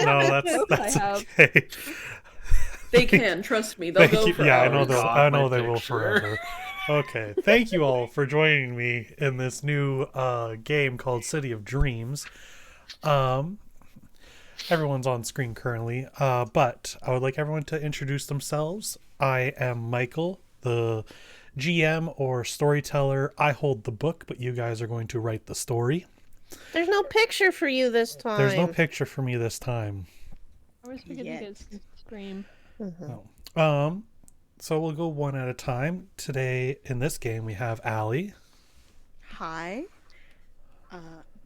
No, I that's have. okay. They can, trust me, they'll Thank go you. for Yeah, hours. I God, my know they will picture. forever. Okay. Thank you all for joining me in this new game called City of Dreams. Um, Everyone's on screen currently, but I would like everyone to introduce themselves. I am Michael, the GM or storyteller. I hold the book, but you guys are going to write the story. There's no picture for you this There's no time. picture for me this time. I always forget to Yet. get stream. Mhm. Oh. So we'll go one at a time. Today in this game we have Allie. Hi. Uh,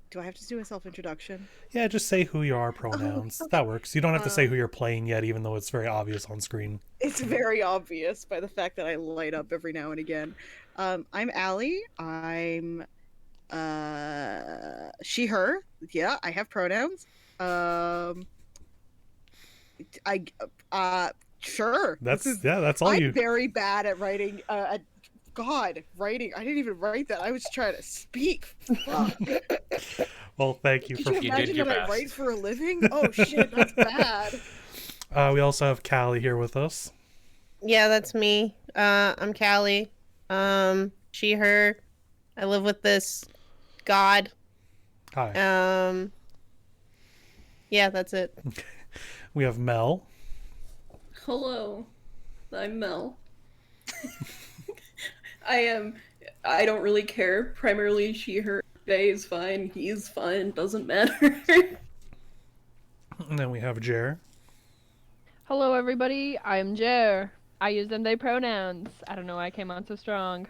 do I have to do a self-introduction? Yeah, just say who you are, pronouns. Okay. That works. You don't have to say Uh, who you're playing yet, even though it's very obvious on screen. it's very obvious by the fact that I light up every now and again. I'm Allie. I'm she, her. Yeah, I have pronouns. I sure. That's all I'm you. very bad at writing. God, writing. I didn't even write that. I was trying to speak. Fuck. Well, thank you Could for. you You imagine did your that I best. write for a living? Oh shit, that's bad. We also have Callie here with us. Yeah, that's me. I'm Callie. She, her. I live with this god. Hi. Yeah, that's it. We have Mel. Hello, I'm Mel. I don't really care. Primarily she, her. They is fine. He's fine. Doesn't matter. And then we have Jer. Hello, everybody. I'm Jer. I use them they pronouns. I don't know why I came on so strong.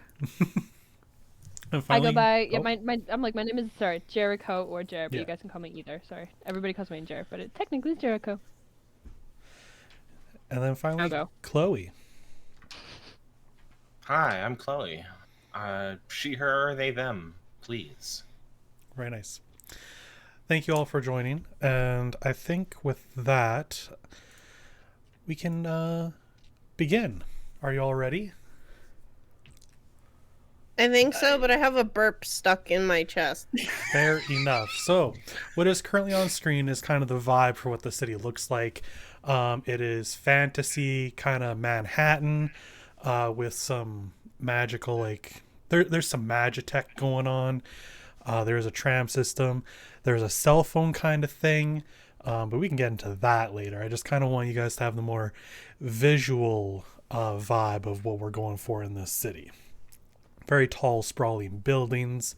And I finally, go by oh, my I'm like my name is Jericho or Jer, but Yeah. you guys can call me either. Sorry, everybody calls me Jer, but it technically is Jericho. and then finally, I'll go. Chloe. Hi, I'm Chloe. She, her, they, them, please. Very nice. Thank you all for joining, and I think with that, we can begin. Are you all ready? I think so, but I have a burp stuck in my chest. Fair enough. So, what is currently on screen is kind of the vibe for what the city looks like. It is fantasy, kind of Manhattan, with some magical, there's some magitech going on. There's a tram system. There's a cell phone kind of thing. But we can get into that later. I just kind of want you guys to have the more visual vibe of what we're going for in this city. Very tall, sprawling buildings.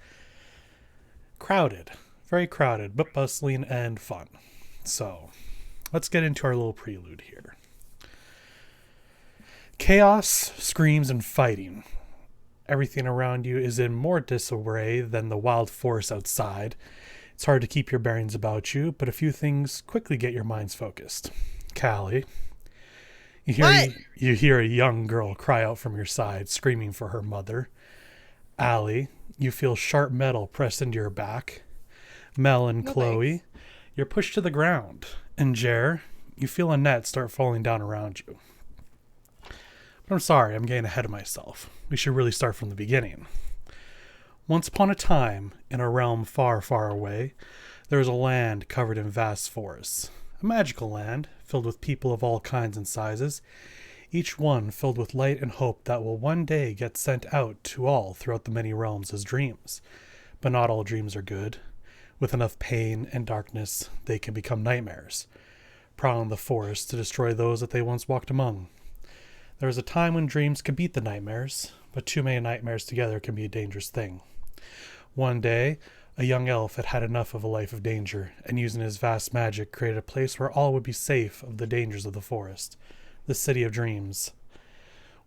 Crowded. Very crowded, but bustling and fun. So, let's get into our little prelude here. Chaos, screams, and fighting. Everything around you is in more disarray than the wild forest outside. It's hard to keep your bearings about you, but a few things quickly get your minds focused. Callie, you hear a young girl cry out from your side, screaming for her mother. Allie, you feel sharp metal pressed into your back. Mel and No Chloe, you're pushed to the ground. And Jer, you feel a net start falling down around you. But I'm sorry, I'm getting ahead of myself. We should really start from the beginning. Once upon a time, in a realm far, far away, there was a land covered in vast forests. A magical land, filled with people of all kinds and sizes, each one filled with light and hope that will one day get sent out to all throughout the many realms as dreams. But not all dreams are good. With enough pain and darkness, they can become nightmares, prowling the forest to destroy those that they once walked among. There was a time when dreams could beat the nightmares, but too many nightmares together can be a dangerous thing. One day, a young elf had had enough of a life of danger, and using his vast magic created a place where all would be safe of the dangers of the forest. The City of Dreams.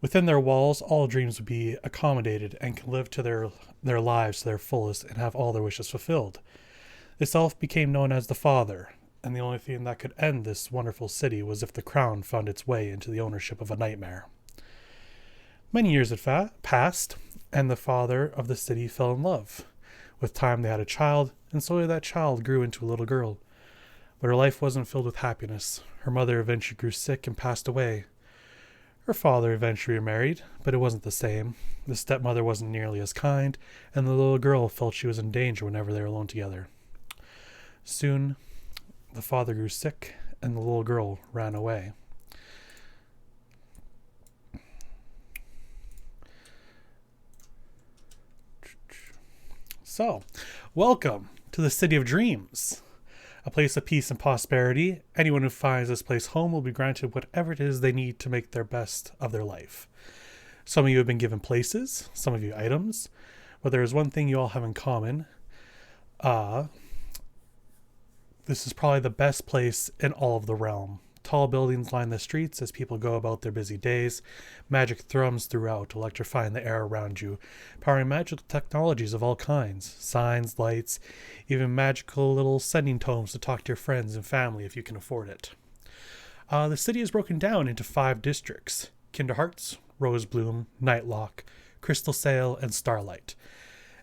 Within their walls, all dreams would be accommodated and can live to their lives to their fullest and have all their wishes fulfilled. This elf became known as the Father, and the only thing that could end this wonderful city was if the crown found its way into the ownership of a nightmare. Many years had passed, and the father of the city fell in love. With time they had a child, and slowly that child grew into a little girl. But her life wasn't filled with happiness. Her mother eventually grew sick and passed away. Her father eventually remarried, but it wasn't the same. The stepmother wasn't nearly as kind, and the little girl felt she was in danger whenever they were alone together. Soon, The father grew sick, and the little girl ran away. So, welcome to the City of Dreams, a place of peace and prosperity. Anyone who finds this place home will be granted whatever it is they need to make their best of their life. Some of you have been given places, some of you items, but there is one thing you all have in common. This is probably the best place in all of the realm. Tall buildings line the streets as people go about their busy days. Magic thrums throughout, electrifying the air around you, powering magical technologies of all kinds. Signs, lights, even magical little sending tomes to talk to your friends and family if you can afford it. The city is broken down into 5 districts: Kinderhearts, Rosebloom, Nightlock, Crystal Sail, and Starlight.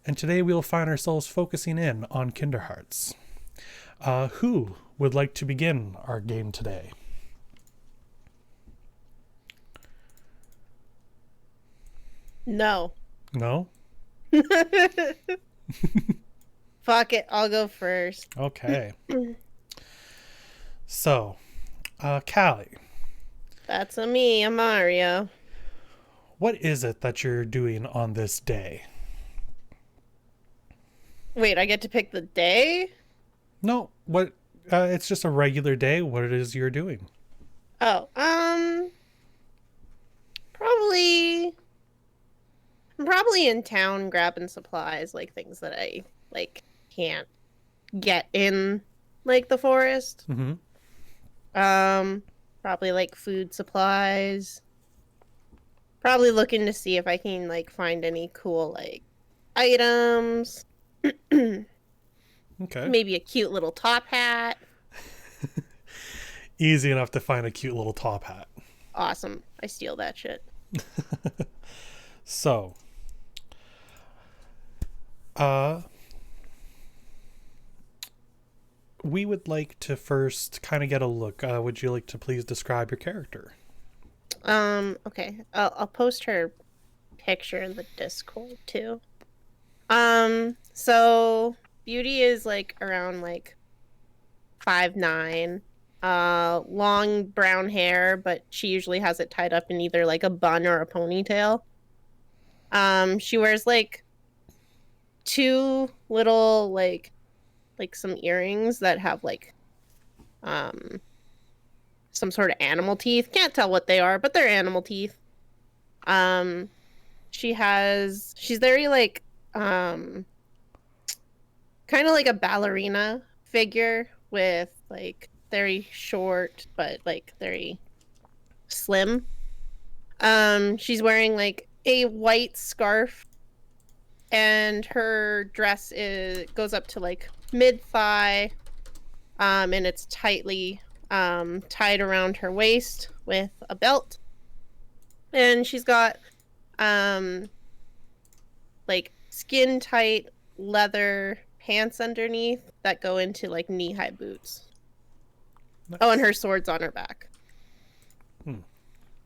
And today we'll find ourselves focusing in on Kinderhearts. Who would like to begin our game today? No. No? Fuck it, I'll go first. Okay. So, Callie, That's a me, a Mario. what is it that you're doing on this day? Wait, I get to pick the day? No, what? It's just a regular day. What it is you're doing? Oh, probably. I'm probably in town grabbing supplies, like things that I can't get in the forest. Mm-hmm. Probably like food supplies. Probably looking to see if I can find any cool items. Okay. Maybe a cute little top hat. Easy enough to find a cute little top hat. Awesome. I steal that shit. So, we would like to first kind of get a look. Would you like to please describe your character? Okay. I'll post her picture in the Discord too. So Beauty is around 5'9", long brown hair, but she usually has it tied up in either a bun or a ponytail. She wears 2 little some earrings that have some sort of animal teeth. Can't tell what they are, but they're animal teeth. She's very kind of like a ballerina figure with very short but very slim. She's wearing a white scarf, and her dress goes up to mid-thigh, and it's tightly tied around her waist with a belt. And she's got skin tight leather pants underneath that go into knee-high boots. Nice. Oh, and her sword's on her back. Hmm.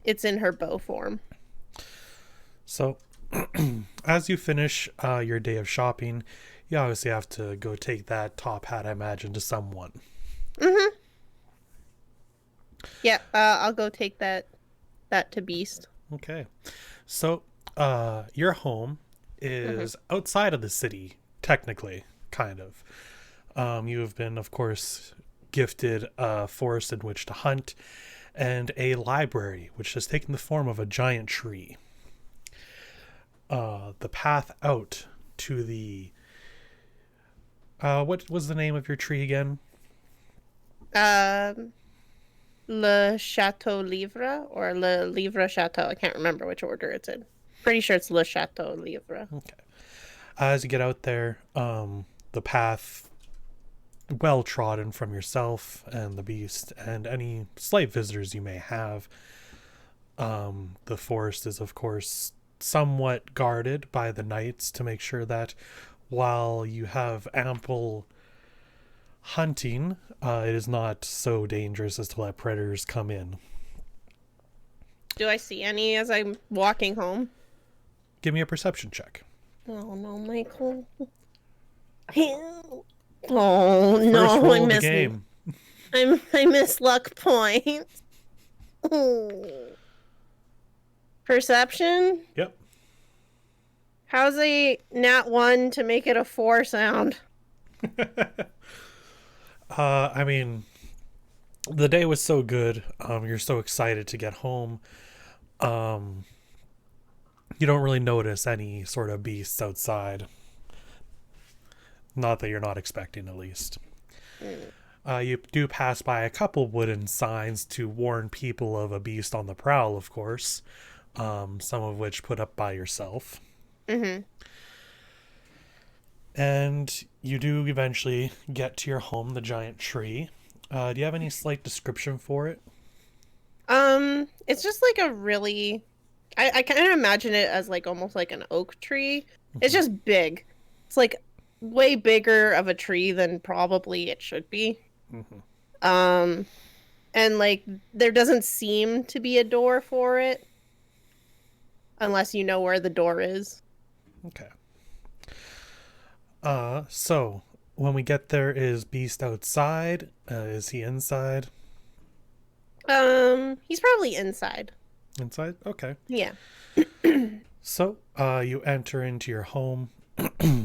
It's in her bow form. So, as you finish your day of shopping, you obviously have to go take that top hat, I imagine, to someone. Mm-hmm. Yeah, I'll go take that to Beast. Okay. So, your home is outside of the city, technically, kind of. You have been, of course, gifted a forest in which to hunt, and a library, which has taken the form of a giant tree. The path out to the... what was the name of your tree again? Le Chateau Livre, or Le Livre Chateau. I can't remember which order it's in. Pretty sure it's Le Chateau Livre. Okay. As you get out there, the path well trodden from yourself and the beast and any slight visitors you may have. The forest is, of course, somewhat guarded by the knights to make sure that while you have ample hunting, it is not so dangerous as to let predators come in. Do I see any as I'm walking home? Give me a perception check. Oh no, Michael. Oh no, First roll I of the missed. game. I miss luck points. Ooh. Perception? Yep. How's a nat 1 to make it a 4 sound? I mean, the day was so good. You're so excited to get home. You don't really notice any sort of beasts outside. Not that you're not expecting, at least. You do pass by a couple wooden signs to warn people of a beast on the prowl, of course. Some of which put up by yourself. Mm-hmm. And you do eventually get to your home, the giant tree. Do you have any slight description for it? It's just like a really... I kind of imagine it as like almost like an oak tree. It's just big. It's like way bigger of a tree than probably it should be. And like there doesn't seem to be a door for it. Unless you know where the door is. Okay. So when we get there, is Beast outside? Is he inside? He's probably inside. Inside? Okay. Yeah. So, you enter into your home, the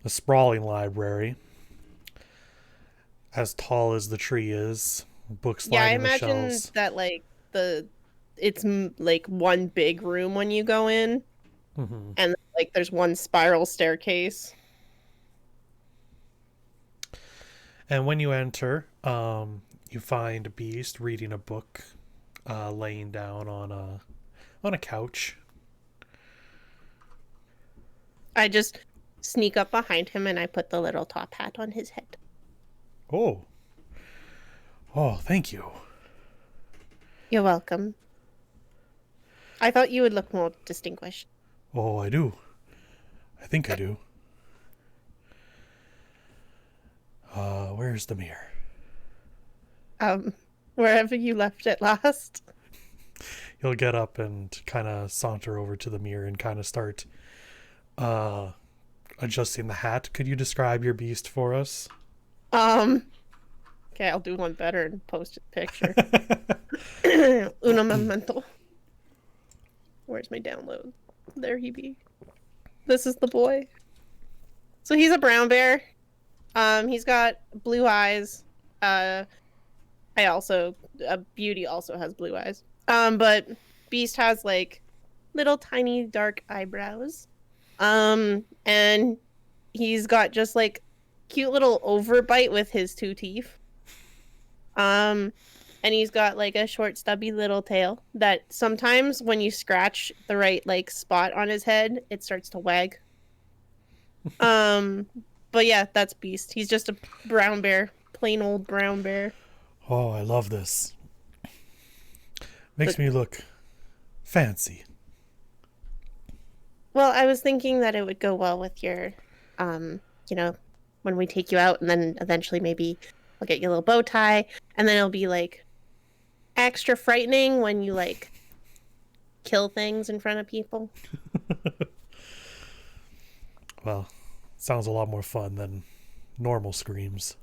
sprawling library, as tall as the tree is, books Yeah, I lining the imagine shelves. that like it's like one big room when you go in, and like there's one spiral staircase. And when you enter, you find Beast reading a book, laying down on a couch. I just sneak up behind him and I put the little top hat on his head. Oh, thank you. You're welcome. I thought you would look more distinguished. Oh, I do. I think I do. Where's the mirror? Wherever you left it last. He'll get up and kind of saunter over to the mirror and kind of start adjusting the hat. Could you describe your beast for us? Okay, I'll do one better and post a picture. Uno momento. Where's my download? There he be. This is the boy. So he's a brown bear. He's got blue eyes. Beauty also has blue eyes. But Beast has like little tiny dark eyebrows. And he's got just like cute little overbite with his 2 teeth. And he's got like a short stubby little tail that sometimes when you scratch the right like spot on his head, it starts to wag. But yeah, that's Beast. He's just a brown bear, plain old brown bear. Oh, I love this. Makes me look fancy. Well, I was thinking that it would go well with your, when we take you out, and then eventually maybe I'll get you a little bow tie, and then it'll be like extra frightening when you like kill things in front of people. Well, sounds a lot more fun than normal screams.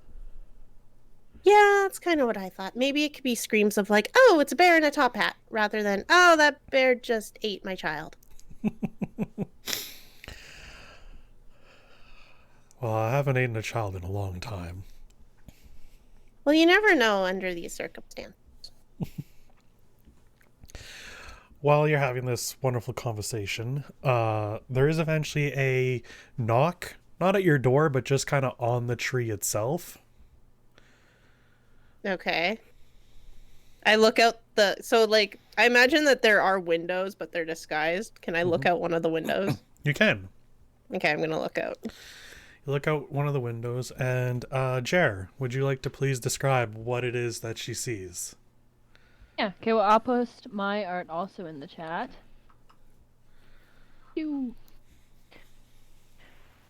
Yeah, that's kind of what I thought. Maybe it could be screams of like, oh, it's a bear in a top hat, rather than, oh, that bear just ate my child. Well, I haven't eaten a child in a long time. Well, you never know under these circumstances. While you're having this wonderful conversation, there is eventually a knock, not at your door, but just kind of on the tree itself. Okay. I look out I imagine that there are windows, but they're disguised. Can I look out one of the windows? You can. Okay, I'm gonna look out. You look out one of the windows, and Jer, would you like to please describe what it is that she sees? Yeah, okay, well, I'll post my art also in the chat. Phew.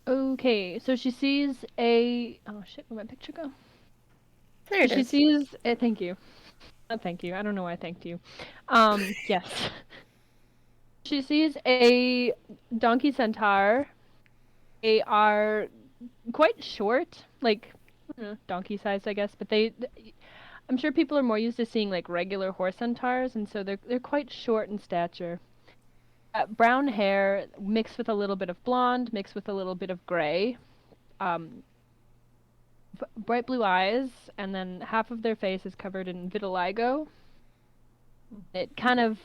Okay, so she sees a... Oh, shit, where'd my picture go? There it She is. sees... thank you. Thank you. I don't know why I thanked you. Yes. She sees a donkey centaur. They are quite short, like donkey-sized, I guess. But I'm sure people are more used to seeing like regular horse centaurs, and so they're quite short in stature. Brown hair mixed with a little bit of blonde, mixed with a little bit of gray. Um, Bright blue eyes, and then half of their face is covered in vitiligo. It kind of,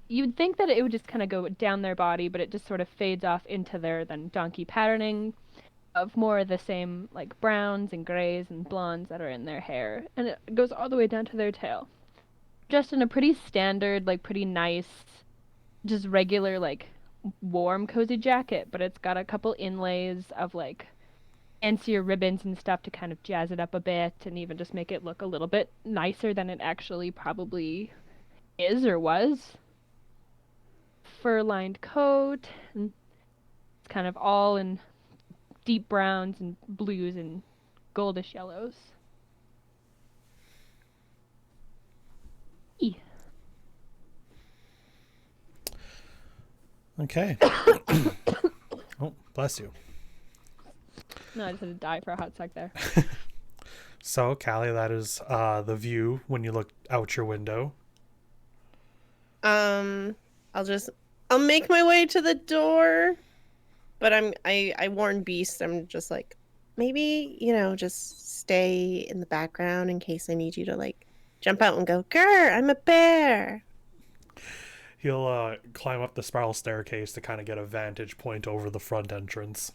you'd think that it would just kind of go down their body, but it just sort of fades off into their then donkey patterning of more of the same like browns and grays and blondes that are in their hair, and it goes all the way down to their tail. Just in a pretty standard, like pretty nice, just regular like warm cozy jacket, but it's got a couple inlays of like fancier ribbons and stuff to kind of jazz it up a bit and even just make it look a little bit nicer than it actually probably is or was. Fur-lined coat, and it's kind of all in deep browns and blues and goldish yellows. E. Okay. Oh, bless you. No, I just had to die for a hot sec there. So, Callie, that is the view when you look out your window. I'll make my way to the door, but I warn Beast. I'm just like, maybe, just stay in the background in case I need you to like jump out and go, "Grr, I'm a bear." He'll climb up the spiral staircase to kind of get a vantage point over the front entrance.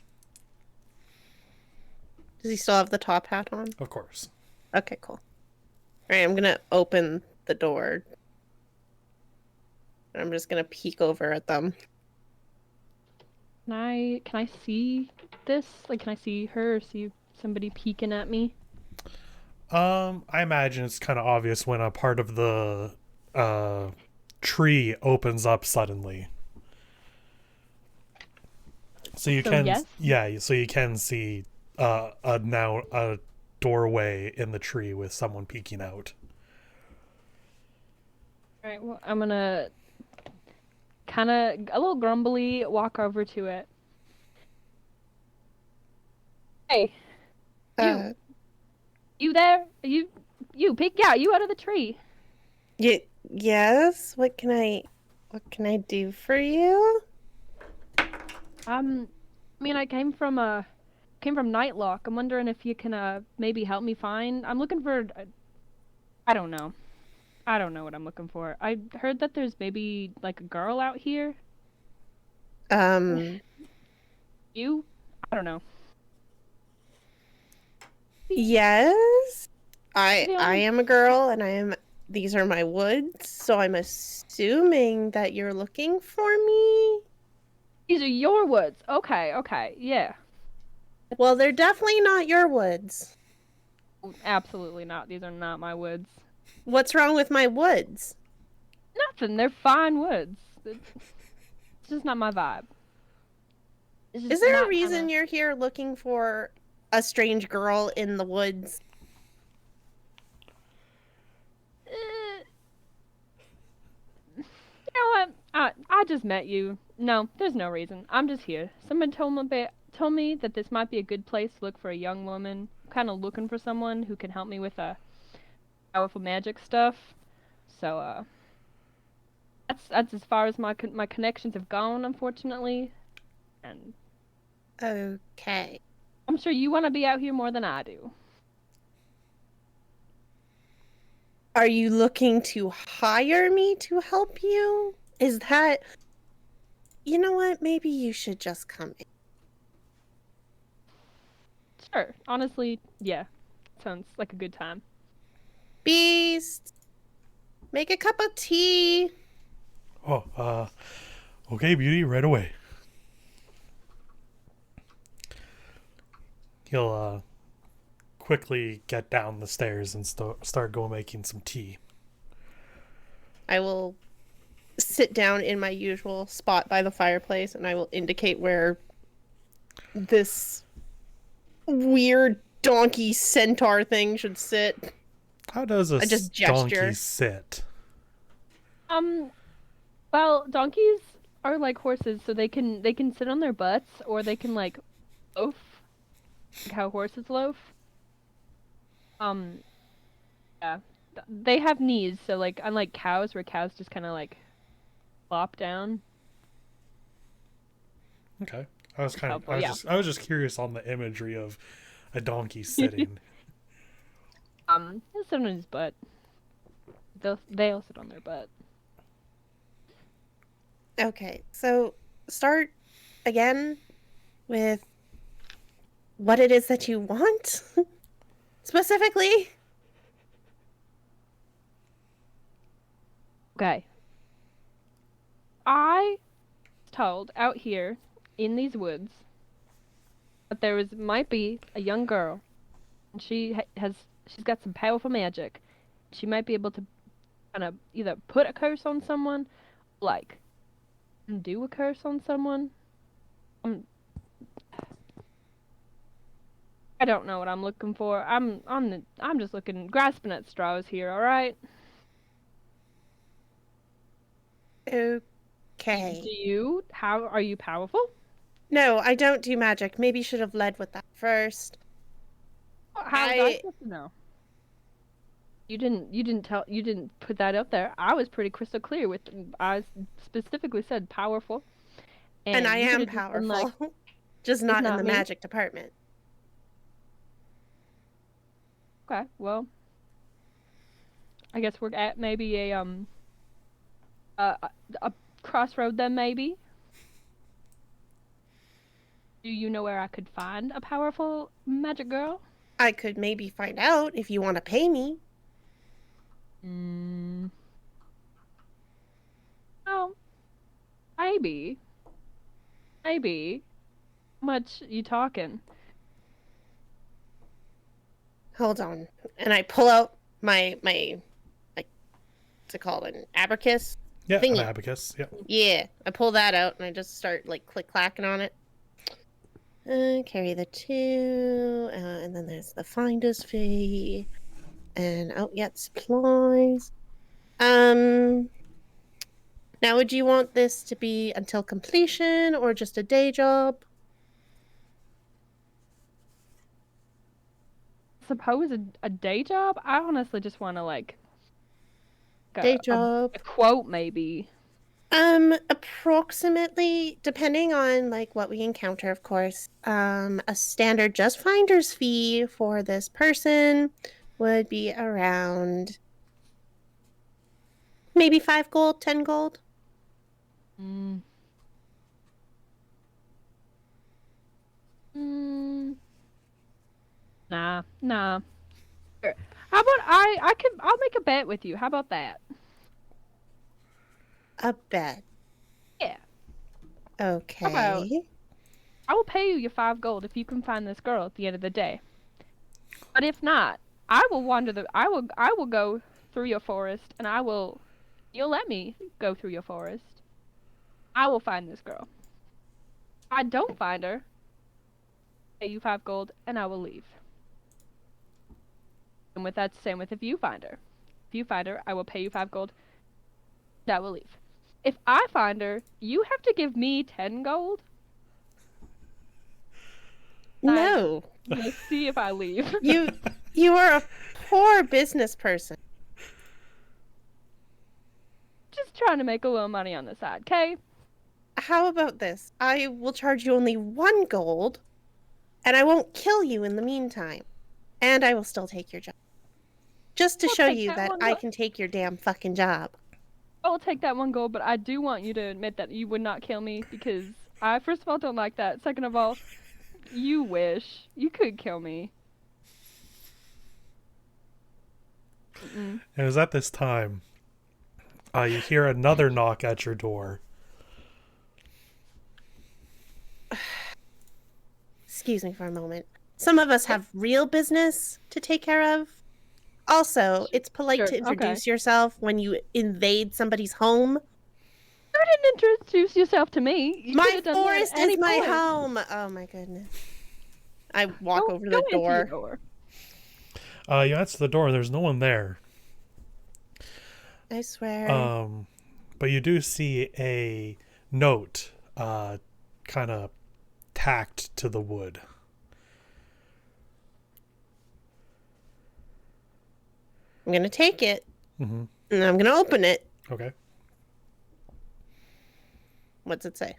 Does he still have the top hat on? Of course. Okay, cool. All right, I'm gonna open the door. I'm just gonna peek over at them. Can I see this? Like, can I see her or see somebody peeking at me? I imagine it's kind of obvious when a part of the tree opens up suddenly. So you So, can, yes? yeah, so you can see a doorway in the tree with someone peeking out. Alright, well, I'm gonna kind of a little grumbly walk over to it. Hey, Uh, you there? You peek out, you out of the tree. yes. What can I do for you? I mean, I came from Nightlock. I'm wondering if you can maybe help me find. I'm looking for. I don't know. I don't know what I'm looking for. I heard that there's maybe like a girl out here. You? I don't know. Yes. Yeah. I am a girl, and these are my woods, so I'm assuming that you're looking for me. These are your woods. Okay, yeah. Well, they're definitely not your woods. Absolutely not. These are not my woods. What's wrong with my woods? Nothing. They're fine woods. It's just not my vibe. It's just Is there a not reason kinda- you're here looking for a strange girl in the woods? You know what? I just met you. No, there's no reason. I'm just here. Someone told me that this might be a good place to look for a young woman. I'm kind of looking for someone who can help me with powerful magic stuff. So that's as far as my connections have gone, unfortunately. And Okay. I'm sure you want to be out here more than I do. Are you looking to hire me to help you? Is that... You know what? Maybe you should just come in. Sure. Honestly, yeah. Sounds like a good time. Beast! Make a cup of tea! Oh, okay, beauty, right away. He'll quickly get down the stairs and start making some tea. I will sit down in my usual spot by the fireplace, and I will indicate where this weird donkey centaur thing should sit. How does a I just gesture. donkey sit? Well, donkeys are like horses, so they can sit on their butts, or they can like loaf, like how horses loaf. Um, yeah. They have knees, so like unlike cows, where cows just kind of like flop down. Okay. I was Helpful, yeah. I was just curious on the imagery of a donkey sitting. He'll sit on his butt. They'll sit on their butt. Okay, so start again with what it is that you want specifically. Okay. I was told out here in these woods that might be a young girl, and she's got some powerful magic. She might be able to kind of either put a curse on someone, like undo a curse on someone. I don't know what I'm looking for. I'm just grasping at straws here. All right. Okay. Do you? How are you powerful? No, I don't do magic. Maybe you should have led with that first. How was I supposed to know? You didn't put that up there. I was pretty crystal clear with. I specifically said powerful. And I you am could've just been like, powerful, just not in not the me. magic department. okay, well, I guess we're at maybe a crossroad then maybe. Do you know where I could find a powerful magic girl? I could maybe find out if you want to pay me. Oh, maybe. Maybe. How much you talking? Hold on. And I pull out my like what's it called? An abacus? Yeah, Thingy. an abacus. Yeah. Yeah. I pull that out and I just start like click clacking on it. Carry the 2, and then there's the finder's fee. And oh yeah, supplies. Now would you want this to be until completion or just a day job? Suppose a day job? I honestly just want to like Day job. a quote maybe. Approximately, depending on like what we encounter, of course, a standard just finder's fee for this person would be around maybe 5 gold, 10 gold. Mm. Nah. Sure. How about I'll make a bet with you. How about that? A bet. Yeah. Okay. I will pay you your 5 gold if you can find this girl at the end of the day. But if not, I will I will go through your forest and you'll let me go through your forest. I will find this girl. If I don't find her, pay you 5 gold and I will leave. And with that, same with if you find her. If you find her, I will pay you 5 gold and I will leave. If I find her, you have to give me 10 gold. No. Let's see if I leave. You are a poor business person. Just trying to make a little money on the side, okay? How about this? I will charge you only 1 gold, and I won't kill you in the meantime. And I will still take your job. Just to show you that I can take your damn fucking job. I will take that 1 gold, but I do want you to admit that you would not kill me because I, first of all, don't like that. Second of all, you wish. You could kill me. It was at this time you hear another knock at your door. Excuse me for a moment. Some of us have real business to take care of. Also, it's polite to introduce yourself when you invade somebody's home. You didn't introduce yourself to me. You my forest is my home. Oh my goodness. I walk over the door. You answer the door. There's no one there. I swear. But you do see a note kind of tacked to the wood. I'm gonna take it Mm-hmm. and I'm gonna open it. Okay. What's it say?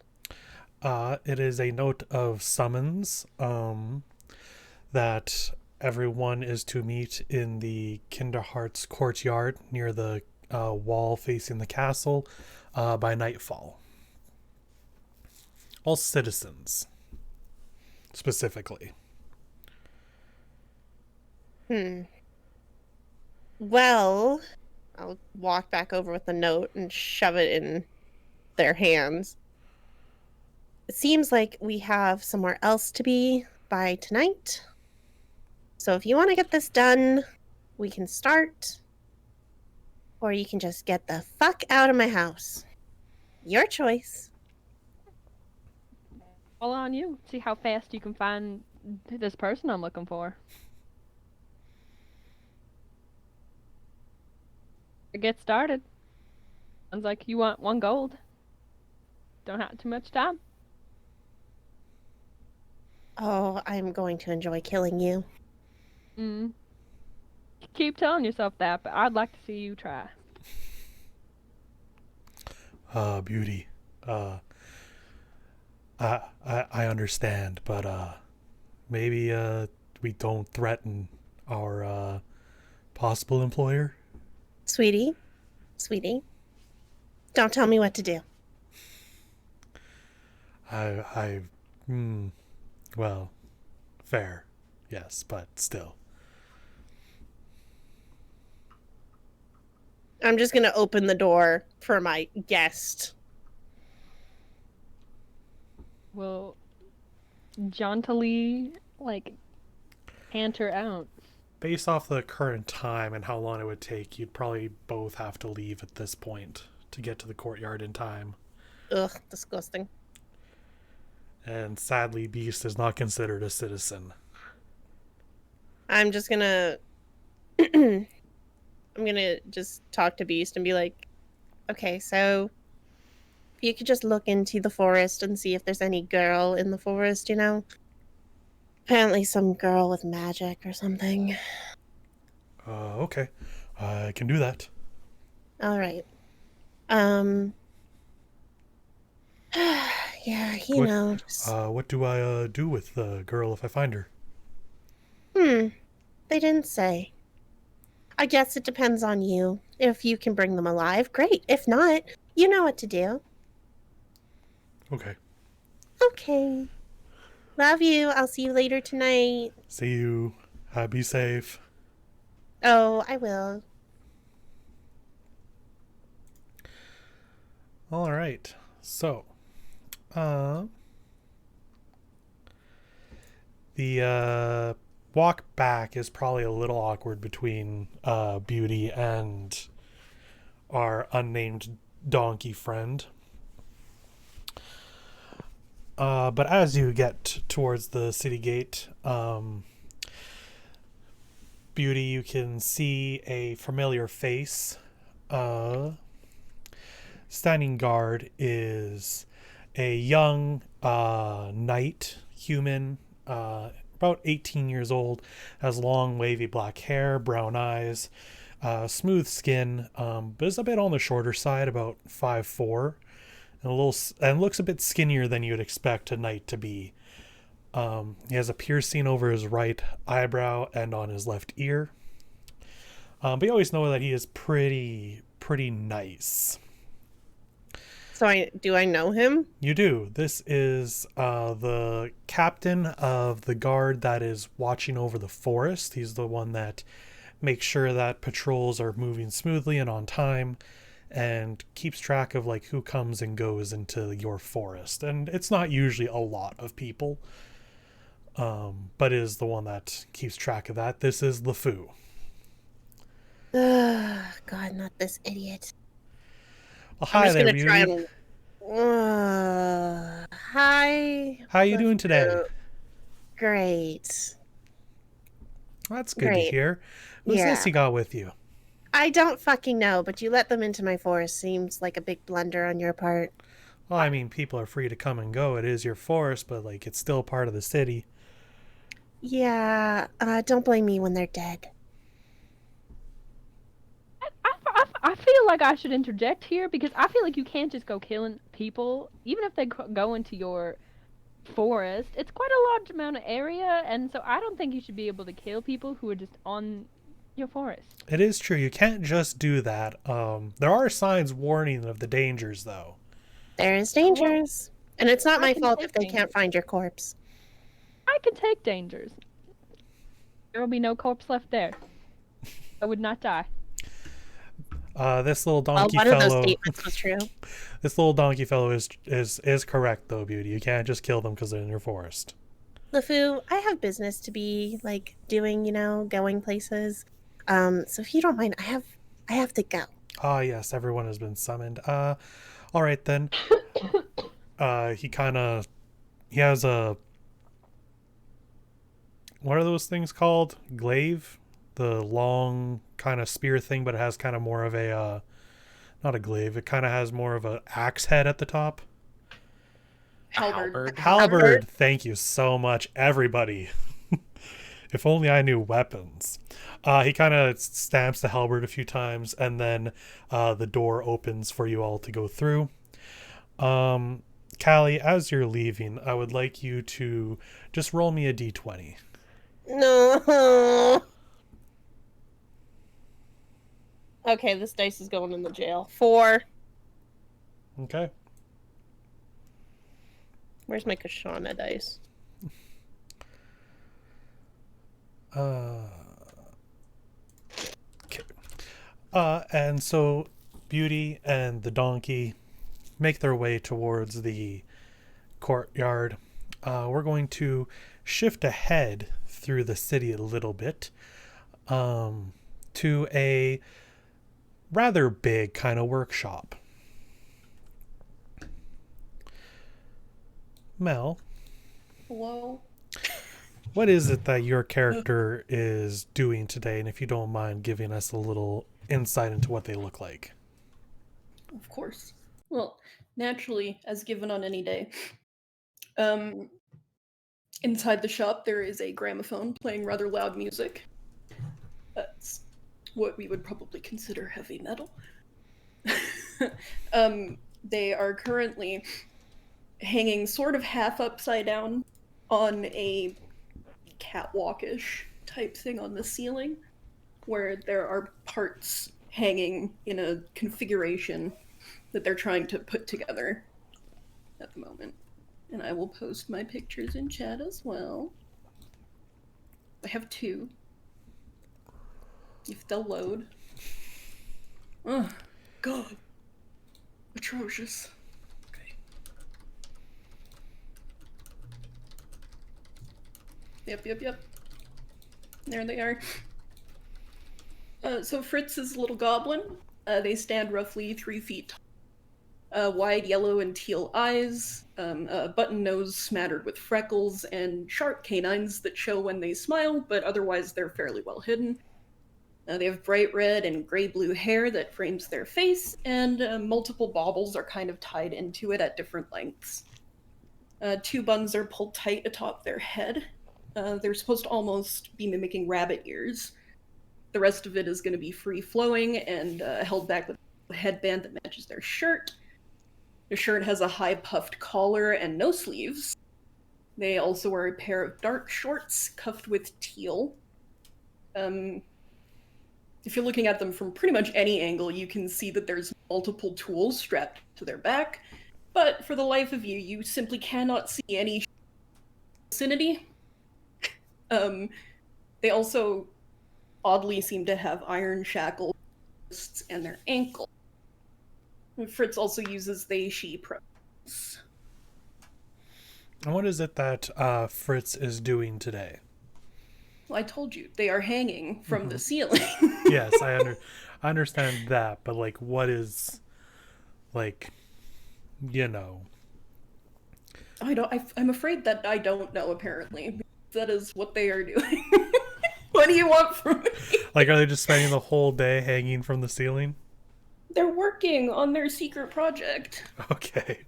It is a note of summons that everyone is to meet in the Kinderhart's courtyard near the wall facing the castle by nightfall. All citizens, specifically. Well, I'll walk back over with the note and shove it in their hands. It seems like we have somewhere else to be by tonight. So if you want to get this done, we can start. Or you can just get the fuck out of my house. Your choice. All on you. See how fast you can find this person I'm looking for. Get started. Sounds like you want 1 gold. Don't have too much time. Oh, I'm going to enjoy killing you. Keep telling yourself that, but I'd like to see you try. Beauty. I understand, but maybe we don't threaten our possible employer. Sweetie, don't tell me what to do. Well, fair, yes, but still. I'm just gonna open the door for my guest. Will jauntily, canter out. Based off the current time and how long it would take, you'd probably both have to leave at this point to get to the courtyard in time. Ugh, disgusting. And sadly, Beast is not considered a citizen. I'm just gonna I'm gonna just talk to Beast and be like, okay, so if you could just look into the forest and see if there's any girl in the forest, you know? Apparently some girl with magic or something. Okay. I can do that. Alright. Yeah, What- know. What do I do with the girl if I find her? They didn't say. I guess it depends on you. If you can bring them alive, great. If not, you know what to do. Okay. Okay. Love you. I'll see you later tonight. See you. Be safe. Oh, I will. All right. So, the walk back is probably a little awkward between Beauty and our unnamed donkey friend. But as you get towards the city gate, Beauty, you can see a familiar face. Standing guard is a young knight human, about 18 years old, has long wavy black hair, brown eyes, smooth skin, but is a bit on the shorter side, about 5'4", and looks a bit skinnier than you'd expect a knight to be. He has a piercing over his right eyebrow and on his left ear. But you always know that he is pretty nice. So do I know him? You do. This is the captain of the guard that is watching over the forest. He's the one that makes sure that patrols are moving smoothly and on time, and keeps track of who comes and goes into your forest. And it's not usually a lot of people, but is the one that keeps track of that. This is LeFou. God, not this idiot. Well, hi there, gonna Beauty. try and... hi. How you doing today? Great. That's good Great. to hear. Who's this you got with you? I don't fucking know, but you let them into my forest. Seems like a big blunder on your part. Well, I mean, people are free to come and go. It is your forest, but it's still part of the city. Yeah, don't blame me when they're dead. feel like I should interject here because I feel like you can't just go killing people, even if they go into your forest. It's quite a large amount of area, and so I don't think you should be able to kill people who are just on your forest. It is true. You can't just do that. There are signs warning of the dangers, though. There's dangers. And it's not I my can fault take if they can't dangers. find your corpse. I can take dangers. There will be no corpse left there. I would not die. This little Well, donkey one of those fellow. statements was true. This little donkey fellow is correct though, Beauty. You can't just kill them because they're in your forest. LeFou, I have business to be like doing, going places. So if you don't mind, I have to go. Ah, yes, everyone has been summoned. All right then. He has a, what are those things called? Glaive? The long kind of spear thing, but it has kind of more of a, not a glaive. It kind of has more of a axe head at the top. Halberd. Halberd. Thank you so much, everybody. If only I knew weapons. He kind of stamps the halberd a few times, and then the door opens for you all to go through. Callie, as you're leaving, I would like you to just roll me a d20. No. Okay, this dice is going in the jail. 4. Okay. Where's my Kashana dice? Okay. And so Beauty and the donkey make their way towards the courtyard. We're going to shift ahead through the city a little bit to a rather big kind of workshop. Mel, Hello? what is it that your character is doing today? And if you don't mind giving us a little insight into what they look like. Of course. Well, naturally, as given on any day. Inside the shop, there is a gramophone playing rather loud music. That's what we would probably consider heavy metal. They are currently hanging sort of half upside down on a catwalkish type thing on the ceiling, where there are parts hanging in a configuration that they're trying to put together at the moment. And I will post my pictures in chat as well. I have 2. If they'll load. Oh, God. Atrocious. Okay. Yep. There they are. So Fritz is a little goblin. They stand roughly 3 feet tall. Wide yellow and teal eyes, a button nose smattered with freckles, and sharp canines that show when they smile, but otherwise they're fairly well hidden. They have bright red and gray-blue hair that frames their face, and multiple baubles are kind of tied into it at different lengths. 2 buns are pulled tight atop their head. They're supposed to almost be mimicking rabbit ears. The rest of it is going to be free-flowing and held back with a headband that matches their shirt. The shirt has a high puffed collar and no sleeves. They also wear a pair of dark shorts cuffed with teal. If you're looking at them from pretty much any angle, you can see that there's multiple tools strapped to their back, but for the life of you, you simply cannot see any vicinity. They also oddly seem to have iron shackles and their ankle. Fritz also uses they, she pronouns. And what is it that Fritz is doing today? Well, I told you, they are hanging from the ceiling. Yes, I understand that, but like, what is, like, you know? I'm afraid that I don't know, apparently. That is what they are doing. What do you want from me? Like, are they just spending the whole day hanging from the ceiling? They're working on their secret project. Okay.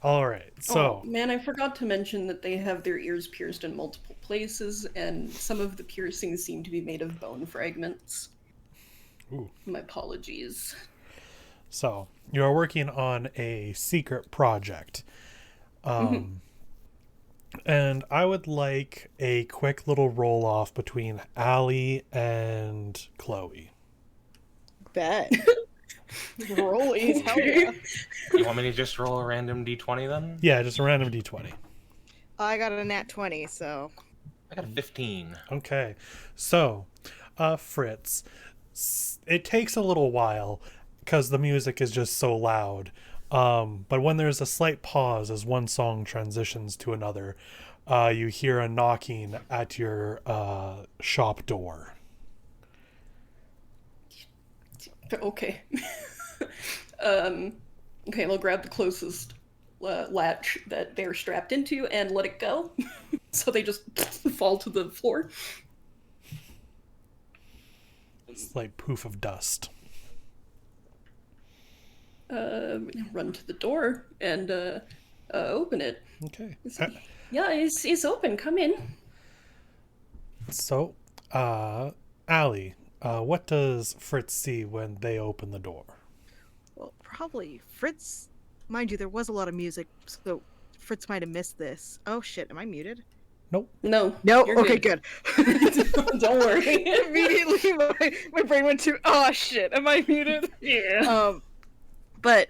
All right. So, Oh, man, I forgot to mention that they have their ears pierced in multiple places, and some of the piercings seem to be made of bone fragments. Ooh. My apologies. So you are working on a secret project. And I would like a quick little roll off between Allie and Chloe. Bet. Rollies, hell yeah. You want me to just roll a random d20 then? Yeah, just a random d20. I got a nat 20, so. I got a 15. Okay. So, Fritz, it takes a little while because the music is just so loud. But when there's a slight pause as one song transitions to another, you hear a knocking at your shop door. Okay. Okay, they'll grab the closest latch that they're strapped into and let it go. So they just fall to the floor. Slight poof of dust. Run to the door and open it. Okay. Yeah, it's open. Come in. So, Allie, what does Fritz see when they open the door? Well, probably Fritz. Mind you, there was a lot of music, so Fritz might have missed this. Oh shit, am I muted? Nope. No. No? you're Okay, good. Don't worry. Immediately, my brain went to, oh shit, am I muted? Yeah. But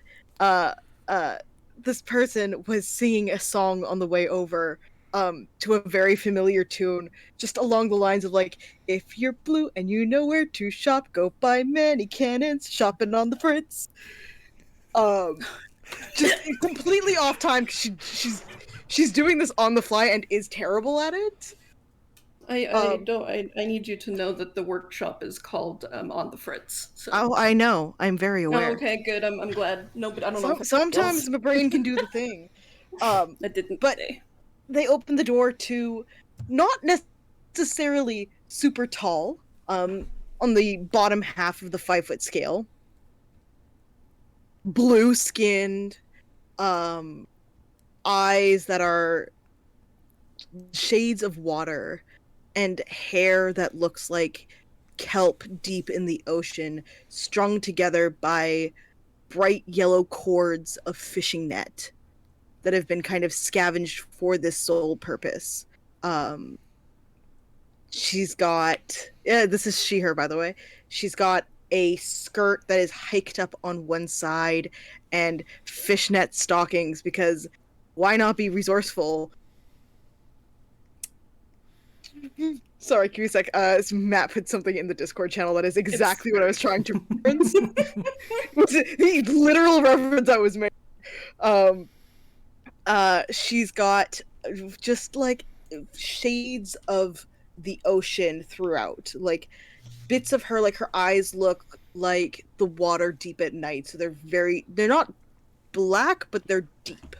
this person was singing a song on the way over to a very familiar tune, just along the lines of like, if you're blue and you know where to shop, go buy many cannons, shopping on the Fritz. Just completely off time because she's doing this on the fly and is terrible at it. I need you to know that the workshop is called On the Fritz. So. Oh, I know. I'm very Oh, aware. okay, good. I'm glad. No, but I don't know. If Sometimes my brain can do the thing. I didn't. But say. they open the door to not necessarily super tall, on the bottom half of the 5-foot scale. Blue-skinned, eyes that are shades of water, and hair that looks like kelp deep in the ocean, strung together by bright yellow cords of fishing net that have been kind of scavenged for this sole purpose. She's got, this is she, her, by the way. She's got a skirt that is hiked up on one side and fishnet stockings, because why not be resourceful? Sorry, give me a sec. Matt put something in the Discord channel that is exactly what I was trying to reference. It was the literal reference I was making. She's got just like shades of the ocean throughout. Like bits of her, like her eyes look like the water deep at night. So they're not black, but they're deep.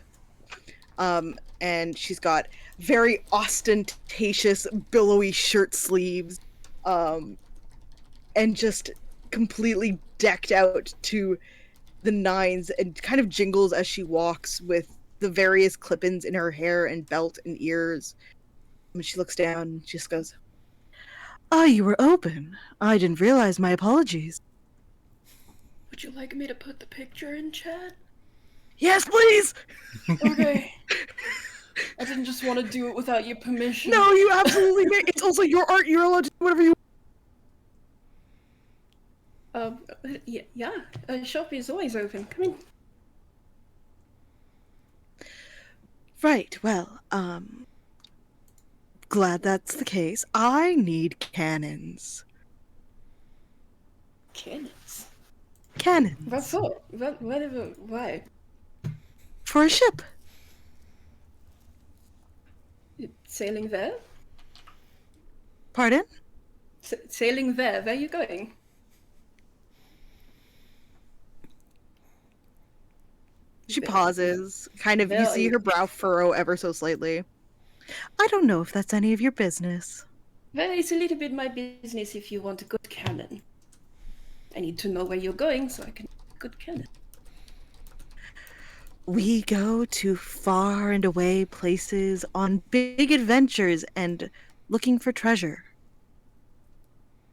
And she's got very ostentatious, billowy shirt sleeves, and just completely decked out to the nines, and kind of jingles as she walks with the various clip-ins in her hair and belt and ears. When she looks down, and just goes, "Ah, you were open. I didn't realize. My apologies." Would you like me to put the picture in chat? Yes, please! Okay. I didn't just want to do it without your permission. No, you absolutely may. It's also your art. You're allowed to do whatever you want. Yeah. Shop is always open. Come in. Right, well, glad that's the case. I need cannons. Cannons. Cannons. What for? Why? For a ship. Sailing there? Pardon? Sailing there? Where are you going? She pauses. Kind of, you Well, see her brow furrow ever so slightly. I don't know if that's any of your business. Well, it's a little bit my business if you want a good cannon. I need to know where you're going so I can good cannon. We go to far and away places on big adventures and looking for treasure.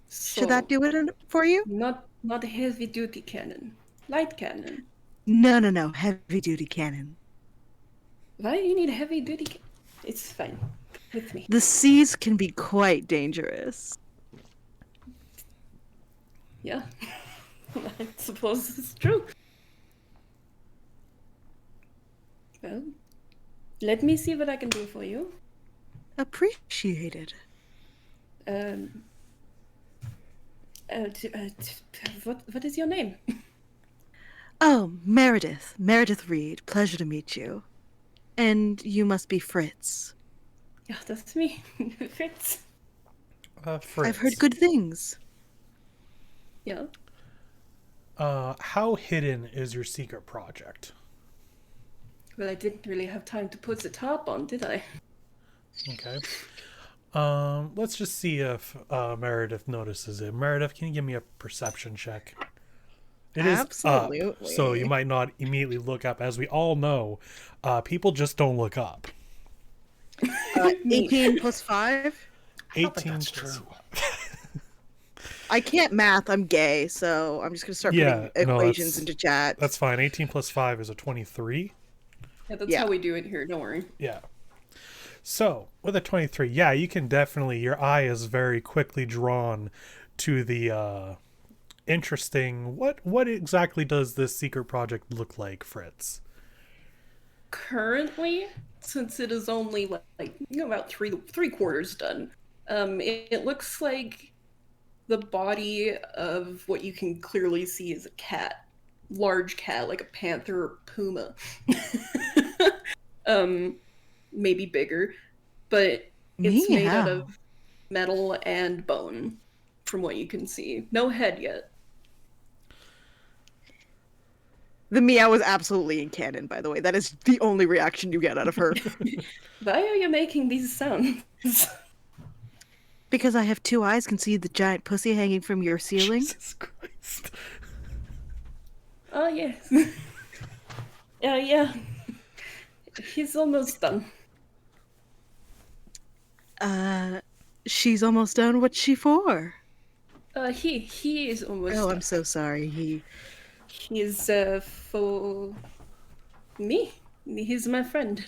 Should that do it for you? Not a heavy duty cannon. Light cannon. No. Heavy duty cannon. Why you need a heavy duty? It's fine with me. The seas can be quite dangerous. Yeah, I suppose it's true. Well, let me see what I can do for you. Appreciated. Um. What is your name? Oh, Meredith. Meredith Reed. Pleasure to meet you. And you must be Fritz. Yeah, that's me. Fritz. Fritz. I've heard good things. Yeah. How hidden is your secret project? Well, I didn't really have time to put the top on, did I? Okay. Let's just see if Meredith notices it. Meredith, can you give me a perception check? It is up, so you might not immediately look up. As we all know, people just don't look up. 18 plus 5? 18 that's plus true. I can't math. I'm gay, so I'm just going to start Yeah, putting no, equations that's- into chat. That's fine. 18 plus 5 is a 23. Yeah, that's Yeah. how we do it here. Don't worry. Yeah. So, with a 23, yeah, you can definitely, your eye is very quickly drawn to the interesting, what exactly does this secret project look like, Fritz? Currently, since it is only about three quarters done, it looks like the body of what you can clearly see is a cat, large cat, like a panther or puma. Maybe bigger, but it's made out Meow. of metal and bone, from what you can see. No head yet. The meow was absolutely in canon, by the way. That is the only reaction you get out of her. Why are you making these sounds? Because I have 2 eyes, can see the giant pussy hanging from your ceiling. Jesus Christ. Oh, yes. Yeah. He's almost done. She's almost done. What's she for? He is almost Oh, done. I'm so sorry. He is, for me. He's my friend.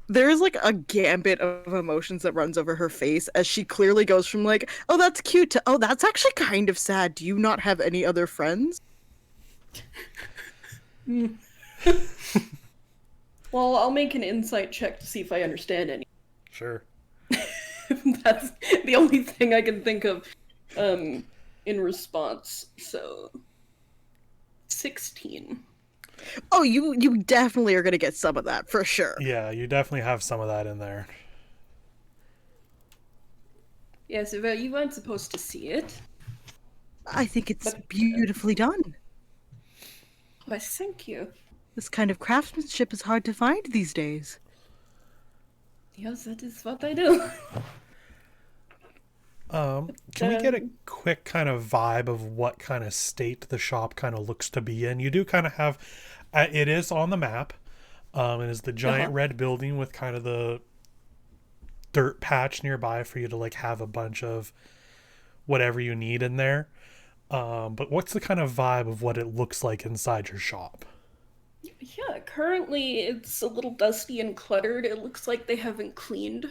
There's like a gambit of emotions that runs over her face as she clearly goes from like, oh, that's cute to, oh, that's actually kind of sad. Do you not have any other friends? Well, I'll make an insight check to see if I understand any. Sure. That's the only thing I can think of in response. So 16. Oh, you definitely are gonna get some of that for sure. Yeah, you definitely have some of that in there. Yes, well, you weren't supposed to see it. I think it's beautifully done. Why, thank you. This kind of craftsmanship is hard to find these days. Yes, that is what I do. Can we get a quick kind of vibe of what kind of state the shop kind of looks to be in? You do kind of have, it is on the map. It is the giant red building with kind of the dirt patch nearby for you to like have a bunch of whatever you need in there. But what's the kind of vibe of what it looks like inside your shop? Yeah, currently it's a little dusty and cluttered. It looks like they haven't cleaned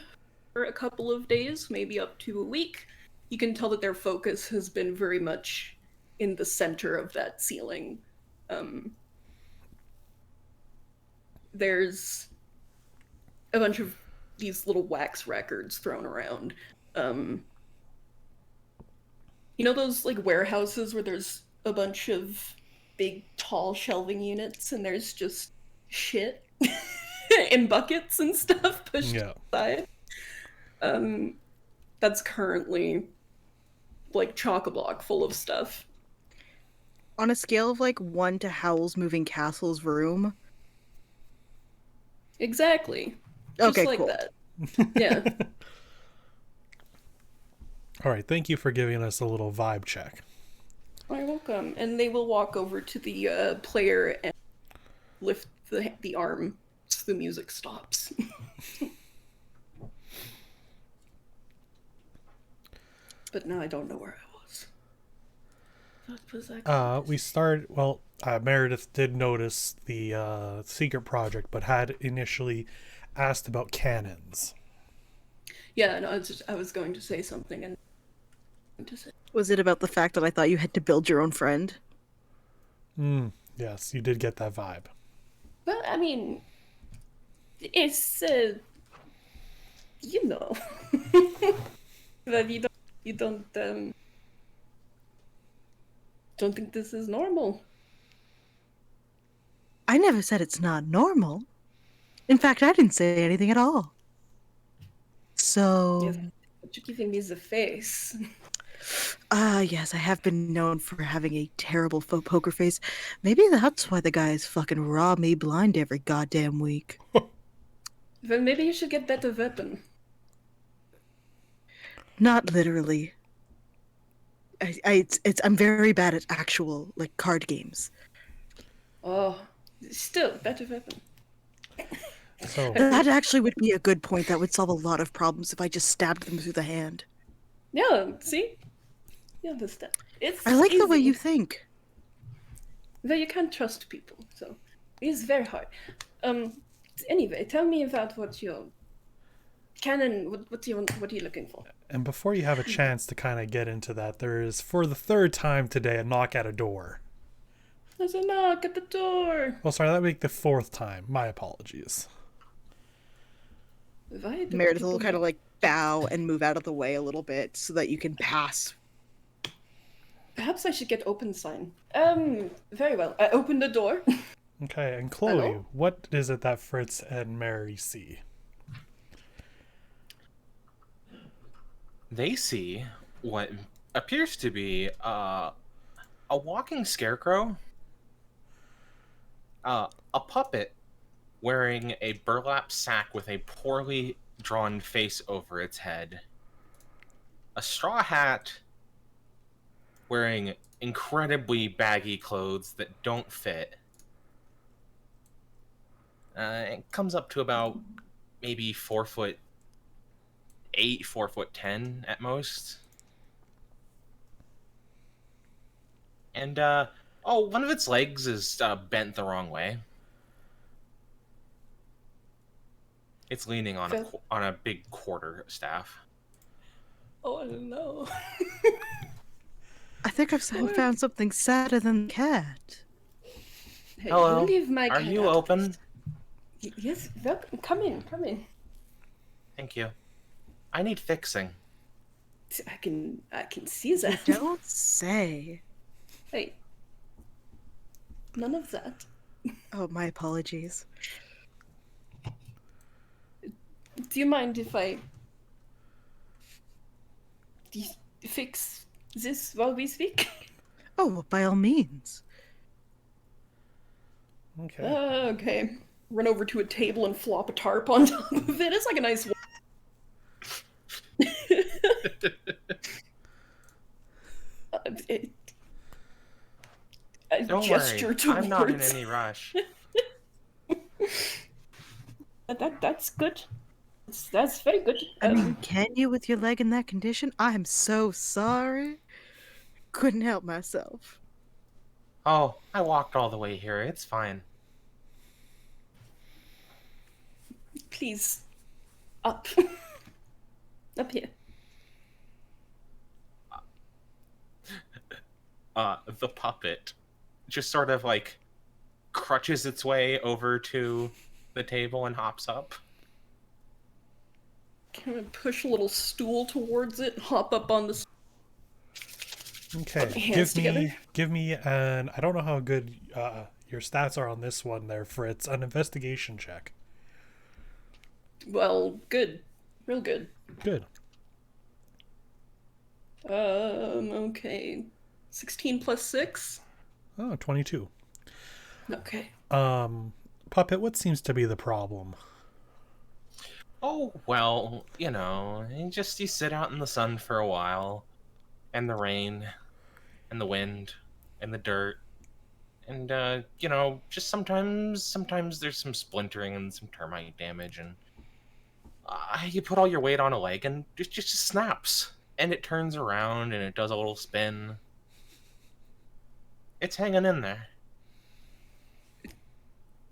for a couple of days, maybe up to a week. You can tell that their focus has been very much in the center of that ceiling. There's a bunch of these little wax records thrown around. You know those like warehouses where there's a bunch of big tall shelving units and there's just shit in buckets and stuff pushed aside? That's currently like chock-a-block full of stuff. On a scale of like 1 to Howl's Moving Castle's room. Exactly. Just Okay, like cool. that. Yeah. All right, thank you for giving us a little vibe check. You're welcome. And they will walk over to the player and lift the arm so the music stops. but now I don't know where I was. What was I Meredith did notice the secret project, but had initially asked about cannons. Yeah, no, I was going to say something and to say. Was it about the fact that I thought you had to build your own friend? Yes, you did get that vibe. Well, I mean, it's you know, that you don't think this is normal. I never said it's not normal. In fact, I didn't say anything at all. So, But you're giving me the face. yes, I have been known for having a terrible poker face. Maybe that's why the guys fucking rob me blind every goddamn week. Well, maybe you should get better weapon. Not literally. I'm very bad at actual, like, card games. Oh, still better weapon. So That actually would be a good point. That would solve a lot of problems if I just stabbed them through the hand. Yeah, see, you understand. I like the way easy. you think. Well, you can't trust people, so it's very hard. Anyway, tell me about what your canon. What are you looking for? and before you have a chance to kind of get into that, there is, for the third time today, a knock at a door. There's a knock at the door. Oh, sorry, that would be the fourth time. My apologies. Why do Meredith people will kind of like bow and move out of the way a little bit so that you can pass. Perhaps I should get open sign. Very well. I open the door. Okay, and Chloe, Hello? what is it that Fritz and Mary see? They see what appears to be a walking scarecrow, a puppet wearing a burlap sack with a poorly drawn face over its head, a straw hat, wearing incredibly baggy clothes that don't fit. It comes up to about maybe 4'8", 4'10" at most. And one of its legs is bent the wrong way. It's leaning on a big quarter staff. Oh no. I think I've found something sadder than the cat. Hey, Hello. leave my Are cat you out, open? please. Yes, welcome. Come in. Thank you. I need fixing. I can see that. Don't say. Hey, none of that. Oh, my apologies. Do you mind if I fix this while we speak? Oh, well, by all means. Okay. Okay. Run over to a table and flop a tarp on top of it. It's like a nice one. I Don't gesture worry, towards. I'm not in any rush. That's good. That's very good. I mean, can you with your leg in that condition? I'm so sorry. Couldn't help myself. Oh, I walked all the way here. It's fine. Please, up, up here. The puppet just sort of like crutches its way over to the table and hops up. Can I push a little stool towards it and hop up on the? Okay. Hands together. Give me an, I don't know how good your stats are on this one there, Fritz, an investigation check. Well, good, real good. Good. Okay, 16 plus 6. Oh, 22. Okay. Puppet, what seems to be the problem? Oh, well, you sit out in the sun for a while, and the rain, and the wind, and the dirt, and, just sometimes there's some splintering and some termite damage, and you put all your weight on a leg, and it just snaps. and it turns around and it does a little spin. It's hanging in there.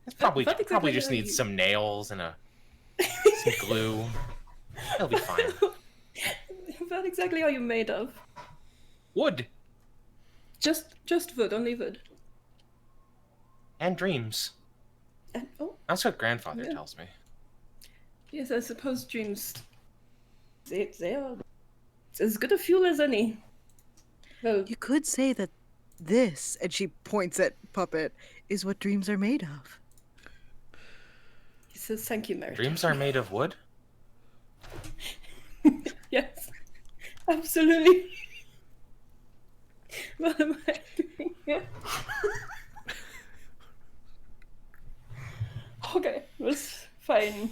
It's probably What exactly probably just are needs you- some nails and some glue. It'll be fine. What exactly are you made of? Wood Just wood, only wood. and dreams. And, oh, That's what grandfather Yeah. tells me. yes, I suppose dreams. They are as good a fuel as any. Well, You could say that this, and she points at Puppet, is what dreams are made of. he says thank you, Mary. Dreams are made of wood? Yes, absolutely. What am I doing here? Okay, that's fine.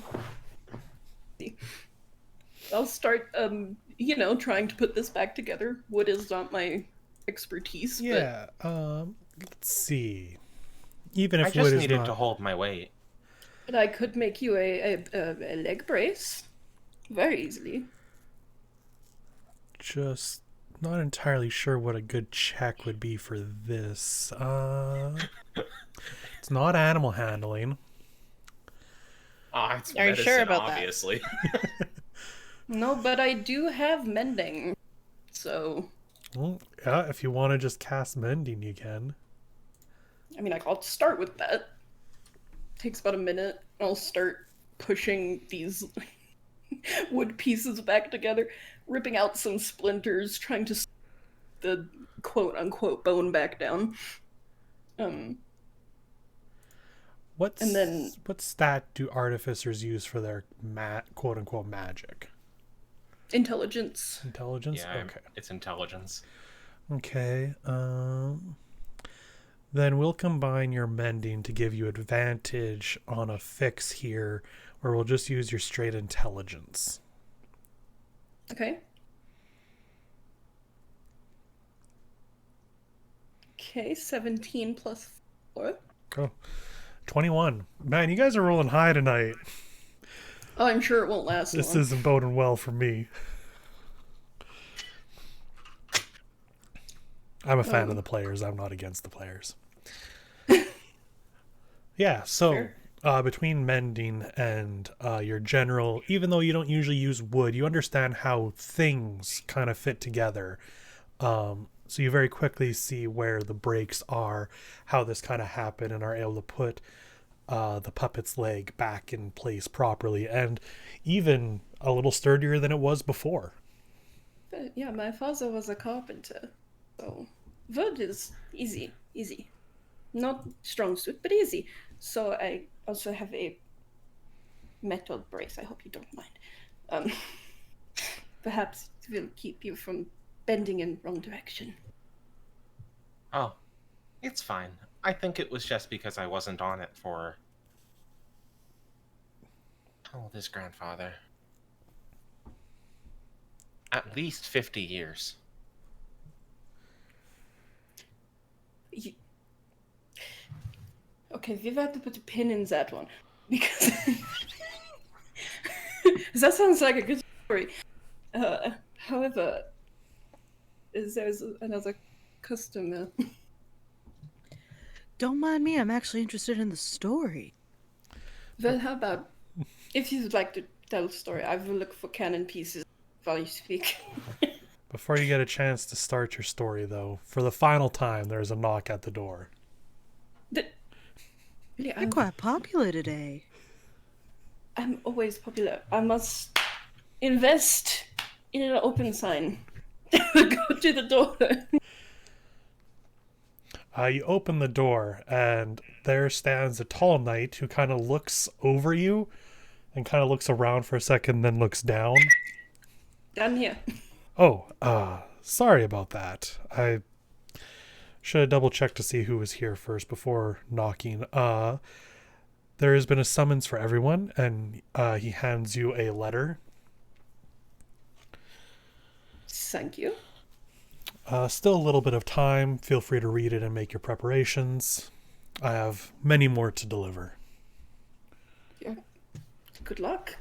I'll start, trying to put this back together. Wood is not my expertise, Yeah. Let's see. Even I if just wood is needed not, to hold my weight. but I could make you a leg brace very easily. just not entirely sure what a good check would be for this. It's not animal handling. Ah, it's Are you medicine, sure about that? obviously. No, but I do have mending, so Well, yeah, if you want to just cast mending, you can. I mean, I'll start with that. Takes about a minute. I'll start pushing these wood pieces back together, ripping out some splinters, trying to the quote unquote bone back down. What's And then- what stat do artificers use for their quote unquote magic? Intelligence. Intelligence. Yeah, Okay. it's intelligence. Okay. Then we'll combine your mending to give you advantage on a fix here, where we'll just use your straight intelligence. Okay. Okay, 17 plus 4. Oh, 21. Man, you guys are rolling high tonight. Oh, I'm sure it won't last This long. isn't boding well for me. I'm a fan of the players. I'm not against the players. Yeah, so Fair. between mending and your general, even though you don't usually use wood, you understand how things kind of fit together. So you very quickly see where the breaks are, how this kind of happened, and are able to put the puppet's leg back in place properly, and even a little sturdier than it was before. But yeah, my father was a carpenter, so wood is easy. Not strong suit, but easy. So I also have a metal brace. I hope you don't mind. Perhaps it will keep you from bending in wrong direction. Oh, it's fine. I think it was just because I wasn't on it for... How old is grandfather? At least 50 years. Okay, we've had to put a pin in that one because that sounds like a good story. However, there's another customer. Don't mind me, I'm actually interested in the story. Well, how about if you'd like to tell a story, I will look for cannon pieces while you speak. Before you get a chance to start your story, though, for the final time, there's a knock at the door. Really, You're quite popular today. I'm always popular. I must invest in an open sign. Go to the door. You open the door, and there stands a tall knight who kind of looks over you and kind of looks around for a second, then looks down. Down here. Oh, sorry about that. I should have double checked to see who was here first before knocking. There has been a summons for everyone, and he hands you a letter. Thank you. Still a little bit of time. Feel free to read it and make your preparations. I have many more to deliver. Yeah. Good luck.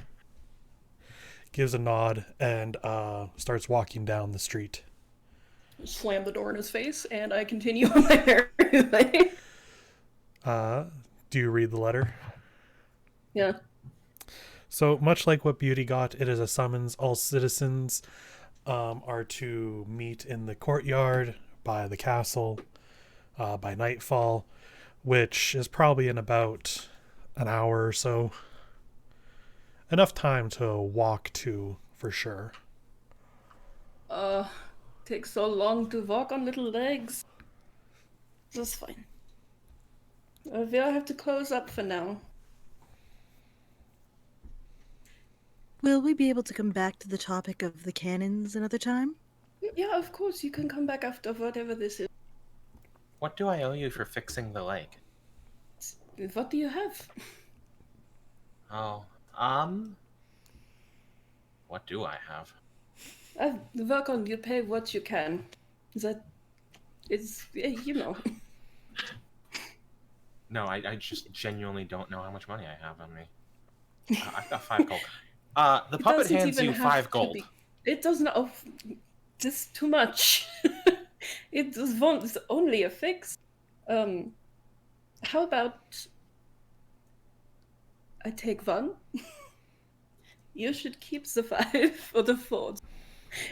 gives a nod and starts walking down the street. Slam the door in his face, and I continue on my merry way. Do you read the letter? Yeah. So, much like what Beauty got, it is a summons. All citizens are to meet in the courtyard by the castle by nightfall, which is probably in about an hour or so. Enough time to walk to, for sure. Takes so long to walk on little legs. That's fine. We'll have to close up for now. Will we be able to come back to the topic of the cannons another time? Yeah, of course, you can come back after whatever this is. What do I owe you for fixing the leg? What do you have? Oh, what do I have? Work on, you pay what you can. That is, you know. No, I just genuinely don't know how much money I have on me. I've got 5 gold. The puppet doesn't hands even you have 5 to gold. be- It does not. Oh, this too much. It just won't. It's only a fix. How about I take 1? You should keep the 5 or the 4.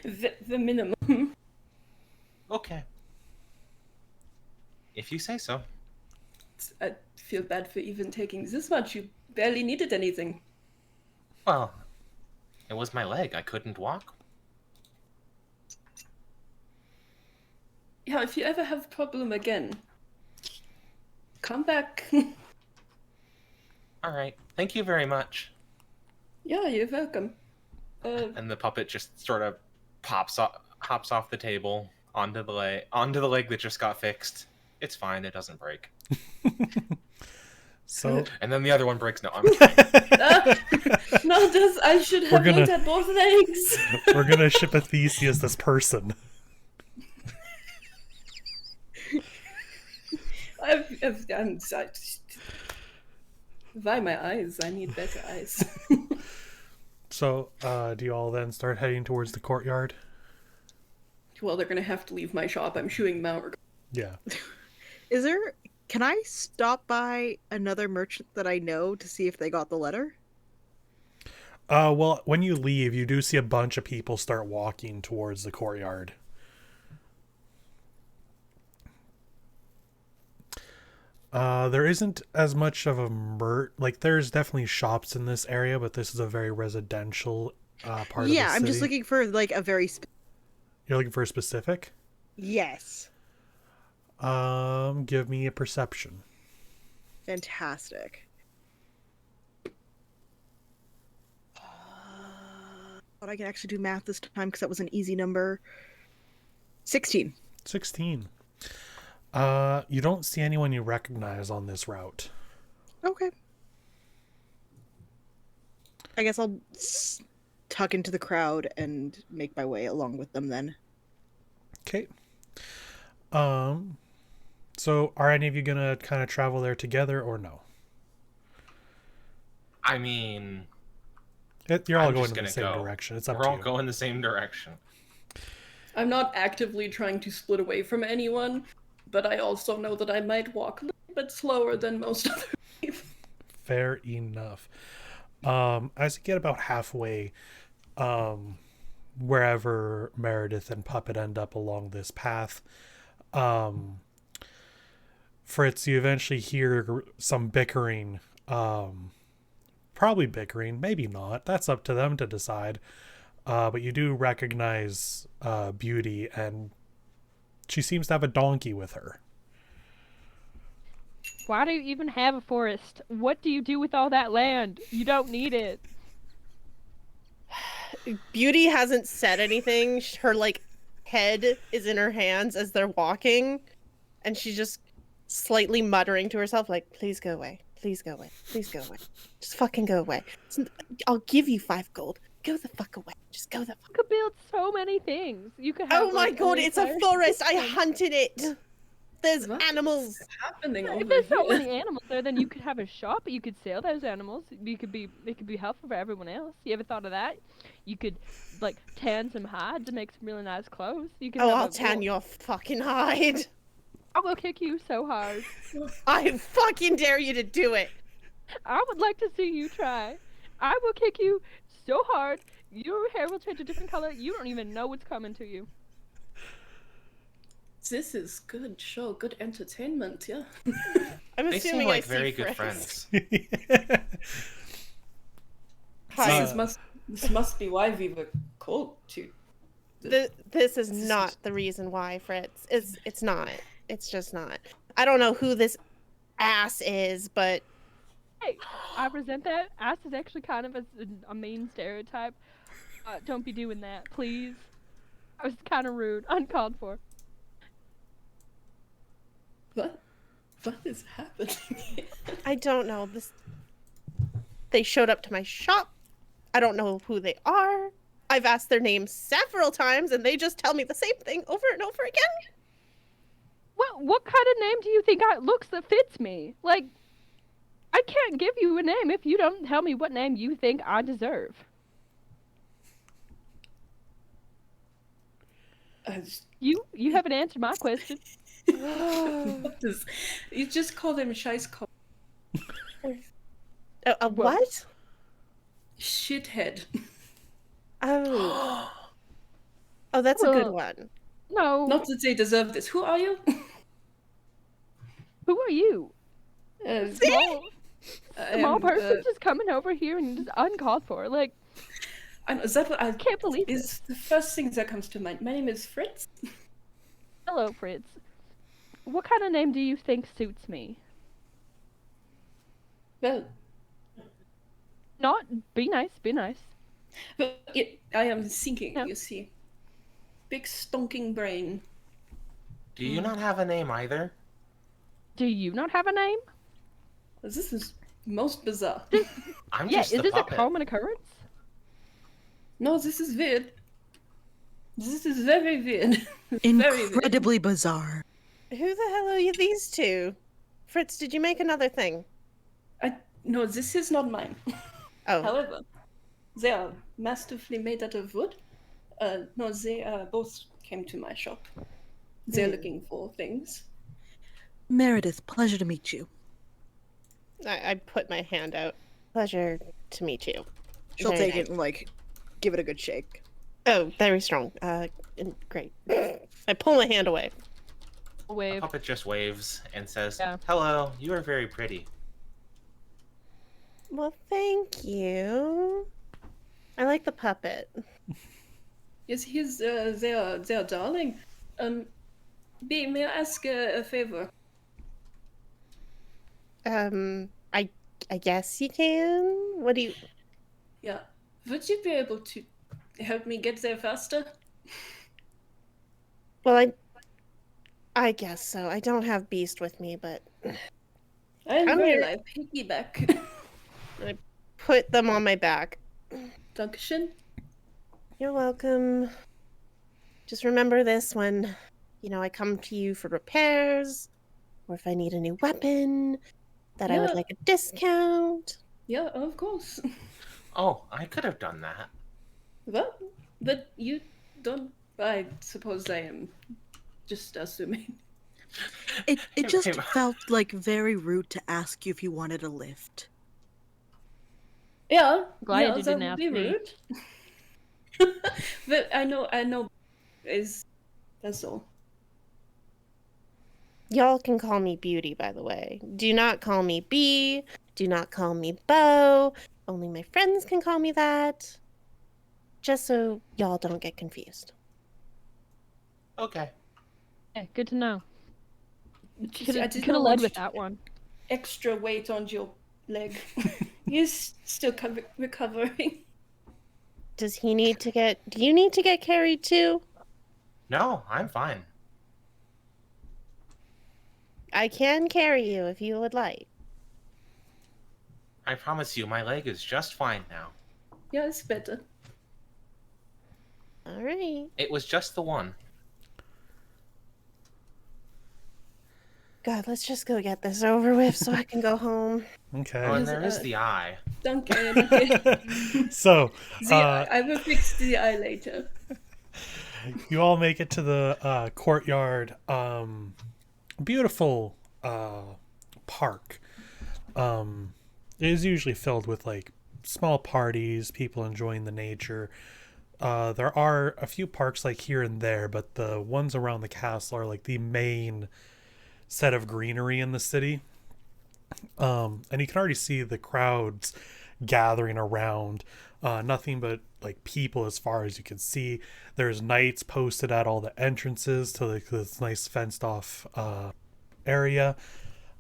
The minimum. Okay. If you say so. I feel bad for even taking this much. You barely needed anything. Well, it was my leg. I couldn't walk. Yeah, if you ever have a problem again, come back. All right. Thank you very much. Yeah, you're welcome. And the puppet just sort of hops off the table onto the leg that just got fixed. It's fine. It doesn't break. So, And then the other one breaks. No, I'm kidding. No, I should have gonna- looked at both legs. we're gonna ship a Theseus this person. Why my eyes? I need better eyes. So, do you all then start heading towards the courtyard? Well, they're gonna have to leave my shop. I'm shooing them out. Yeah. Can I stop by another merchant that I know to see if they got the letter? Well, when you leave, you do see a bunch of people start walking towards the courtyard. There isn't as much of a there's definitely shops in this area, but this is a very residential part of the city. Yeah, I'm just looking for like a very You're looking for a specific? yes. Give me a perception. Fantastic. But I can actually do math this time because that was an easy number. 16. 16. You don't see anyone you recognize on this route. Okay. I guess I'll tuck into the crowd and make my way along with them then. Okay. So are any of you gonna kind of travel there together or no? I mean, You're all I'm going just in the gonna same go. direction. It's up we're to all you. going the same direction. I'm not actively trying to split away from anyone, but I also know that I might walk a little bit slower than most other people. Fair enough. As you get about halfway, wherever Meredith and Puppet end up along this path, Fritz, you eventually hear some bickering. Probably bickering, maybe not. That's up to them to decide. But you do recognize Beauty, and she seems to have a donkey with her. Why do you even have a forest? What do you do with all that land? You don't need it. Beauty hasn't said anything. Her head is in her hands as they're walking, and she's just slightly muttering to herself, like, "Please go away. Please go away. Please go away. Just fucking go away. I'll give you 5 gold. Go the fuck away. Just go the fuck." You could build so many things. You could have. Oh my like, god, an it's a entire forest. I system. hunted it. There's What animals. is happening If over there's so here? many animals there, then you could have a shop. You could sell those animals. They could be helpful for everyone else. You ever thought of that? You could like tan some hides and make some really nice clothes. You could Oh, have I'll a tan little- your fucking hide. I will kick you so hard. I fucking dare you to do it. I would like to see you try. I will kick you so hard. Your hair will change a different color. You don't even know what's coming to you. This is good show, good entertainment, yeah. I'm They assuming seem like I see very good friends. friends. Hi. This must be why we were called to. This is not the reason why, Fritz. It's not. It's just not. I don't know who this ass is, but Hey, I resent that. Ass is actually kind of a mean stereotype. Don't be doing that, please. I was kind of rude, uncalled for. What is happening here? I don't know. They showed up to my shop. I don't know who they are. I've asked their names several times, and they just tell me the same thing over and over again. What kind of name do you think looks that fits me? Like, I can't give you a name if you don't tell me what name you think I deserve. You haven't answered my question. What is? You just call them Scheißkopf. What? Shithead. Oh. Oh, that's a good Well- one. No. Not that they deserve this. Who are you? Who are you? Small I person just coming over here and just uncalled for. Like, is that what I can't believe it. is the first thing that comes to mind. My name is Fritz. Hello, Fritz. What kind of name do you think suits me? Well, Not be nice, be nice. I am thinking, Yeah. you see. Big stonking brain. Do you not have a name either? Do you not have a name? This is most bizarre. I'm Yeah, just is the this puppet. a common occurrence? No, this is weird. This is very weird. Very weird. Incredibly bizarre. Who the hell are you, these two? Fritz, did you make another thing? No, this is not mine. Oh, However, they are masterfully made out of wood. No, they both came to my shop. They're looking for things. Meredith, pleasure to meet you. I put my hand out. Pleasure to meet you. She'll Very take nice. it and like give it a good shake. Oh, very strong. Great. I pull my hand away. The Wave. puppet just waves and says, Yeah. "Hello, you are very pretty." Well, thank you. I like the puppet. Yes, he's their darling. B, may I ask a favor? I guess you can. What do you? Yeah, would you be able to help me get there faster? Well, I guess so. I don't have Beast with me, but I'm Come very here. light. Piggyback. put them on my back. Dankeschön. You're welcome. Just remember this when, I come to you for repairs, or if I need a new weapon, that I would Yeah. like a discount. Yeah, of course. Oh, I could have done that. Well, but you don't. I suppose I am just assuming. It just Hey, felt like very rude to ask you if you wanted a lift. Yeah, Glad yeah, you that didn't would ask be me. rude. But I know. That's all. Y'all can call me Beauty, by the way. Do not call me B. Do not call me Bo. Only my friends can call me that. Just so y'all don't get confused. Okay. Yeah, good to know. Could I have did not led want with to- that one. Extra weight on your leg. He's still recovering. Do you need to get carried too? No, I'm fine. I can carry you if you would like. I promise you, my leg is just fine now. Yeah, it's better. All right. It was just the one. God, let's just go get this over with so I can go home. Oh, Okay. and there is the eye. Duncan. So, I will fix the eye later. you all make it to the courtyard. Beautiful park. It is usually filled with like small parties, people enjoying the nature. There are a few parks like here and there, but the ones around the castle are like the main set of greenery in the city. And you can already see the crowds gathering around. Nothing but like people as far as you can see. There's knights posted at all the entrances to like this nice fenced off area,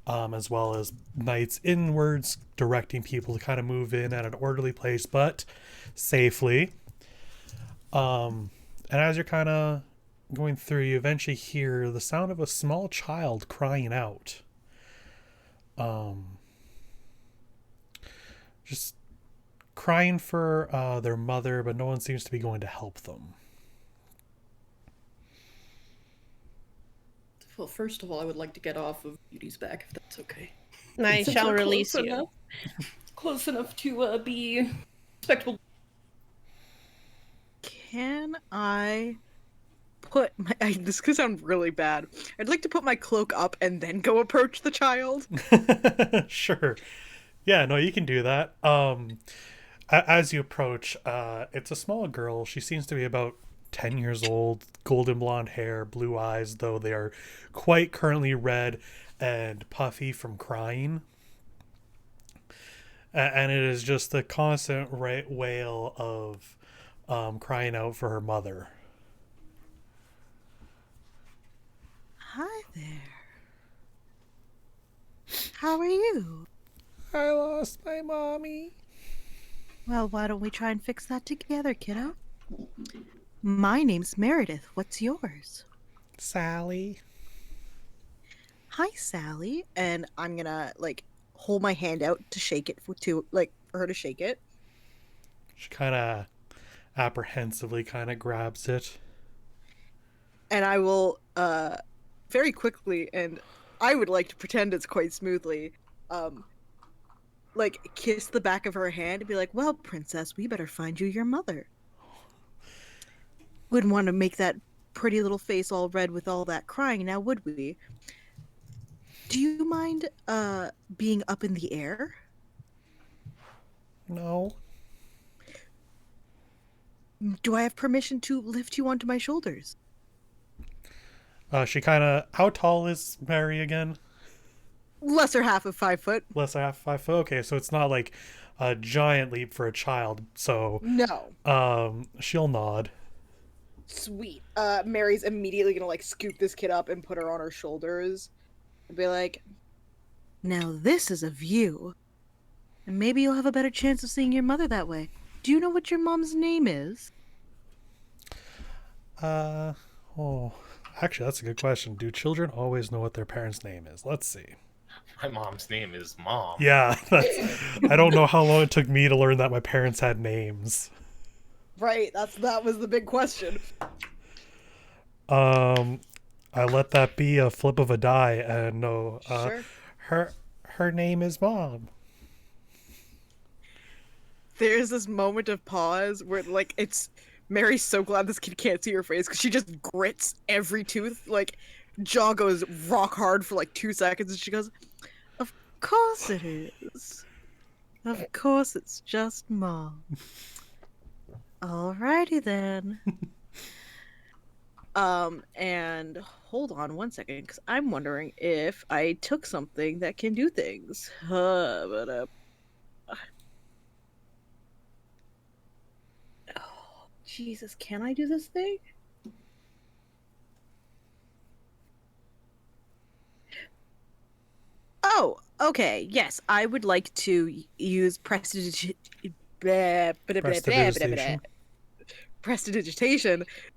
as well as knights inwards directing people to kind of move in at an orderly pace but safely. And as you're kind of going through, you eventually hear the sound of a small child crying out. Just crying for their mother, but no one seems to be going to help them. Well, first of all, I would like to get off of Beauty's back, if that's okay. I Since shall we're release close you. enough- Close enough to be respectable. Can I put my... this could sound really bad. I'd like to put my cloak up and then go approach the child. Sure. Yeah, no, you can do that. As you approach, it's a small girl. She seems to be about 10 years old, golden blonde hair, blue eyes, though they are quite currently red and puffy from crying. And it is just a constant wail of crying out for her mother. Hi there. How are you? I lost my mommy. Well, why don't we try and fix that together, kiddo? My name's Meredith. What's yours? Sally. Hi, Sally. And I'm gonna like hold my hand out to shake it for her to shake it. She kind of apprehensively kind of grabs it. And I will very quickly, and I would like to pretend it's quite smoothly, like kiss the back of her hand and be like, well, princess, we better find you your mother. Wouldn't want to make that pretty little face all red with all that crying, now would we? Do you mind being up in the air? No. Do I have permission to lift you onto my shoulders? She kind of... How tall is Mary again? Lesser half of 5 foot. Less than half 5 foot. Okay, so it's not like a giant leap for a child. So No. she'll nod. Sweet. Mary's immediately gonna like scoop this kid up and put her on her shoulders and be like, now this is a view. And maybe you'll have a better chance of seeing your mother that way. Do you know what your mom's name is? Oh, actually, that's a good question. Do children always know what their parents' name is? Let's see. My mom's name is Mom. Yeah, I don't know how long it took me to learn that my parents had names. Right, that was the big question. I let that be a flip of a die, and no, Sure. her name is Mom. There's this moment of pause where like it's Mary's so glad this kid can't see her face because she just grits every tooth, like jaw goes rock hard for like 2 seconds, and she goes, of course it is. Of course it's just Mom. Alrighty then. And hold on 1 second, because I'm wondering if I took something that can do things. Oh, Jesus, can I do this thing? Oh, okay. Yes, I would like to use prestidigitation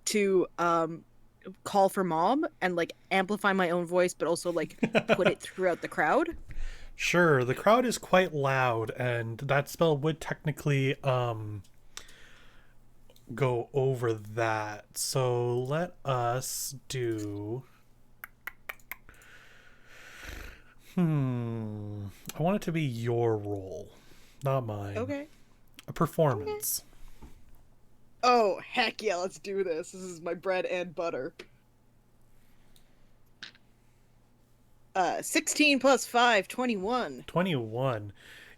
to call for Mom and like amplify my own voice, but also like put it throughout the crowd. Sure, the crowd is quite loud, and that spell would technically go over that. So let us do... I want it to be your role, not mine. Okay. A performance. Oh, heck yeah, let's do this. This is my bread and butter. 16 plus 5, 21. 21.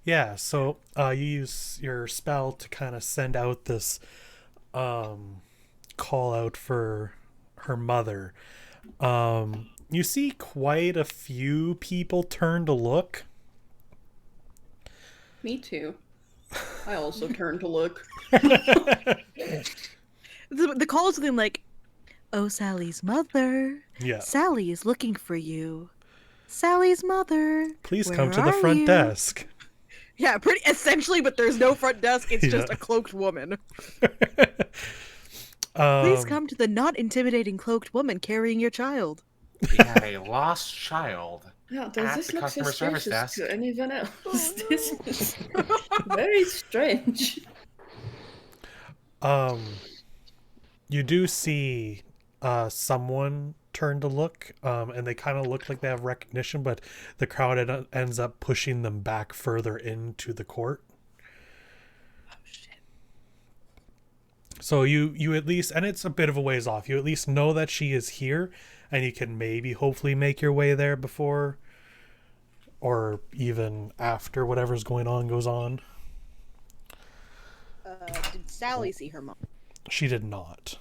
Yeah, so you use your spell to kind of send out this call out for her mother. You see quite a few people turn to look. Me too. I also turned to look. The call is something like, "Oh, Sally's mother. Yeah. Sally is looking for you. Sally's mother. Please where come to the are front you?" desk. Yeah, pretty essentially, but there's no front desk. It's just Yeah. a cloaked woman. Please Um, come to the not intimidating cloaked woman carrying your child. We have a lost child Yeah, does at this the look customer service suspicious desk. to anyone else? This is very strange. You do see someone turn to look, and they kind of look like they have recognition, but the crowd ends up pushing them back further into the court. Oh, shit. So you at least, and it's a bit of a ways off, you at least know that she is here, and you can maybe hopefully make your way there before or even after whatever's going on goes on. Did Sally see her mom? She did not.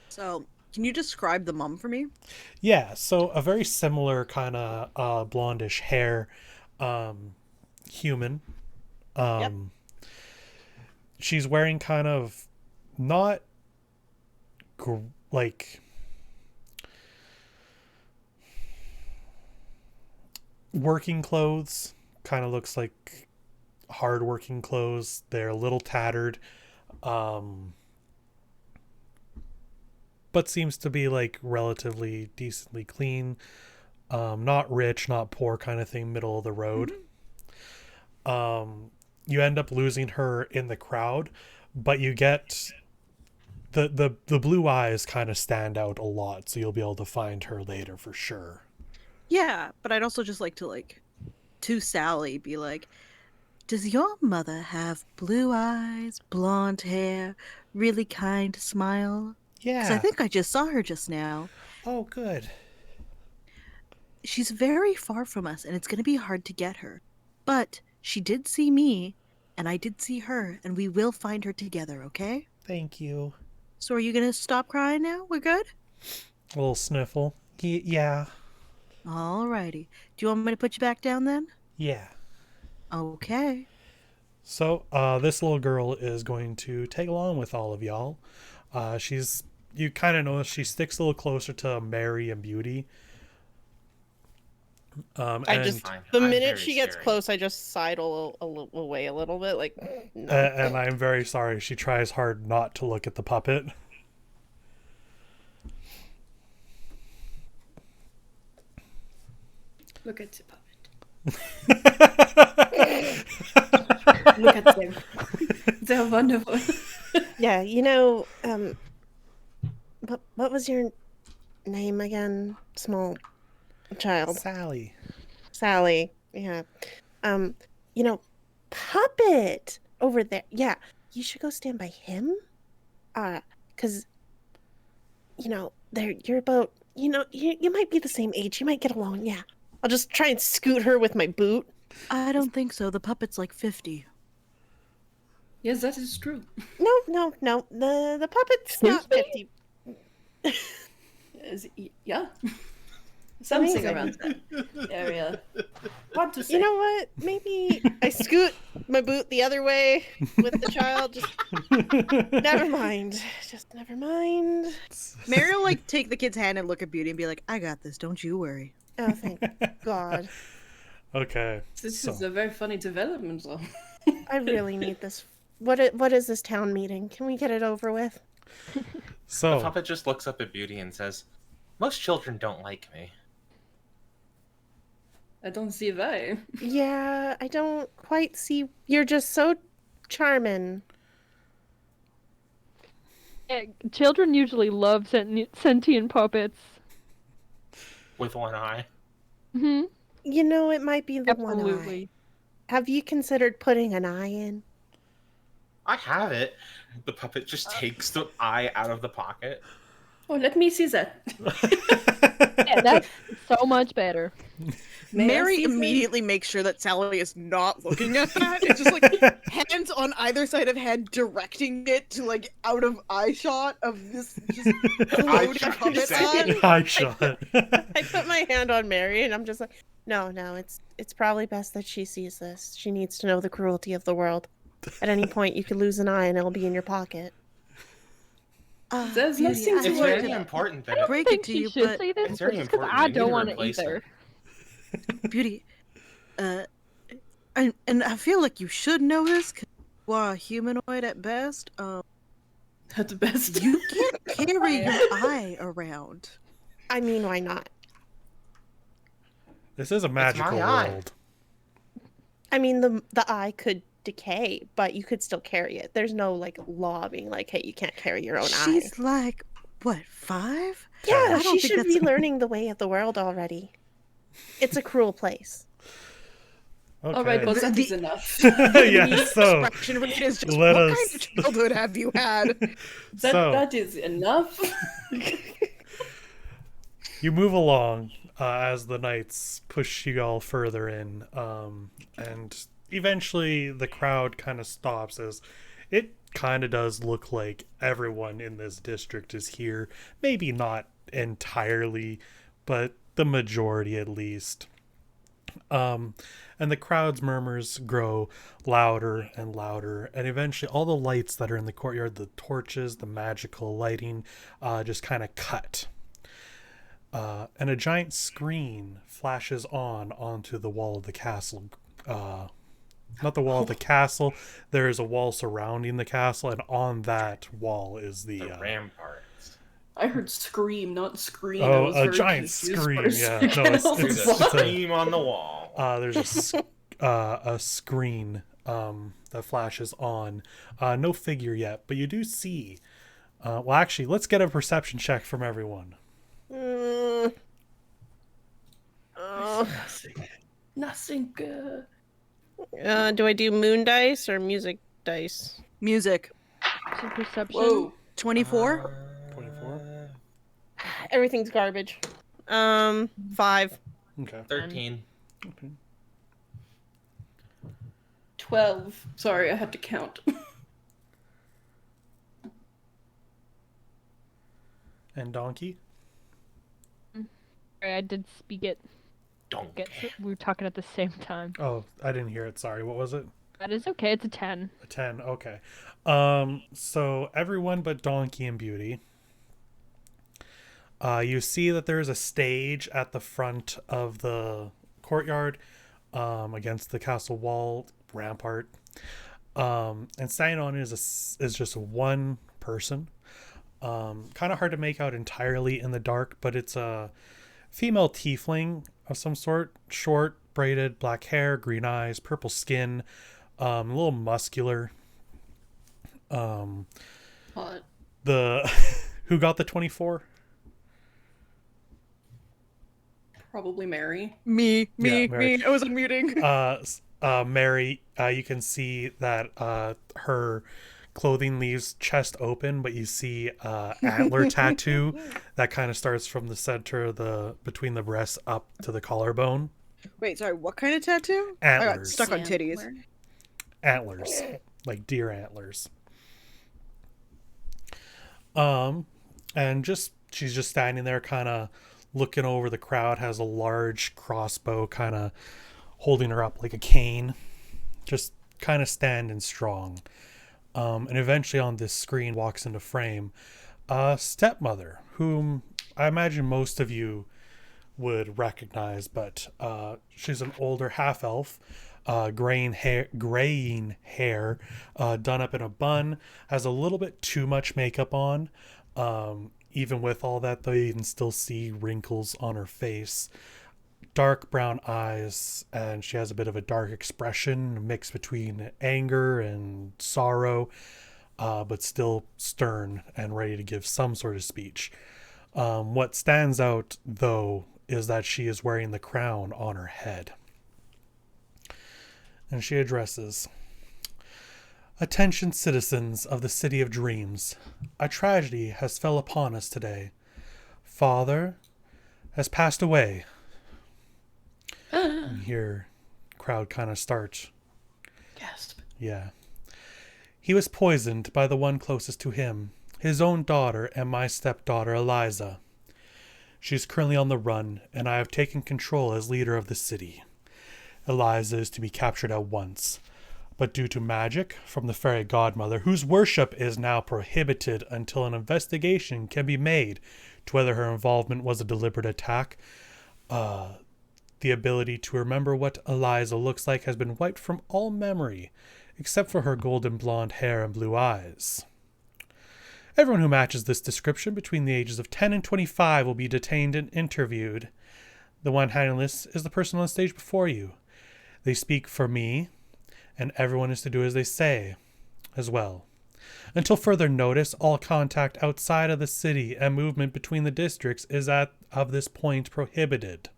So, can you describe the mom for me? Yeah, so a very similar kind of blondish hair, human. Yep. She's wearing kind of not like working clothes. Kind of looks like hard working clothes. They're a little tattered, but seems to be like relatively decently clean. Not rich, not poor kind of thing, middle of the road. You end up losing her in the crowd, but you get the blue eyes kind of stand out a lot, so you'll be able to find her later for sure. Yeah, but I'd also just like to Sally, be like, "Does your mother have blue eyes, blonde hair, really kind smile? Because I Yeah. think I just saw her just now. Oh, good. She's very far from us, and it's going to be hard to get her. But she did see me, and I did see her, and we will find her together, okay? Thank you. So are you going to stop crying now? We're good? A little sniffle. Yeah. Alrighty. Do you want me to put you back down then? Yeah. Okay. So, this little girl is going to tag along with all of y'all. You kind of notice she sticks a little closer to Mary and Beauty. I and, just Fine. the I'm minute very she gets scary. close, I just sidle away a little bit, like no. and I'm very sorry. She tries hard not to look at the puppet. Look at the puppet. Look at them. They're wonderful. Yeah, what was your name again? Small child. Sally. Sally. Yeah. Um, Puppet over there. Yeah, you should go stand by him. 'Cause you're about, you might be the same age. You might get along. Yeah. I'll just try and scoot her with my boot. I don't think so. The puppet's like 50. Yes, that is true. No. The puppet's not 50. Yeah. Something Amazing. around that area. Hard to say. You know what? Maybe I scoot my boot the other way with the child. Just never mind. Just never mind. Mary will like take the kid's hand and look at Beauty and be like, "I got this. Don't you worry." Oh, thank God. Okay. This so, is a very funny development, though. I really need this. What is this town meeting? Can we get it over with? The so puppet just looks up at Beauty and says, "Most children don't like me." I don't see why. Yeah, I don't quite see. You're just so charming. Children usually love sentient puppets. With one eye. Hmm. You know, it might be the one eye. Absolutely. Have you considered putting an eye in? I have it. The puppet just takes the eye out of the pocket. Oh, let me see that. Yeah, that's so much better. May I Mary see that? immediately makes sure that Sally is not looking at that. It's just like hands on either side of head, directing it to like out of eye shot of this just floating shot, puppet you say? eye. High shot. I put my hand on Mary and I'm just like, no, it's probably best that she sees this. She needs to know the cruelty of the world. At any point, you could lose an eye and it'll be in your pocket. There's Beauty, nothing I to It's hate very worry. to important I that don't break think it to she you, should but say this, it's but very just because important. I I need don't to want to replace either. Beauty, and I feel like you should know this because you are a humanoid at best. At the best. You can't carry your eye around. I mean, why not? This is a magical eye. world. I mean, the eye could decay, but you could still carry it. There's no like law being like, hey, you can't carry your own eye. She's like, what, 5? Yeah, I don't she think should that's- be learning the way of the world already. It's a cruel place. Okay. All right, well, that The- is enough. Yeah, so Expression rate is just, let what us- kind of childhood have you had? That is enough. you move along as the knights push you all further in, and eventually the crowd kind of stops as it kind of does look like everyone in this district is here. Maybe not entirely, but the majority at least. And the crowd's murmurs grow louder and louder, and eventually all the lights that are in the courtyard, the torches, the magical lighting, just kind of cut. And a giant screen flashes onto the wall of the castle. Not the wall of the castle. There is a wall surrounding the castle, and on that wall is the ramparts. I heard scream, not scream. I oh, was a very giant confused screen. for a Yeah, second. no, I was There's like, a what? scream on the wall. there's a screen that flashes on. No figure yet, but you do see. Well, actually, let's get a perception check from everyone. Mm. Nothing. Do I do moon dice or music dice? Music. So perception. Whoa. 24? 24? Everything's garbage. 5. Okay. 13. 12. Sorry, I had to count. And Donkey? Sorry, I did speak it. Don't. We were talking at the same time. Oh, I didn't hear it. Sorry. What was it? That is okay. It's a 10. A 10. Okay. So everyone but Donkey and Beauty. You see that there is a stage at the front of the courtyard, against the castle wall rampart. And standing on it is just one person. Kind of hard to make out entirely in the dark, but it's a female tiefling of some sort. Short, braided, black hair, green eyes, purple skin, a little muscular. Hot. The who got the 24? Probably Mary. Me. Mary. I was unmuting. Mary, you can see that her clothing leaves chest open, but you see antler tattoo that kind of starts from the center of between the breasts up to the collarbone. Wait, sorry, what kind of tattoo? I got Antlers. stuck on titties. Antlers, like deer antlers. And she's just standing there, kind of looking over the crowd, has a large crossbow kind of holding her up like a cane, just kind of standing strong. And eventually on this screen walks into frame a stepmother, whom I imagine most of you would recognize, but she's an older half-elf, graying hair, done up in a bun, has a little bit too much makeup on. Even with all that, though, you can still see wrinkles on her face. Dark brown eyes, and she has a bit of a dark expression mixed between anger and sorrow. but still stern and ready to give some sort of speech. What stands out, though, is that she is wearing the crown on her head. And she addresses, "Attention, citizens of the City of Dreams. A tragedy has fell upon us today. Father has passed away." And here, crowd kind of starts. Gasp. Yeah. "He was poisoned by the one closest to him, his own daughter and my stepdaughter Eliza. She's currently on the run, and I have taken control as leader of the city. Eliza is to be captured at once, but due to magic from the fairy godmother, whose worship is now prohibited until an investigation can be made to whether her involvement was a deliberate attack, the ability to remember what Eliza looks like has been wiped from all memory, except for her golden blonde hair and blue eyes. Everyone who matches this description between the ages of 10 and 25 will be detained and interviewed. The one handling this is the person on the stage before you. They speak for me, and everyone is to do as they say, as well. Until further notice, all contact outside of the city and movement between the districts is of this point prohibited."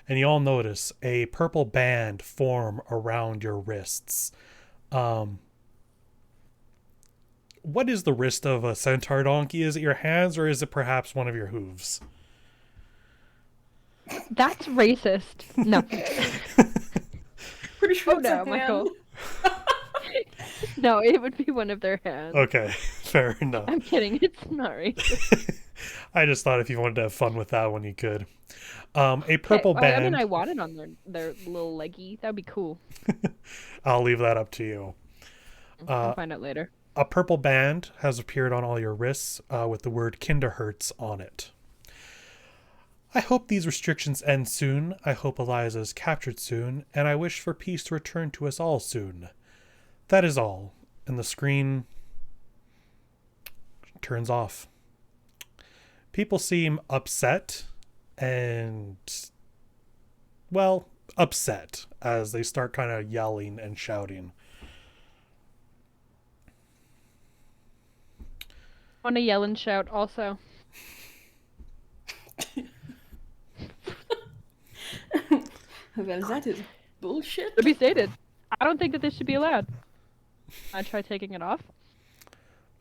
And you all notice a purple band form around your wrists. What is the wrist of a centaur donkey? Is it your hands, or is it perhaps one of your hooves? That's racist. No. Pretty sure Oh it's a no, hand. Michael. No, it would be one of their hands. Okay, fair enough. I'm kidding. It's not racist. I just thought if you wanted to have fun with that one, you could. A purple Okay, band. I mean, I want it on their little leggy. That would be cool. I'll leave that up to you. I'll find out later. A purple band has appeared on all your wrists with the word Kinderhertz on it. "I hope these restrictions end soon. I hope Eliza is captured soon, and I wish for peace to return to us all soon. That is all." And the screen turns off. People seem upset and, well, upset as they start kind of yelling and shouting. I want to yell and shout also. That is bullshit. To be stated, I don't think that this should be allowed. I try taking it off.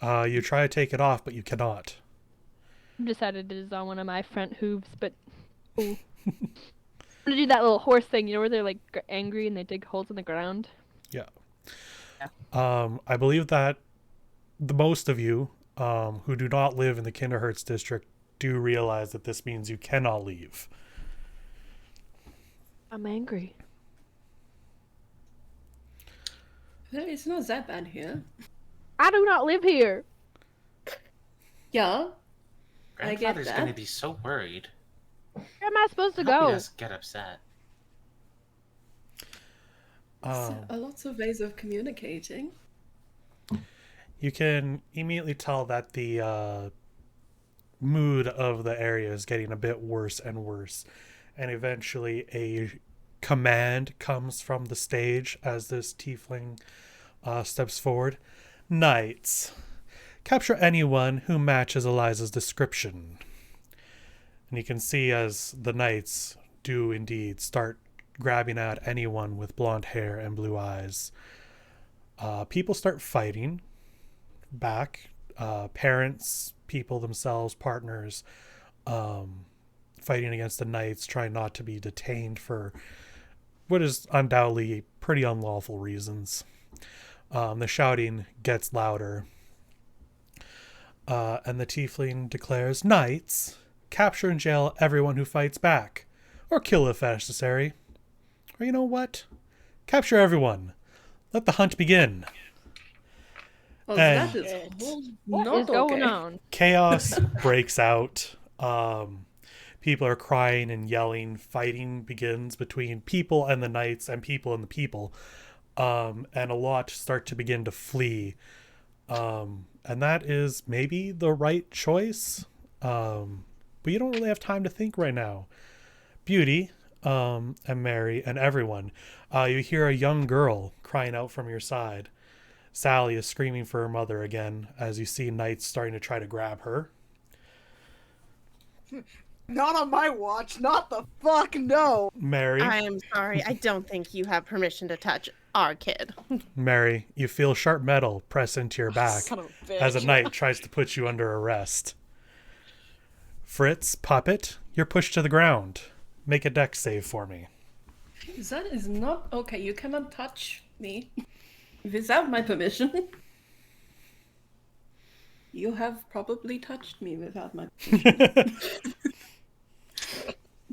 You try to take it off, but you cannot. I've decided it is on one of my front hooves, but ooh. I'm gonna do that little horse thing, you know, where they're like angry and they dig holes in the ground. Yeah. I believe that the most of you who do not live in the Kinderhertz district do realize that this means you cannot leave. I'm angry. It's not that bad here. I do not live here. Yeah. I get Grandfather's that. gonna be so worried. Where am I supposed to I hope he go? doesn't get upset. Lots of ways of communicating. You can immediately tell that the mood of the area is getting a bit worse and worse. And eventually a command comes from the stage as this tiefling steps forward. "Knights, capture anyone who matches Eliza's description." And you can see as the knights do indeed start grabbing at anyone with blonde hair and blue eyes. People start fighting back. Parents, people themselves, partners, fighting against the knights, trying not to be detained for what is undoubtedly pretty unlawful reasons. The shouting gets louder. And the tiefling declares, "Knights, capture and jail everyone who fights back, or kill if necessary. Or you know what? Capture everyone. Let the hunt begin." Oh, And- that is What not is going okay. on? Chaos breaks out. People are crying and yelling. Fighting begins between people and the knights and the people. And a lot start to begin to flee. And that is maybe the right choice. But you don't really have time to think right now. Beauty, and Mary, and everyone, you hear a young girl crying out from your side. Sally is screaming for her mother again as you see knights starting to try to grab her. Not on my watch. Not the fuck no. Mary, I am sorry. I don't think you have permission to touch our kid. Mary, you feel sharp metal press into your back Son of a bitch. as a knight tries to put you under arrest. Fritz, Puppet, you're pushed to the ground. Make a dex save for me. That is not okay. You cannot touch me without my permission. You have probably touched me without my permission.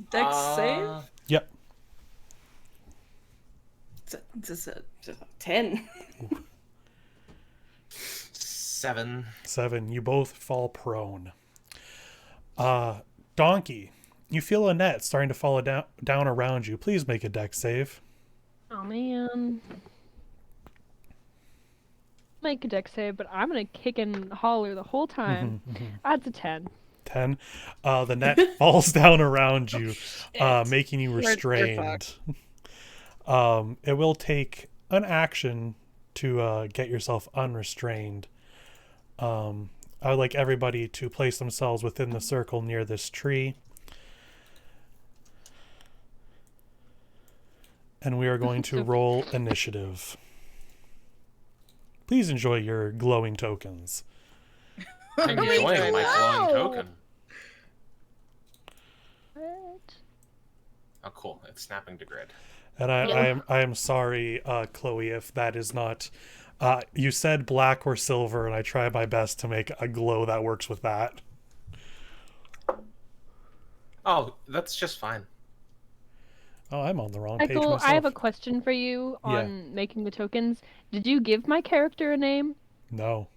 Dex save? Yep. This is a 10. 7. 7. You both fall prone. Donkey, you feel a net starting to fall down around you. Please make a dex save. Oh man. Make a dex save, but I'm gonna kick and holler the whole time. That's a 10. 10. The net falls down around you, making you You're restrained. It will take an action to get yourself unrestrained. I would like everybody to place themselves within the circle near this tree. And we are going to roll initiative. Please enjoy your glowing tokens. I'm enjoying my glowing token. What? Oh, cool. It's snapping to grid. And I am sorry, Chloe, if that is not... you said black or silver, and I try my best to make a glow that works with that. Oh, that's just fine. Oh, I'm on the wrong page Michael, myself. I have a question for you on making the tokens. Did you give my character a name? No.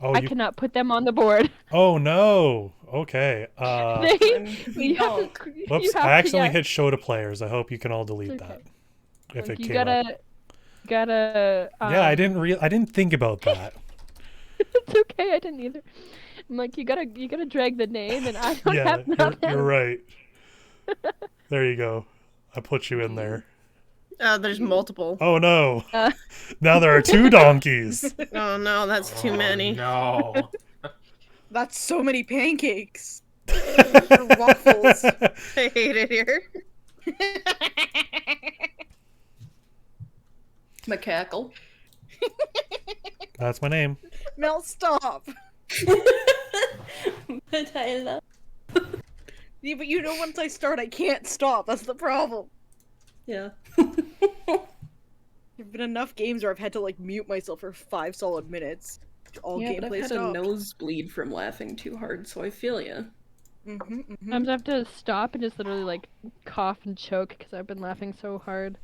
Oh, I cannot put them on the board. Oh, no. Okay. You have to- Whoops. you have I to- accidentally yeah. hit show to players. I hope you can all delete It's okay. that. If Like, it you came up. gotta. Yeah, I didn't think about that. It's okay. I didn't either. I'm like, you gotta drag the name, and I don't Yeah, have nothing. you're right. There you go. I put you in there. There's multiple. Oh no. Uh. Now there are 2 donkeys. Oh no, that's too many. No. That's so many pancakes. Or waffles. I hate it here. Macackle. That's my name. Mel, stop. But I love. Yeah, but you know once I start, I can't stop. That's the problem. Yeah. There've been enough games where I've had to like mute myself for 5 solid minutes. All Yeah, but I've gameplay had stopped. a nosebleed from laughing too hard, so I feel ya. Sometimes I have to stop and just literally like cough and choke because I've been laughing so hard.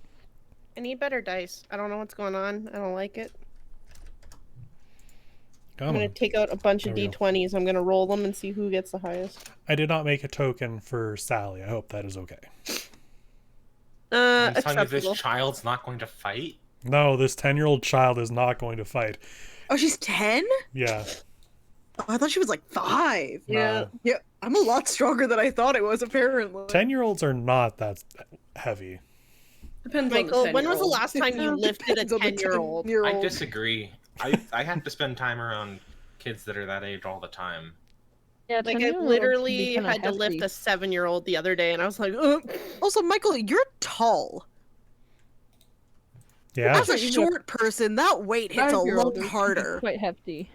I need better dice. I don't know what's going on. I don't like it. I'm Come gonna on. take out a bunch of There we go. d20s. I'm gonna roll them and see who gets the highest. I did not make a token for Sally. I hope that is okay. Are you telling me this Acceptable. child's not going to fight? No, this 10-year-old child is not going to fight. Oh, she's 10? Yeah. Oh, I thought she was like 5. No. Yeah, I'm a lot stronger than I thought I was, apparently. 10-year-olds are not that heavy. Depends Michael, on the when was the 10-year-old. last time you lifted a Depends on the 10-year-old? 10-year-old. I disagree. I have to spend time around kids that are that age all the time. Yeah, Like, I 10-year-olds can be literally kinda had to lift hefty. a 7-year-old the other day, and I was like, ugh. Also, Michael, you're tall. Yeah. As a short person, that weight hits a 5-year-old lot is- is harder. Quite hefty.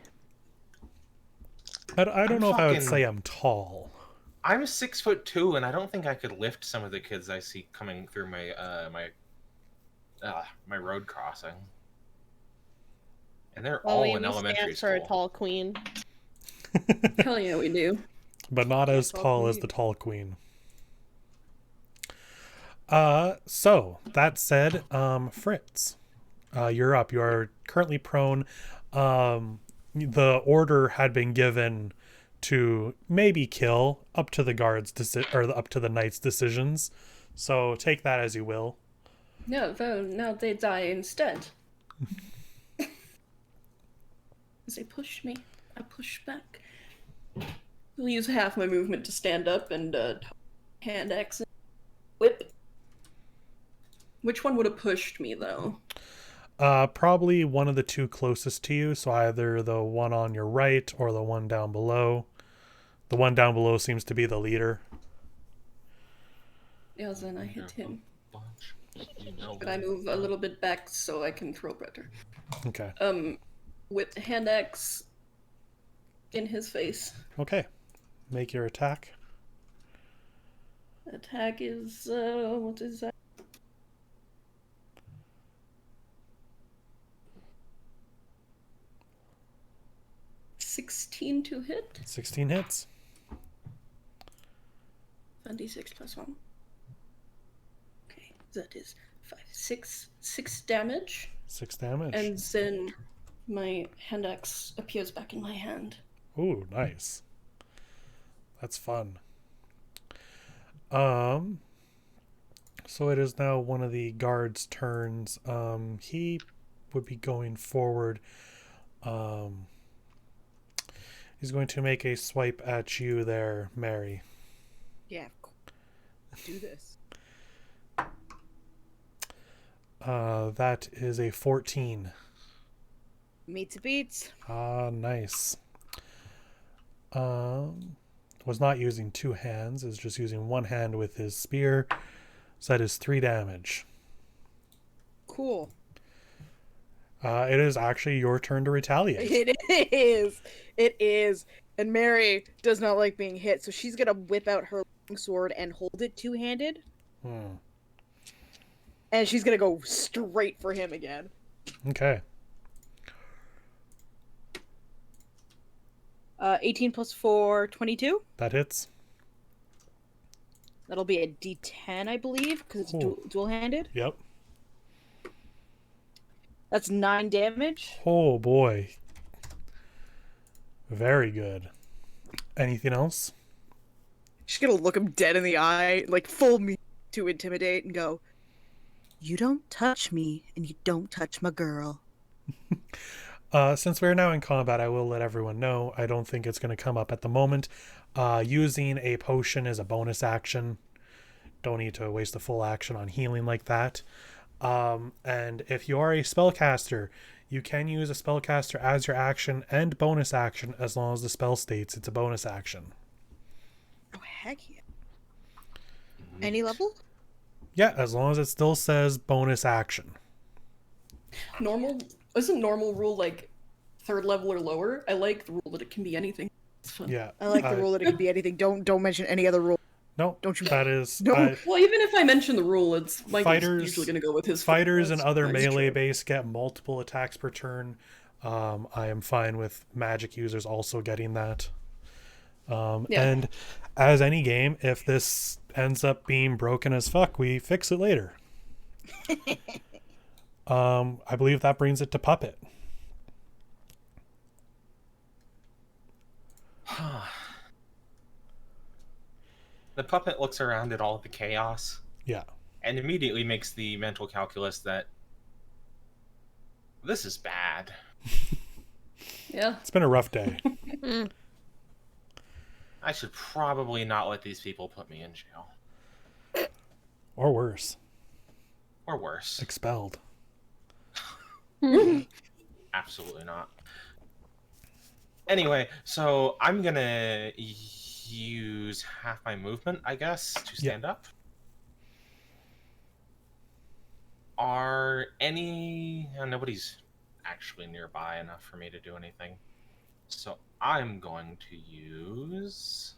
I don't know if I would fucking- say I'm tall. I'm 6'2", and I don't think I could lift some of the kids I see coming through my road crossing. And they're all Chloe, in we elementary stand for a school. tall queen. Hell yeah, we do. But not as Tall tall as queen. the tall queen. So that said, Fritz, you're up. You are currently prone. The order had been given to maybe kill, up to the guards' or up to the knight's decisions. So take that as you will. No, though, now they die instead. As they push me, I push back. I'll use half my movement to stand up and hand axe and whip. Which one would have pushed me, though? Probably one of the two closest to you, so either the one on your right or the one down below. The one down below seems to be the leader. Yeah, then I hit him. Bunch. You know But I move a little bit back so I can throw better. Okay. With hand axe in his face. Okay. Make your attack. Attack is what is that? 16 to hit. 16 hits. 26 plus 1. Okay, that is 6 damage. 6 damage. And then my hand axe appears back in my hand. Ooh, nice. That's fun. So it is now one of the guards' turns. He would be going forward. He's going to make a swipe at you there, Mary. Yeah, do this. That is a 14. Meets beats. Nice. Was not using two hands, is just using one hand with his spear. So that is 3 damage. Cool. It is actually your turn to retaliate. It is. It is. And Mary does not like being hit, so she's gonna whip out her long sword and hold it two-handed. And she's gonna go straight for him again. Okay. 18 plus 4, 22. That hits. That'll be a D10, I believe, because it's dual-handed. Yep. That's 9 damage. Oh boy. Very good. Anything else? She's gonna look him dead in the eye, like full me to intimidate, and go, "You don't touch me, and you don't touch my girl." Since we're now in combat, I will let everyone know. I don't think it's going to come up at the moment. Using a potion is a bonus action. Don't need to waste a full action on healing like that. And if you are a spellcaster, you can use a spellcaster as your action and bonus action as long as the spell states it's a bonus action. Oh, heck yeah. Any level? Yeah, as long as it still says bonus action. Isn't normal rule like 3rd level or lower? I like the rule that it can be anything. It's fun. Yeah. I like the rule that it could be anything. Don't mention any other rule. No, Don't you- that is... No. Well, even if I mention the rule, it's Fighters- usually going to go with his. Fighters and That's other melee true. base get multiple attacks per turn. I am fine with magic users also getting that. Yeah. And as any game, if this ends up being broken as fuck, we fix it later. I believe that brings it to Puppet. The puppet looks around at all the chaos Yeah. and immediately makes the mental calculus that this is bad. Yeah. It's been a rough day. I should probably not let these people put me in jail. Or worse. Or worse. Expelled. Absolutely not. Anyway, so I'm gonna use half my movement, I guess, to stand up. Are any... nobody's actually nearby enough for me to do anything. So I'm going to use...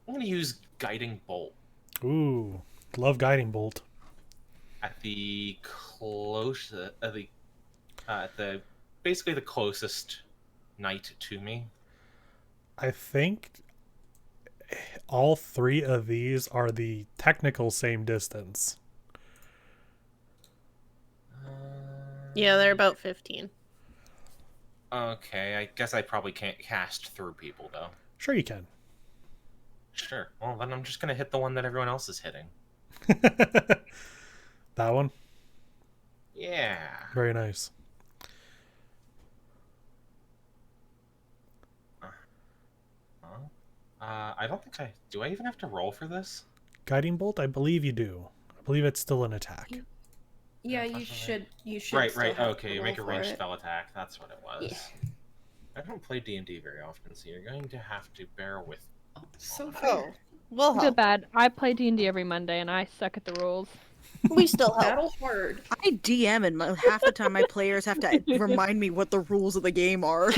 I'm going to use Guiding Bolt Ooh. Love Guiding Bolt. at the basically the closest knight to me. I think all 3 of these are the technical same distance. Yeah, they're about 15. Okay, I guess I probably can't cast through people, though. Sure you can. Sure. Well, then I'm just going to hit the one that everyone else is hitting. That one? Yeah. Very nice. Huh? I don't think I do. I even have to roll for this? Guiding bolt, I believe you do. I believe it's still an attack. Yeah, Yeah, you possibly. should. Right, still right. have Okay, to you roll make a for ranged it. spell attack. That's what it was. Yeah. I don't play D&D very often, so you're going to have to bear with. So Oh, fair. we'll Feel help. bad. I play D&D every Monday, and I suck at the rules. We still help. Battle hard. I DM, and half the time my players have to remind me what the rules of the game are.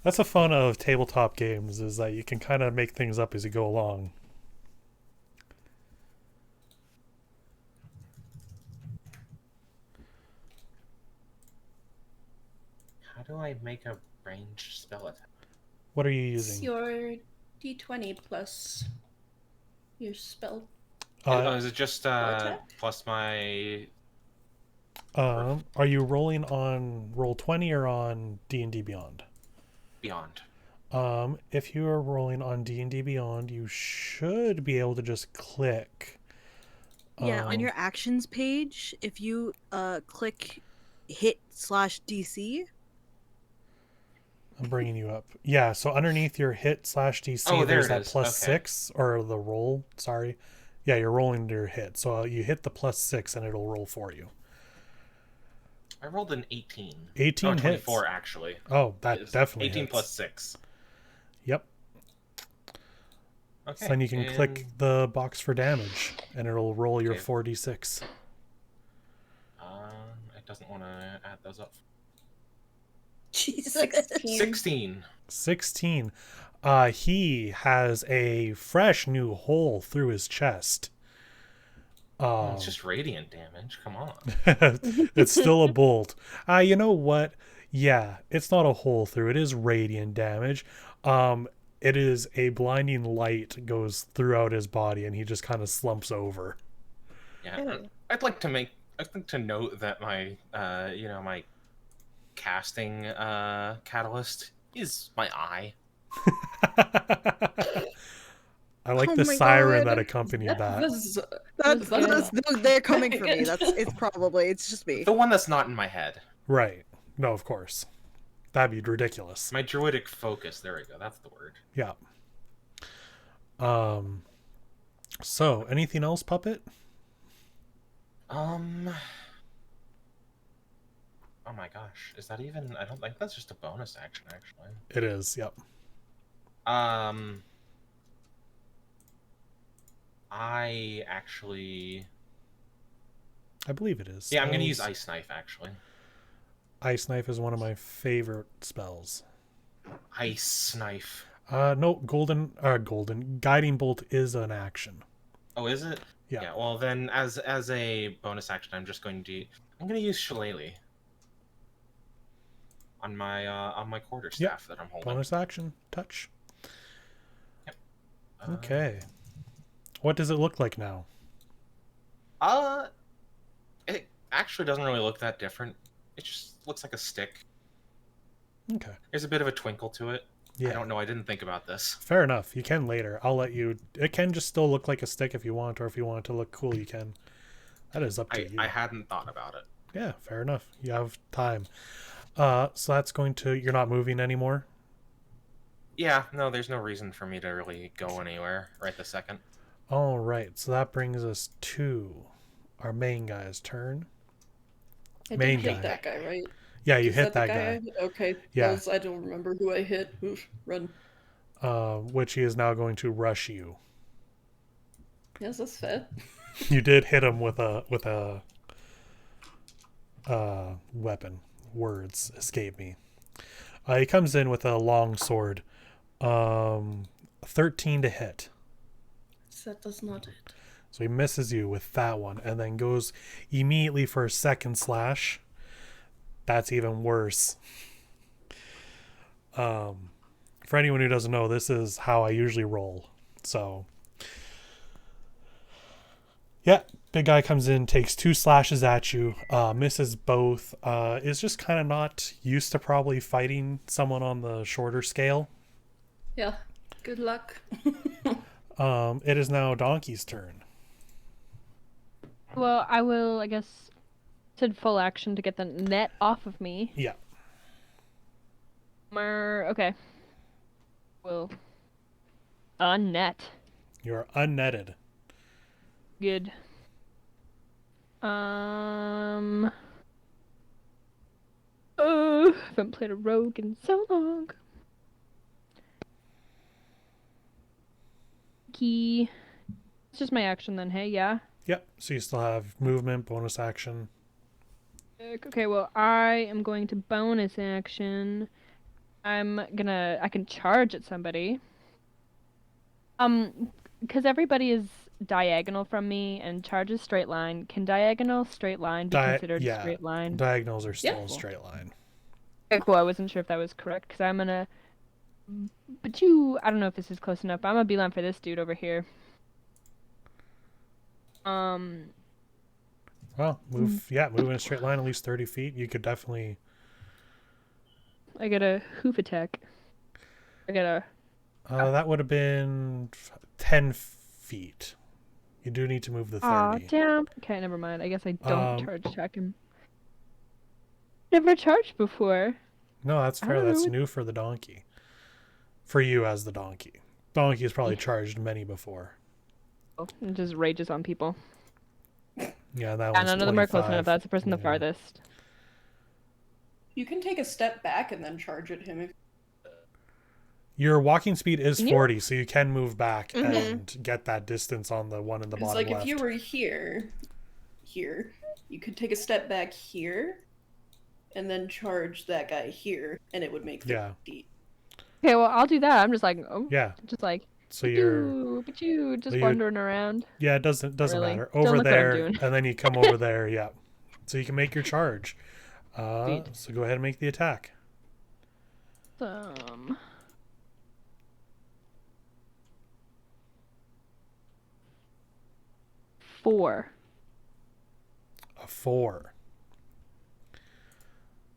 That's the fun of tabletop games, is that you can kind of make things up as you go along. How do I make a ranged spell attack? What are you It's using? your d20 plus your spell. Is it just attack? plus my? Are you rolling on Roll20 or on D&D Beyond? Beyond. If you are rolling on D&D Beyond, you should be able to just click. Yeah, on your actions page, if you click hit/DC. I'm bringing you up. Yeah, so underneath your hit/DC, Oh, there there's it that is. +6, Okay. or the roll, sorry. Yeah, you're rolling your hit. So you hit the +6 and it'll roll for you. I rolled an 18. 18 oh, 24 hits. Actually. Oh, that It's definitely 18 hits. plus 6. Yep. Okay. So then you can click the box for damage, and it'll roll your Okay. 4d6. It doesn't want to add those up. Jesus. 16. 16. He has a fresh new hole through his chest. It's just radiant damage. Come on. It's still a bolt. You know what? Yeah, it's not a hole through. It is radiant damage. It is a blinding light goes throughout his body, and he just kind of slumps over. Yeah. I'd like to note that my my casting catalyst is my eye. I like Oh the my siren God. that accompanied that. They're coming for me. It's just me. The one that's not in my head. Right. No, of course. That'd be ridiculous. My druidic focus. There we go. That's the word. Yeah. So, anything else, Puppet? Oh my gosh. Is that even... I don't think that's just a bonus action, actually. It is, yep. I actually... I believe it is. Yeah, I'm going to use Ice Knife, actually. Ice Knife is one of my favorite spells. Ice Knife. No, golden. Guiding Bolt is an action. Oh, is it? Yeah. Well, then, as a bonus action, I'm going to use Shillelagh on my quarterstaff that I'm holding. Bonus action. Touch. Yep. Okay. What does it look like now? It actually doesn't really look that different. It just looks like a stick. Okay. There's a bit of a twinkle to it. Yeah. I don't know. I didn't think about this. Fair enough. You can later. I'll let you. It can just still look like a stick if you want, or if you want it to look cool, you can. That is up to you. I hadn't thought about it. Yeah, fair enough. You have time. So that's going to. You're not moving anymore? Yeah, no, there's no reason for me to really go anywhere right this second. All right. So that brings us to our main guy's turn. I Main did hit guy. that guy, right? Yeah, you Is hit that the guy. I hit? Okay. Yeah. I don't remember who I hit. Oof, run. Which he is now going to rush you. Yes, that's fair. You did hit him with a weapon. Words escape me. He comes in with a long sword. 13 to hit. That does not hit. So he misses you with that one, and then goes immediately for a second slash. That's even worse. For anyone who doesn't know, this is how I usually roll. So, yeah, big guy comes in, takes 2 slashes at you, misses both. Is just kind of not used to probably fighting someone on the shorter scale. Yeah. Good luck. It is now Donkey's turn. Well, I will, I guess, said full action to get the net off of me. Yeah. Okay. Will Unnet. You're unnetted. Good. Haven't played a rogue in so long. Key. It's just my action then, hey, yeah? Yep. So you still have movement, bonus action. Okay, well, I am going to bonus action. I can charge at somebody. Because everybody is diagonal from me and charge is straight line. Can diagonal straight line be considered Yeah. straight line? Diagonals are still Yeah. a straight line. Okay, cool. I wasn't sure if that was correct because I'm gonna. But I don't know if this is close enough. But I'm gonna beeline for this dude over here. Well, move in a straight line at least 30 feet. You could definitely. I got a hoof attack. I got a. That would have been 10 feet. You do need to move the 30. Aw, damn. Okay, never mind. I guess I don't Um, charge attack him. Never charged before. No, that's I fair. don't That's know. new for the donkey. For you as the donkey. Donkey has probably charged many before. It just rages on people. Yeah, that Yeah, one's none of them are close 25. enough. That's the person the Yeah. farthest. You can take a step back and then charge at him. Your walking speed is Can you? 40, so you can move back Mhm. and get that distance on the one in the Because, bottom like, left. if you were here, you could take a step back here, and then charge that guy here, and it would make 30 Yeah. feet. Okay, well, I'll do that. I'm just like, oh, Yeah. just like, So you're just you're- wandering around. yeah, it doesn't Really. matter. Don't Over look what I'm there, doing. and then you come over there. Yeah. So you can make your charge. Sweet. So go ahead and make the attack. 4. A 4.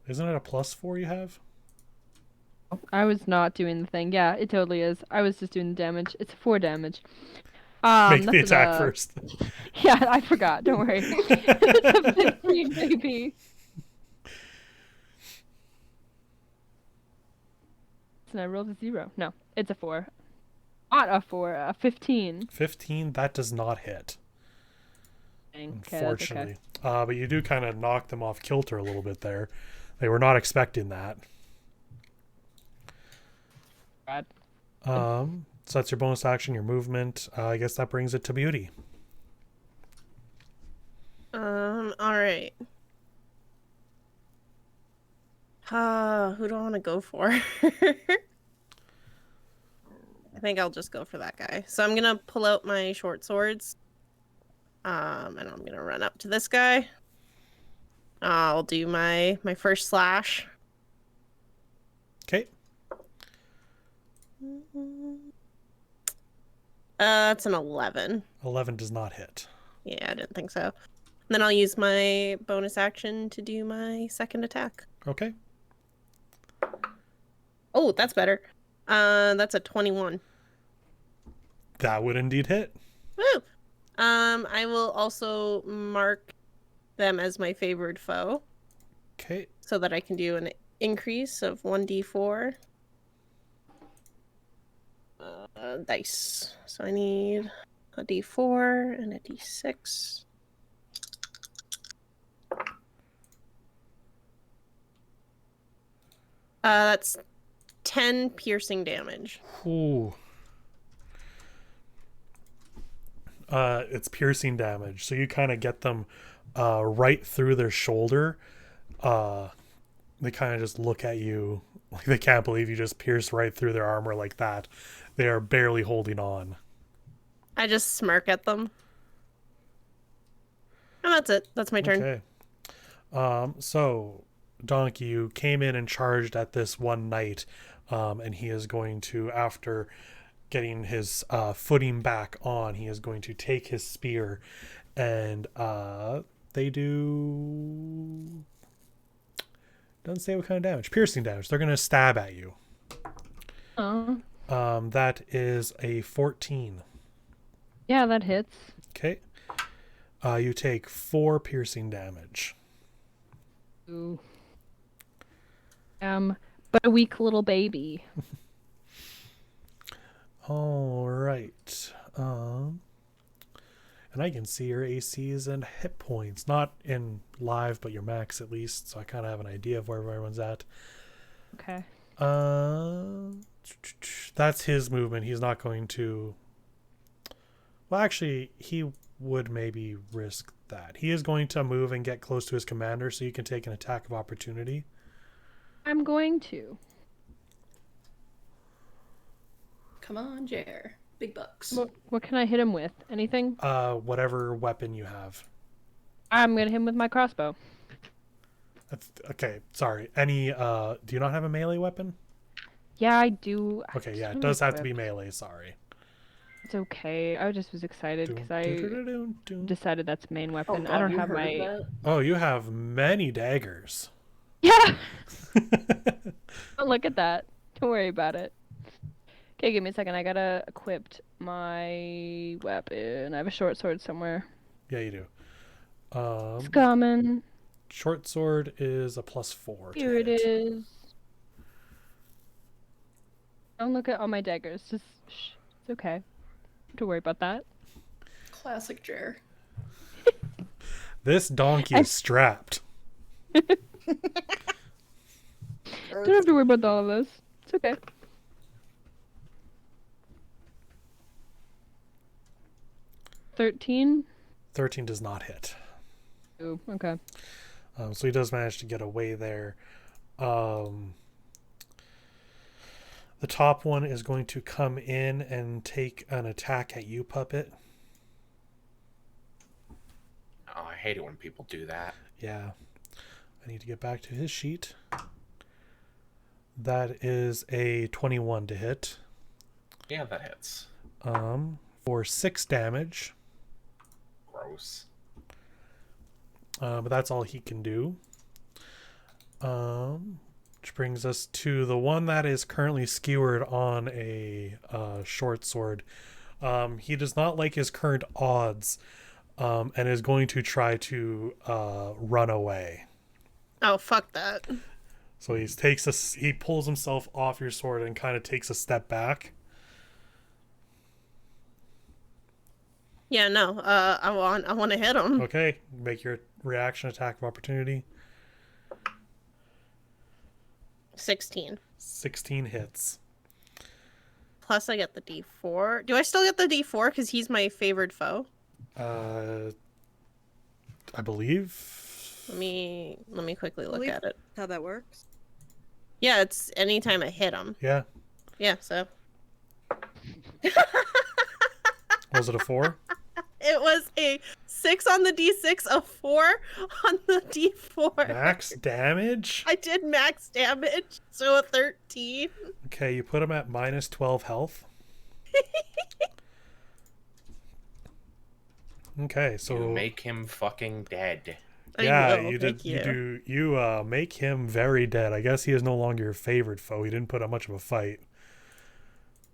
Isn't it a +4 you have? I was not doing the thing. Yeah, it totally is. I was just doing the damage. It's 4 damage. Make the that's attack a- first. Yeah, I forgot. Don't worry. It's a 15, baby. And I rolled a 0. No, it's a 4. Not a 4. A 15. 15, that does not hit. Dang. Okay, that's Unfortunately. okay. But you do kind of knock them off kilter a little bit there. They were not expecting that. Brad. So that's your bonus action, your movement. I guess that brings it to Beauty. All right. Who do I want to go for? I think I'll just go for that guy. So I'm gonna pull out my short swords. And I'm gonna run up to this guy. I'll do my first slash. Okay. That's an 11. 11 does not hit. Yeah, I didn't think so. Then I'll use my bonus action to do my second attack. Okay. Oh, that's better. That's a 21. That would indeed hit. Woo! I will also mark them as my favored foe Okay. so that I can do an increase of 1d4 dice. So I need a d4 and a d6. That's 10 piercing damage. Ooh. It's piercing damage. So you kind of get them right through their shoulder. They kind of just look at you like they can't believe you just pierced right through their armor like that. They are barely holding on. I just smirk at them. And that's it. That's my turn. Okay. So, Donkey, you came in and charged at this one knight, and he is going to, after getting his footing back on, he is going to take his spear, and they do... Doesn't say what kind of damage. Piercing damage. They're going to stab at you. Oh. That is a 14. Yeah, that hits. Okay. You take 4 piercing damage. Ooh. But a weak little baby. All right. And I can see your ACs and hit points, not in live, but your max at least. So I kind of have an idea of where everyone's at. Okay. That's his movement. He's not going to. Well, actually, he would maybe risk that. He is going to move and get close to his commander, so you can take an attack of opportunity. I'm going to. Come on, Jer. Big bucks. What can I hit him with? Anything? Whatever weapon you have. I'm gonna hit him with my crossbow. That's okay. Sorry. Any? Do you not have a melee weapon? Yeah, I do. Okay, yeah, it does have to be melee. Sorry. It's okay. I just was excited because I Dun. decided that's main weapon. God, I don't you have heard my. that? Oh, you have many daggers. Yeah. Oh, look at that. Don't worry about it. Okay, give me a second. I gotta equipped my weapon. I have a short sword somewhere. Yeah, you do. It's coming. Short sword is a +4. to Here it hit. is. Don't look at all my daggers. Just shh. It's okay. Don't worry about that. Classic Jer. This donkey is strapped. Don't have to worry about all of this. It's okay. $13. 13 does not hit. Ooh, okay. So he does manage to get away there. The top one is going to come in and take an attack at you, Puppet. Oh, I hate it when people do that. Yeah. I need to get back to his sheet. That is a 21 to hit. Yeah, that hits. For 6 damage. Gross. But that's all he can do. Which brings us to the one that is currently skewered on a short sword. He does not like his current odds, and is going to try to run away. Oh, fuck that. So he pulls himself off your sword and kind of takes a step back. Yeah, no. I want to hit him. Okay, make your reaction attack of opportunity. 16. 16 hits. Plus, I get the D4. Do I still get the D4 because he's my favored foe? I believe. Let me quickly look Believe- at it. How that works? Yeah, it's anytime I hit him. Yeah. Yeah, so Was it a 4? it was a 6 on the D6, a 4 on the D4. Max damage? I did max damage, so a 13. Okay, you put him at minus 12 health. Okay, so You make him fucking dead. yeah, I will, you thank did. You make him very dead. I guess he is no longer your favorite foe. He didn't put up much of a fight.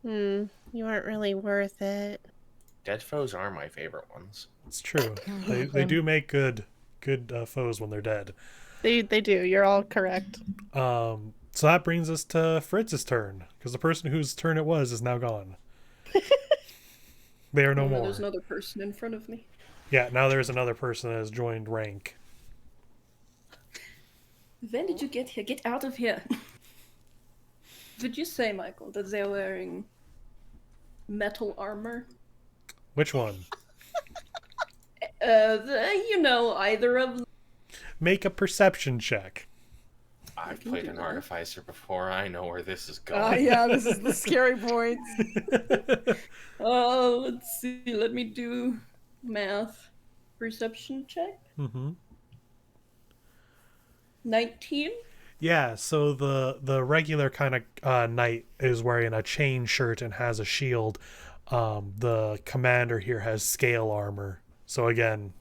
You aren't really worth it. Dead foes are my favorite ones. It's true. They do make good foes when they're dead. They do. You're all correct. So that brings us to Fritz's turn, because the person whose turn it was is now gone. They are no Oh, more. There's another person in front of me. Yeah, now there's another person that has joined rank. When did you get here? Get out of here. Did you say, Michael, that they're wearing metal armor? Which one? Either of them. Make a perception check. I've can played do an that. artificer before. I know where this is Oh going. yeah, this is the scary points. Oh, let's see. Let me do math. Perception check. Mm-hmm. 19. Yeah, so the regular kind of knight is wearing a chain shirt and has a shield. The commander here has scale armor. So again,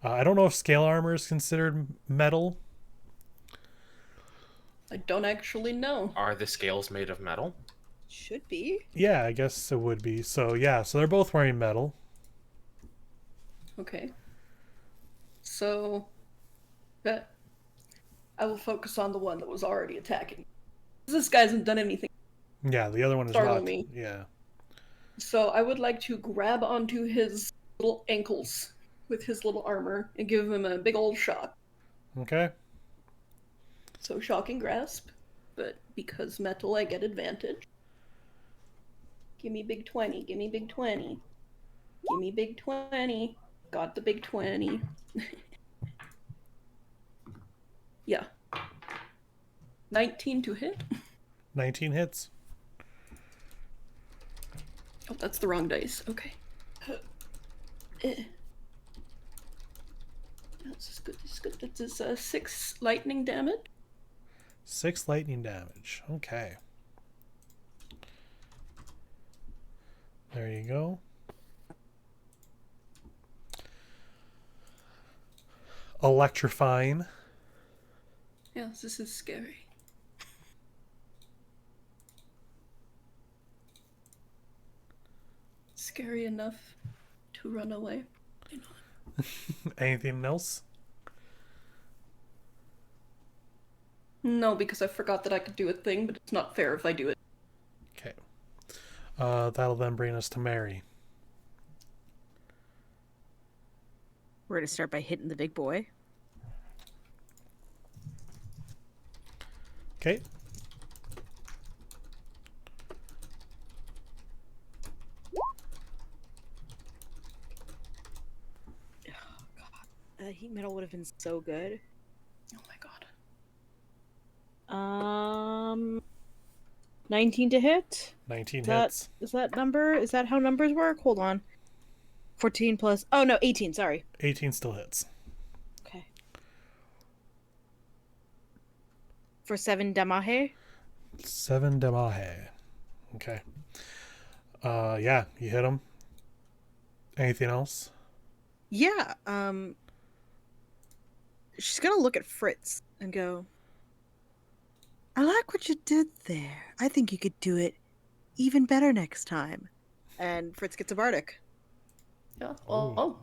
I don't know if scale armor is considered metal. I don't actually know. Are the scales made of metal? Should be. Yeah, I guess it would be. So yeah, so they're both wearing metal. Okay. So, I will focus on the one that was already attacking. This guy hasn't done anything. Yeah, the other one is Startle not. me. Yeah. So I would like to grab onto his little ankles with his little armor and give him a big old shock. Okay. So shocking grasp, but because metal, I get advantage. Give me big 20. Give me big 20. Give me big 20. Got the big 20. Yeah. 19 to hit. 19 hits. Oh, that's the wrong dice. Okay. This is good. This is good. This is 6 lightning damage. 6 lightning damage. Okay. There you go. Electrifying. Yes, this is scary. Scary enough to run away. You know. Anything else? No, because I forgot that I could do a thing, but it's not fair if I do it. Okay. That'll then bring us to Mary. We're gonna start by hitting the big boy. Okay. Heat metal would have been so good. Oh my god. 19 to hit. 19 That hits. is that number? Is that how numbers work? Hold on. 14 plus. Oh no, 18. Sorry. 18 still hits. Okay. For 7 damage. 7 damage. Okay. Yeah, you hit him. Anything else? Yeah. She's gonna look at Fritz and go, I like what you did there. I think you could do it even better next time. And Fritz gets a bardic. Yeah. Ooh. Oh.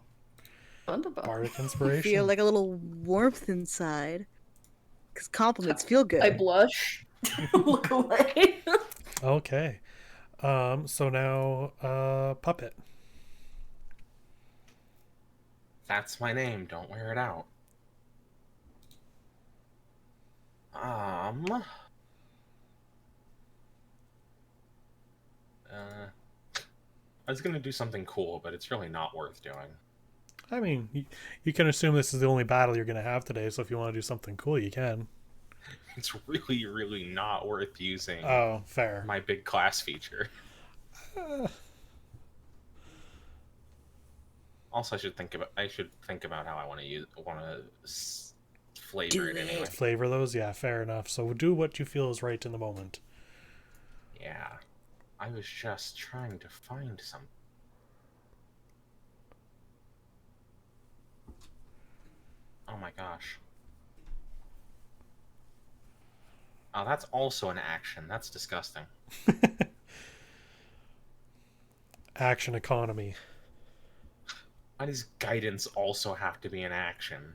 Wonderful. Bardic You inspiration. feel like a little warmth inside. Because compliments feel good. I blush. Look away. Okay. So now, Puppet. That's my name. Don't wear it out. I was gonna do something cool, but it's really not worth doing. I mean, you can assume this is the only battle you're going to have today, so if you want to do something cool, you can. It's really, really not worth using Oh, fair. my big class feature. Also, I should think about how I want to flavor Do it anyway. Flavor those? Yeah, fair enough. So do what you feel is right in the moment. Yeah, I was just trying to find something. Oh my gosh. Oh, that's also an action. That's disgusting. Action economy. Why does guidance also have to be an action?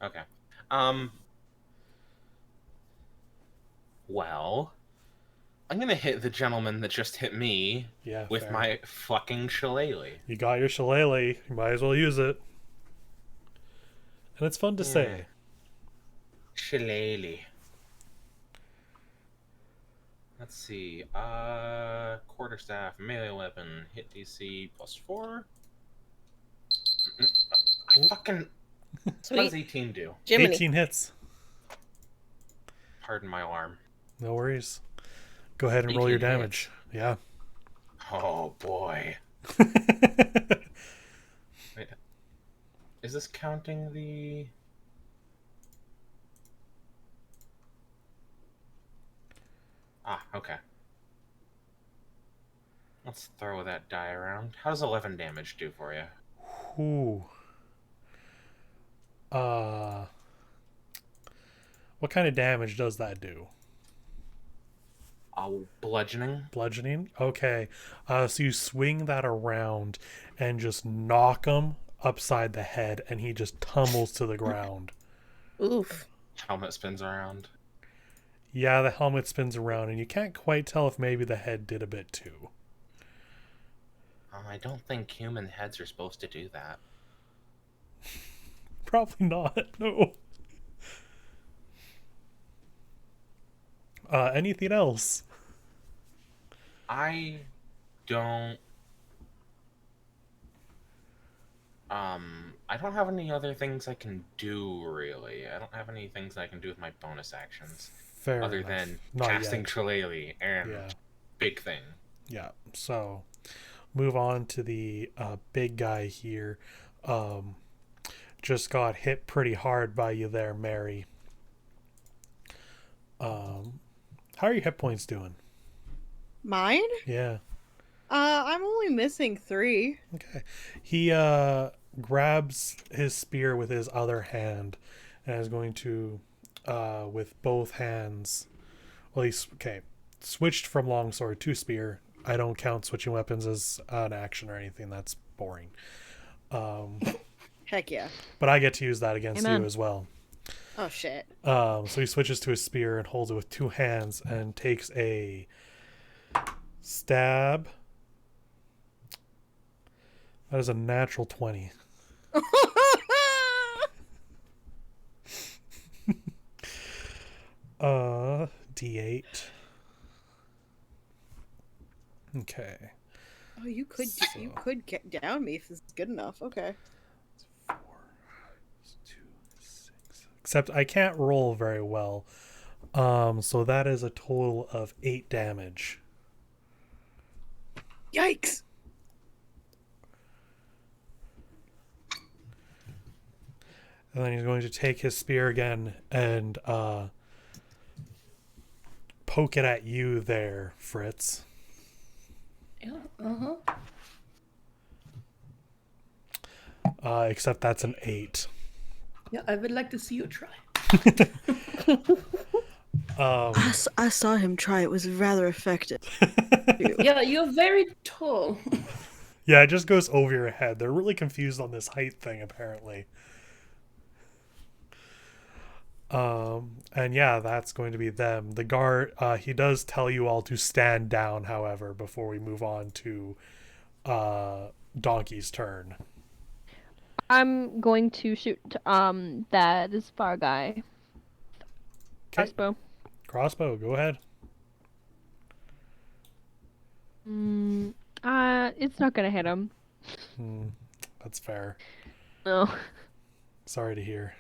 Okay. Well, I'm gonna hit the gentleman that just hit me with fair. my fucking shillelagh. You got your shillelagh. You might as well use it. And it's fun to say. Shillelagh. Let's see. Quarterstaff, melee weapon, hit DC +4. I fucking. What does 18 do? Jiminy. 18 hits. Pardon my alarm. No worries. Go ahead and roll your 18 damage. Yeah. Oh boy. Wait. Is this counting the... Ah, okay. Let's throw that die around. How does 11 damage do for you? Ooh. What kind of damage does that do? Bludgeoning. Bludgeoning? Okay. So you swing that around and just knock him upside the head, and he just tumbles to the ground. Oof. Helmet spins around. Yeah, the helmet spins around, and you can't quite tell if maybe the head did a bit too. I don't think human heads are supposed to do that. Probably not. No. Anything else? I don't. I don't have any other things I can do, really. I don't have any things I can do with my bonus actions. Fair other enough. than Not casting yet. Shillelagh and Yeah. big thing. Yeah. So, move on to the big guy here. Just got hit pretty hard by you there, Mary. How are your hit points doing? Mine? Yeah. I'm only missing 3. Okay. He grabs his spear with his other hand and is going to, with both hands, well, he's, okay, switched from longsword to spear. I don't count switching weapons as an action or anything. That's boring. Heck yeah. But I get to use that against Amen. you as well. Oh shit. So he switches to his spear and holds it with 2 hands and takes a stab. That is a natural 20. D8. Okay. Oh, you could get down me if this is good enough. Okay. 4, 2, 6. Except I can't roll very well. So that is a total of 8 damage. Yikes. And then he's going to take his spear again and poke it at you there, Fritz. Yeah, uh-huh. Except that's an 8. Yeah, I would like to see you try. I saw him try. It was rather effective. Yeah, you're very tall. Yeah, it just goes over your head. They're really confused on this height thing, apparently. And yeah, that's going to be them. The guard, he does tell you all to stand down, however, before we move on to Donkey's turn. I'm going to shoot that is far guy. Okay. Crossbow. Crossbow, go ahead. It's not gonna hit him. That's fair. No, Sorry to hear.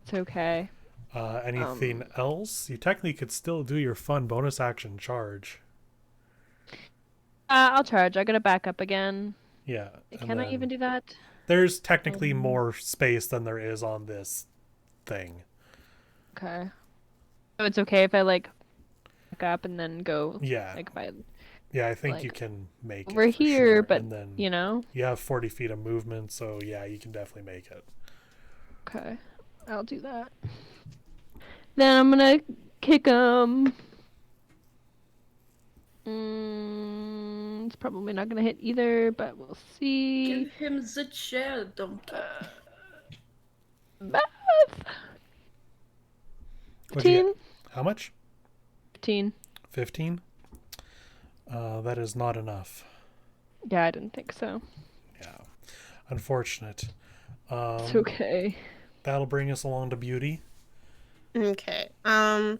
it's okay. Anything else? You technically could still do your fun bonus action charge. I'll charge. I gotta back up again. Yeah. Can I even do that? There's technically more space than there is on this thing. Okay. So it's okay if I like back up and then go Yeah. like by Yeah, I think like, you can make it over for here, sure. but And then you know. you have 40 feet of movement, so yeah, you can definitely make it. Okay, I'll do that. Then I'm gonna kick him. It's probably not gonna hit either, but we'll see. Give him the chair, donkey. Math. What'd you 15. get? How much? 15. 15? That is not enough. Yeah, I didn't think so. Yeah. Unfortunate. It's okay. That'll bring us along to Beauty. Okay. So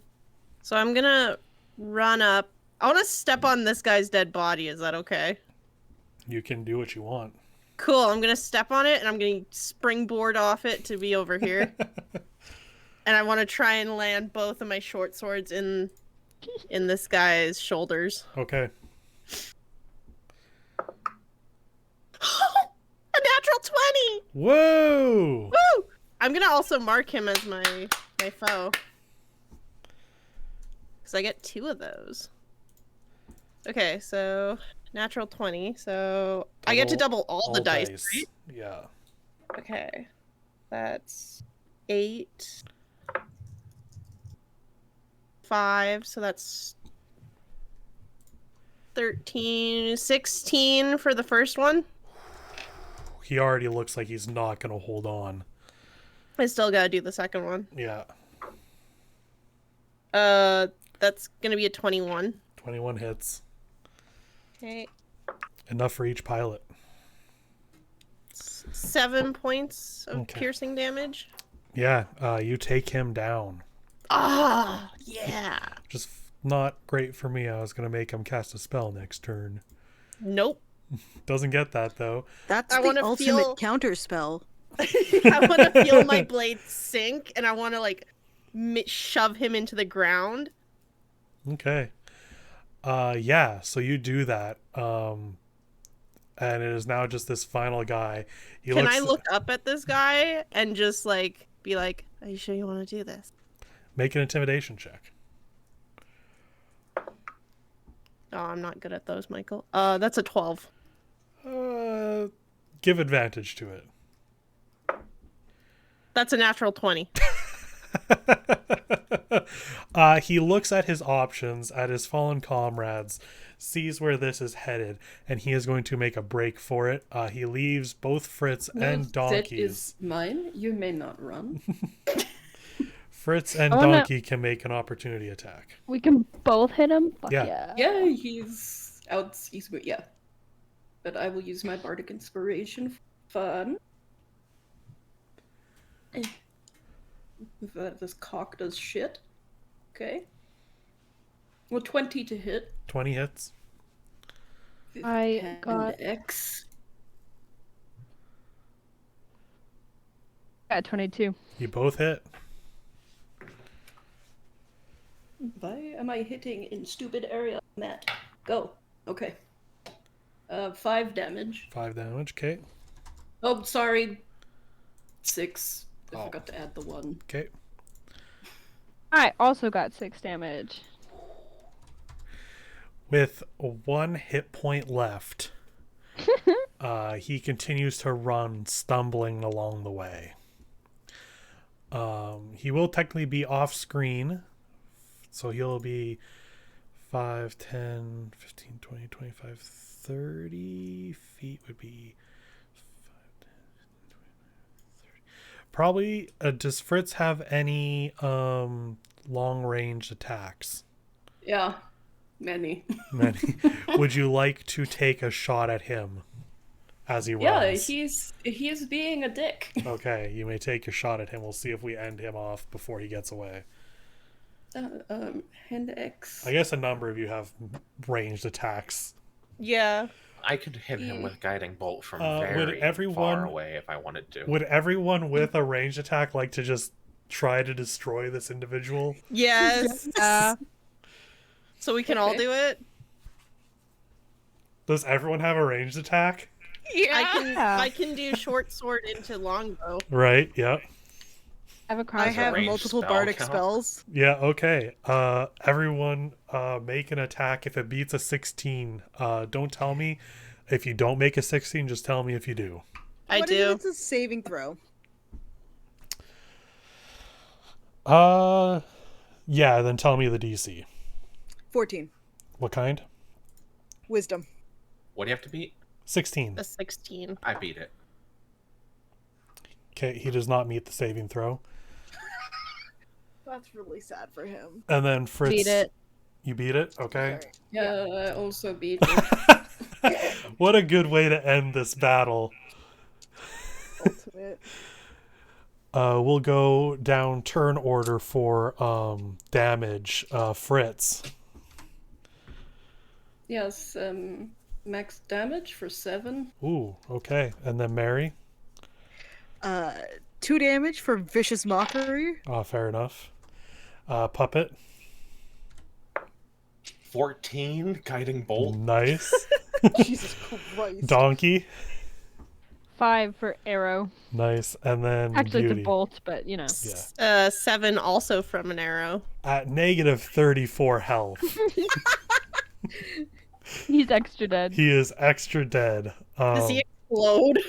I'm gonna run up. I want to step on this guy's dead body. Is that okay? You can do what you want. Cool. I'm gonna step on it and I'm gonna springboard off it to be over here. And I want to try and land both of my short swords in this guy's shoulders. Okay. A natural 20! Whoa! Woo! I'm gonna also mark him as my foe. Because I get 2 of those. Okay, so natural 20. So I get to double all the dice, right? Yeah. Okay. That's 8. 5, so that's 13, 16 for the first one. He already looks like he's not going to hold on. I still gotta do the second one. Yeah. That's gonna be a 21. 21 hits. Okay. Enough for each pilot. 7 points of Okay. piercing damage. Yeah, you take him down. Ah, yeah. Just not great for me. I was going to make him cast a spell next turn. Nope. Doesn't get that, though. That's I the wanna ultimate feel- counter spell. I want to feel my blade sink, and I want to like shove him into the ground. Okay. Yeah, so you do that. And it is now just this final guy. He Can looks, I look up at this guy and just like be like, "Are you sure you want to do this?" Make an intimidation check. Oh, I'm not good at those, Michael. That's a 12. Give advantage to it. That's a natural 20. He looks at his options, at his fallen comrades, sees where this is headed, and he is going to make a break for it. He leaves both Fritz and That Donkeys. is mine. You may not run. Fritz and I wanna- Donkey can make an opportunity attack. We can both hit him. Fuck Yeah. yeah. Yeah, he's out. Yeah. But I will use my bardic inspiration for fun. This cock does shit. Okay. Well, 20 to hit. 20 hits. I And got- X. Got 22. You both hit. Why am I hitting in stupid area, Matt? Go. Okay. 5 damage. 5 damage. Okay. Oh, sorry. 6. I Oh. forgot to add the 1. Okay. I also got 6 damage. With 1 hit point left, he continues to run, stumbling along the way. He will technically be off screen, so he'll be 5, 10, 15, 20, 25, 30 feet would be 5, 10, 15, 20, 30. Probably, does Fritz have any long-range attacks? Yeah. Many. Many. Would you like to take a shot at him as he Yeah, runs? he's being a dick. Okay, you may take a shot at him. We'll see if we end him off before he gets away. Hand X. I guess a number of you have ranged attacks. Yeah. I could hit him with guiding bolt from Would very everyone- far away if I wanted to. Would everyone with a ranged attack like to just try to destroy this individual? Yes. So we can all Okay. do it. Does everyone have a ranged attack? Yeah. I can do short sword into longbow. Right, yep. I have a I crossbow. have ranged multiple spell bardic count? spells. Yeah, okay. Everyone make an attack. If it beats a 16, don't tell me. If you don't make a 16, just tell me if you do. I What if do. it's a saving throw? Yeah, then tell me the DC. 14. What kind? Wisdom. What do you have to beat? 16. A 16. I beat it. Okay, he does not meet the saving throw. That's really sad for him. And then Fritz... Beat it. You beat it? Okay. Sorry. Yeah, I also beat it. What a good way to end this battle. Ultimate. We'll go down turn order for damage. Fritz. Yes, max damage for 7. Ooh, okay. And then Mary. 2 damage for vicious mockery. Fair enough. Puppet. 14 guiding bolt. Nice. Jesus Christ. Donkey. 5 for arrow. Nice. And then Actually, Beauty. it's a bolt, but you know. Yeah. 7 also from an arrow. At negative 34 health. He's extra dead. He is extra dead. Does he explode?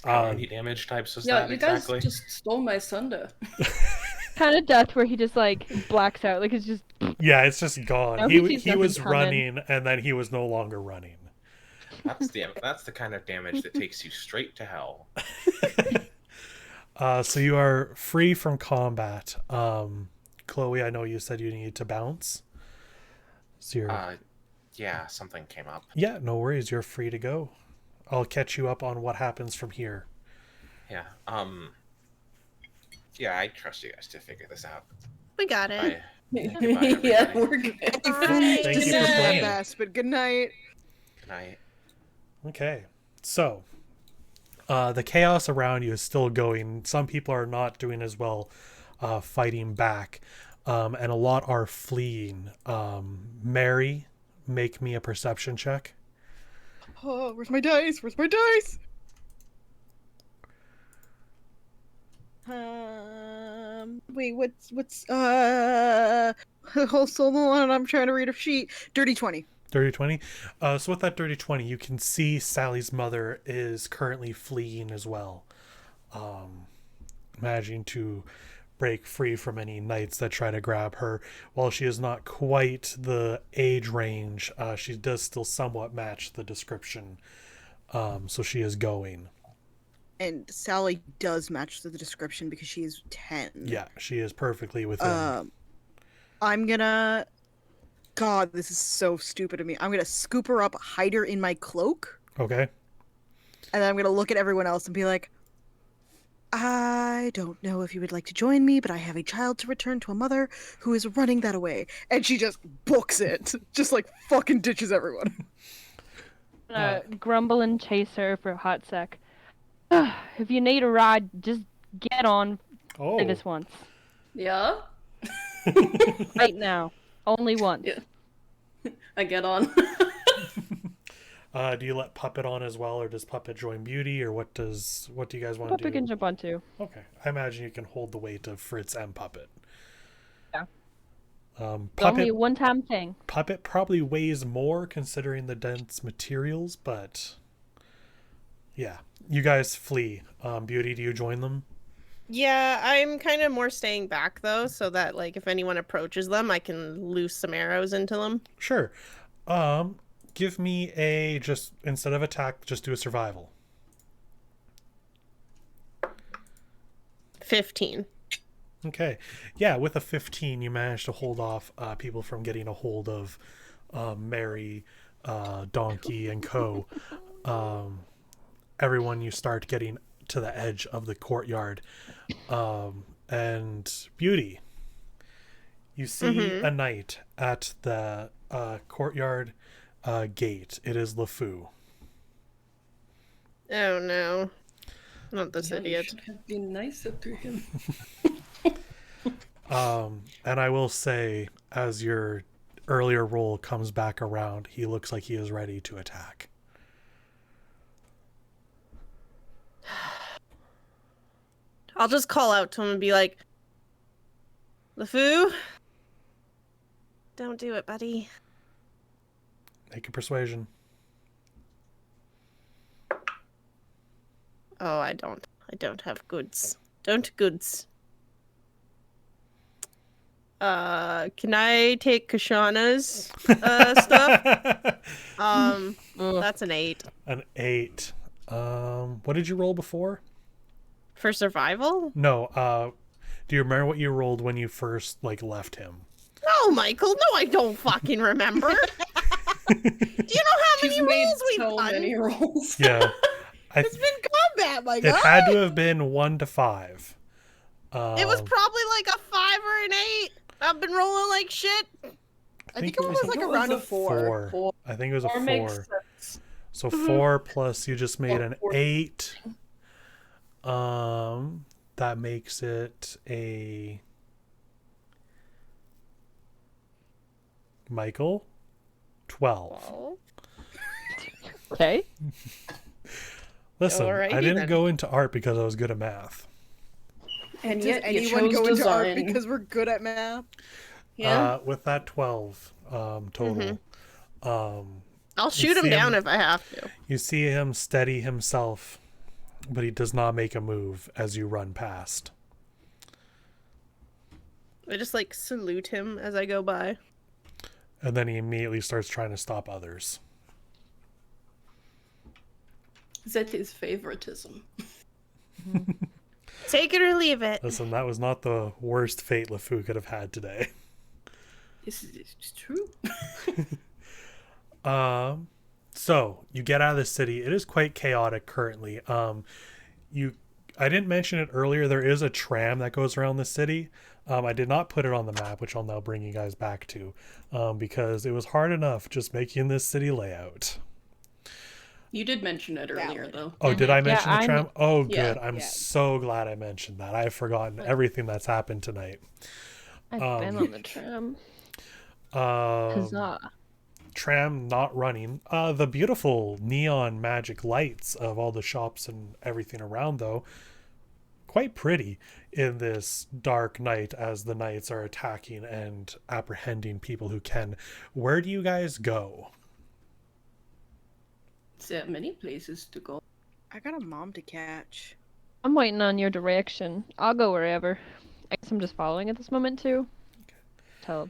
How many damage types was Yeah, that you guys exactly? just stole my thunder. Kind of death where he just like blacks out. Like it's just. Yeah, it's just gone. No, he he sees he nothing was coming. running, and then he was no longer running. That's the kind of damage that takes you straight to hell. So you are free from combat. Chloe, I know you said you need to bounce. So you're... Yeah, something came up. Yeah, no worries. You're free to go. I'll catch you up on what happens from here. Yeah. Yeah, I trust you guys to figure this out. We got it. Bye. Yeah, everybody. we're good. Thank you for playing. Best, but good night. Good night. Okay. So, the chaos around you is still going. Some people are not doing as well fighting back, and a lot are fleeing. Mary, make me a perception check. Oh, where's my dice? Where's my dice? Wait, what's hold on, I'm trying to read a sheet. Dirty 20. Dirty 20. So with that dirty 20, you can see Sally's mother is currently fleeing as well. Managing to break free from any knights that try to grab her. While she is not quite the age range, she does still somewhat match the description. So she is going. And Sally does match the description because she is 10. Yeah, she is perfectly within. I'm gonna... God, this is so stupid of me. I'm gonna scoop her up, hide her in my cloak, Okay. and then I'm gonna look at everyone else and be like, I don't know if you would like to join me, but I have a child to return to a mother who is running that away. And she just books it. Just like fucking ditches everyone. Grumble and chase her for a hot sec. If you need a ride, just get on. Oh. Say this once. Yeah? Right now. Only once. Yeah. I get on. Do you let Puppet on as well, or does Puppet join Beauty, or what do you guys want to do? Puppet can jump on too. Okay. I imagine you can hold the weight of Fritz and Puppet. Yeah. Puppet, Only a one-time thing. Puppet probably weighs more considering the dense materials, but yeah. You guys flee. Beauty, do you join them? Yeah, I'm kind of more staying back though, so that like if anyone approaches them, I can loose some arrows into them. Sure. Give me just instead of attack, just do a survival. 15. Okay. Yeah, with a 15, you manage to hold off people from getting a hold of Mary, Donkey, and Co. Everyone, you start getting to the edge of the courtyard. And Beauty, you see a knight at the courtyard gate. It is LeFou. Oh no. Not this You idiot. should have been nicer to him. And I will say, as your earlier roll comes back around, he looks like he is ready to attack. I'll just call out to him and be like, LeFou? Don't do it, buddy. Make a persuasion. Oh, I don't have goods. Don't goods. Can I take Kashana's stuff? That's an 8. An 8. What did you roll before? For survival? No, do you remember what you rolled when you first left him? No, Michael. No, I don't fucking remember. Do you know how many She's made rolls we've so done? many rolls. Yeah. It's been combat, my It god! had to have been 1 to 5. It was probably like a 5 or an 8. I've been rolling like shit. I think it was like it around was a a 4. 4. I think it was a 4. Makes sense. So 4 plus you just made Oh, an 4. 8. That makes it a Michael 12. Well, Okay. Listen, Alrighty I didn't then. go into art because I was good at math. And Does yet you anyone chose go into art design. because we're good at math? Yeah. With that 12 total, I'll shoot him see down him- if I have to. you see him steady himself, but he does not make a move as you run past. I just salute him as I go by. And then he immediately starts trying to stop others. That is favoritism. Take it or leave it. Listen, that was not the worst fate LeFou could have had today. This is true. So you get out of the city. It is quite chaotic currently. I didn't mention it earlier. There is a tram that goes around the city. I did not put it on the map, which I'll now bring you guys back to, because it was hard enough just making this city layout. You did mention it earlier, though. Oh, did I mention the I'm- tram? Oh, Yeah, good. I'm yeah. so glad I mentioned that. I've forgotten everything that's happened tonight. I've been on the tram. Um, Huzzah. tram not running. The beautiful neon magic lights of all the shops and everything around, though, quite pretty in this dark night as the knights are attacking and apprehending people who can. Where do you guys go? There are many places to go. I got a mom to catch. I'm waiting on your direction. I'll go wherever. I guess I'm just following at this moment too. Tell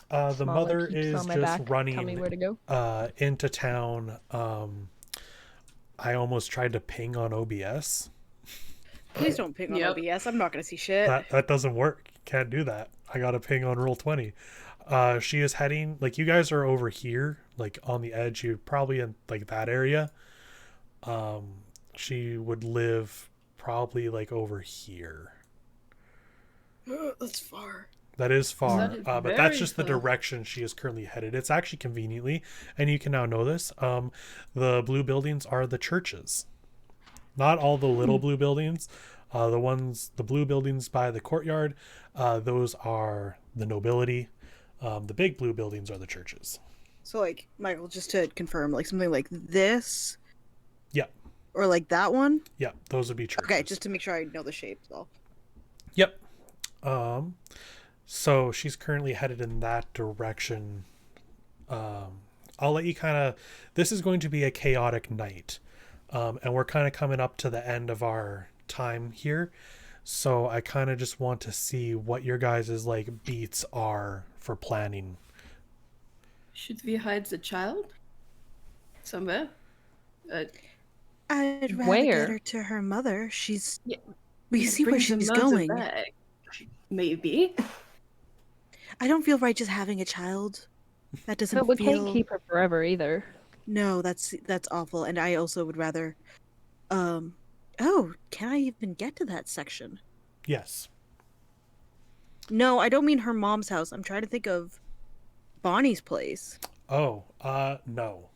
The smaller mother peeps is on my just back. Tell me running where to go. into town. I almost tried to ping on OBS. Please don't ping on Yep. OBS. I'm not gonna see shit. That doesn't work. Can't do that. I got to ping on Roll20. She is heading, like, you guys are over here, like on the edge. You're probably in like that area. She would live probably like over here. That's far. That is far, That is but that's very just the far. direction she is currently headed. It's actually conveniently, and you can now know this, the blue buildings are the churches. Not all the little blue buildings. The blue buildings by the courtyard, those are the nobility. The big blue buildings are the churches. So, like, Michael, just to confirm, like something like this, Yep. or like that one. Yep, those would be churches. Okay, just to make sure I know the shapes. All. Yep. So she's currently headed in that direction. I'll let you this is going to be a chaotic night. And we're kind of coming up to the end of our time here. So I kind of just want to see what your guys' like beats are for planning. Should we hide the child? Somewhere? I'd rather Where? get her to her mother. She's. Yeah, We see where bring the she's mother going. back. Maybe. I don't feel right just having a child. That doesn't But we feel. can't keep her forever either. No, that's awful. And I also would rather. Oh, can I even get to that section? Yes. No, I don't mean her mom's house. I'm trying to think of Bonnie's place. Oh, no.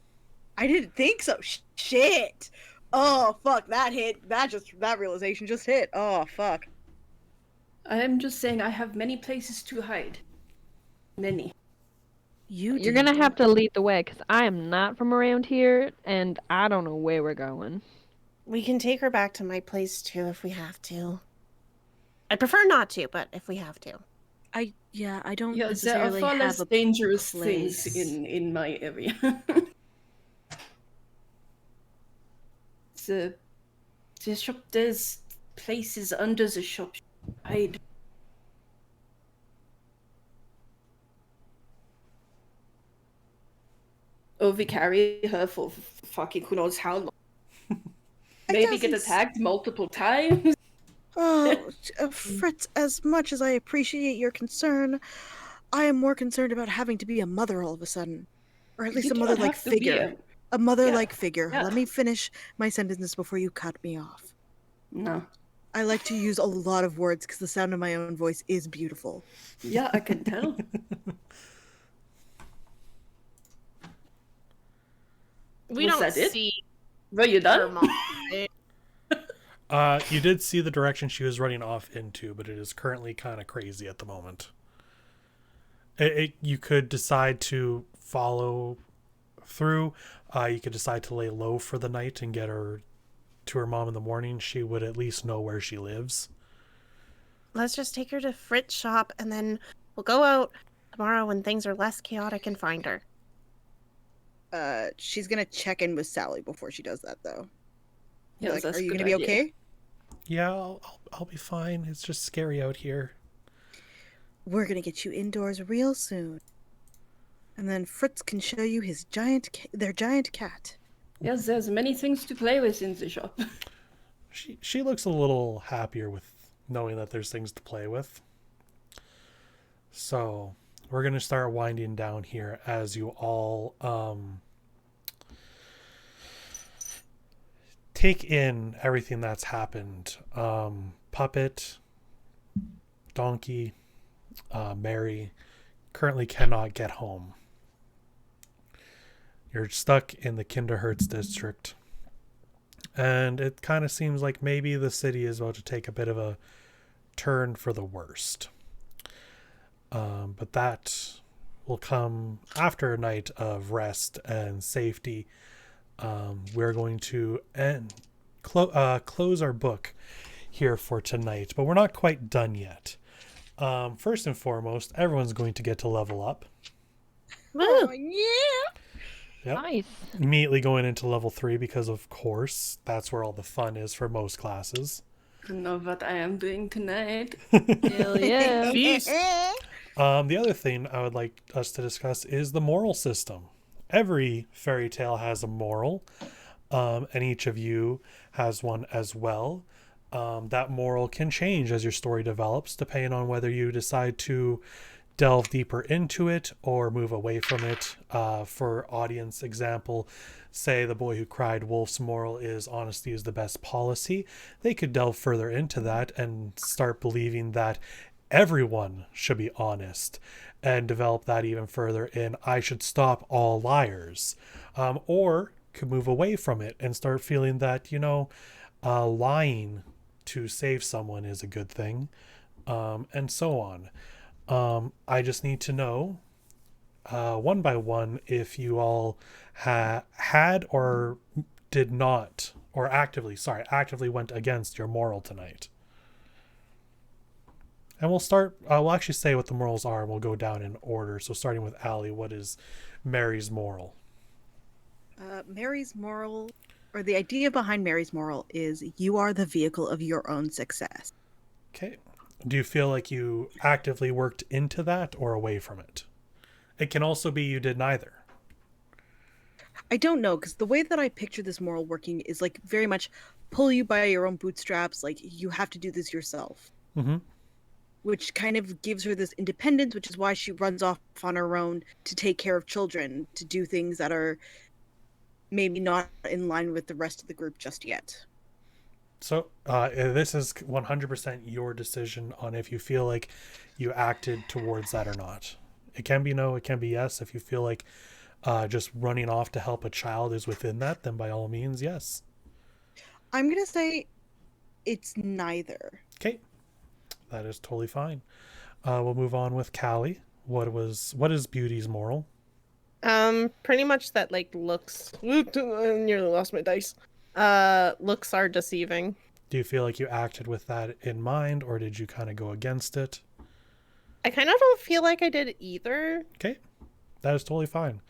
I didn't think so. Shit. Oh fuck, that hit. That realization just hit. Oh fuck. I'm just saying I have many places to hide. Many. You're gonna have to lead the way, because I am not from around here, and I don't know where we're going. We can take her back to my place too if we have to. I'd prefer not to, but if we have to. I don't Yeah, there are necessarily far have less a dangerous place. things in my area. the shop, there's places under the shop. Hide. Or we carry her for fucking who knows how long. Maybe get doesn't attacked multiple times. Oh, Fritz, as much as I appreciate your concern, I am more concerned about having to be a mother all of a sudden. Or at least You a do not mother-like have to be figure. A mother-like Yeah, figure. yeah. Let me finish my sentences before you cut me off. No. I like to use a lot of words because the sound of my own voice is beautiful. Yeah, I can tell. We Was don't that it? see Were you her done? mom. Right? You did see the direction she was running off into, but it is currently kind of crazy at the moment. You could decide to follow through. You could decide to lay low for the night and get her to her mom in the morning. She would at least know where she lives. Let's just take her to Fritz's shop and then we'll go out tomorrow when things are less chaotic and find her. She's gonna check in with Sally before she does that, though. Yeah, Like, that's are a you good gonna be idea. okay? Yeah, I'll be fine. It's just scary out here. We're gonna get you indoors real soon. And then Fritz can show you his their giant cat. Yes, there's many things to play with in the shop. She looks a little happier with knowing that there's things to play with. So we're gonna start winding down here as you all take in everything that's happened. Puppet, Donkey, Mary currently cannot get home. You're stuck in the Kinderhertz district. And it kind of seems like maybe the city is about to take a bit of a turn for the worst. But that will come after a night of rest and safety. We're going to close our book here for tonight, but we're not quite done yet. First and foremost, everyone's going to get to level up. Oh, yeah. Yep. Nice. Immediately going into level 3 because, of course, that's where all the fun is for most classes. I know what I am doing tonight. Hell yeah. Feast. The other thing I would like us to discuss is the moral system. Every fairy tale has a moral, and each of you has one as well. That moral can change as your story develops, depending on whether you decide to delve deeper into it or move away from it. For audience example, say the boy who cried wolf's moral is honesty is the best policy. They could delve further into that and start believing that everyone should be honest, and develop that even further in I should stop all liars. Or could move away from it and start feeling that, lying to save someone is a good thing, and so on. I just need to know one by one if you all had or did not, or actively went against your moral tonight. And we'll actually say what the morals are, and we'll go down in order. So starting with Allie, what is Mary's moral? Mary's moral, or the idea behind Mary's moral, is you are the vehicle of your own success. Okay. Do you feel like you actively worked into that or away from it? It can also be you did neither. I don't know, because the way that I picture this moral working is like very much pull you by your own bootstraps, like you have to do this yourself. Mm-hmm. Which kind of gives her this independence, which is why she runs off on her own to take care of children, to do things that are maybe not in line with the rest of the group just yet. So this is 100% your decision on if you feel like you acted towards that or not. It can be no, it can be yes. If you feel like just running off to help a child is within that, then by all means, yes. I'm going to say it's neither. Okay. That is totally fine. We'll move on with Callie. What is Beauty's moral? Pretty much that looks. I nearly lost my dice. Looks are deceiving. Do you feel like you acted with that in mind, or did you kind of go against it? I kind of don't feel like I did either. Okay, that is totally fine.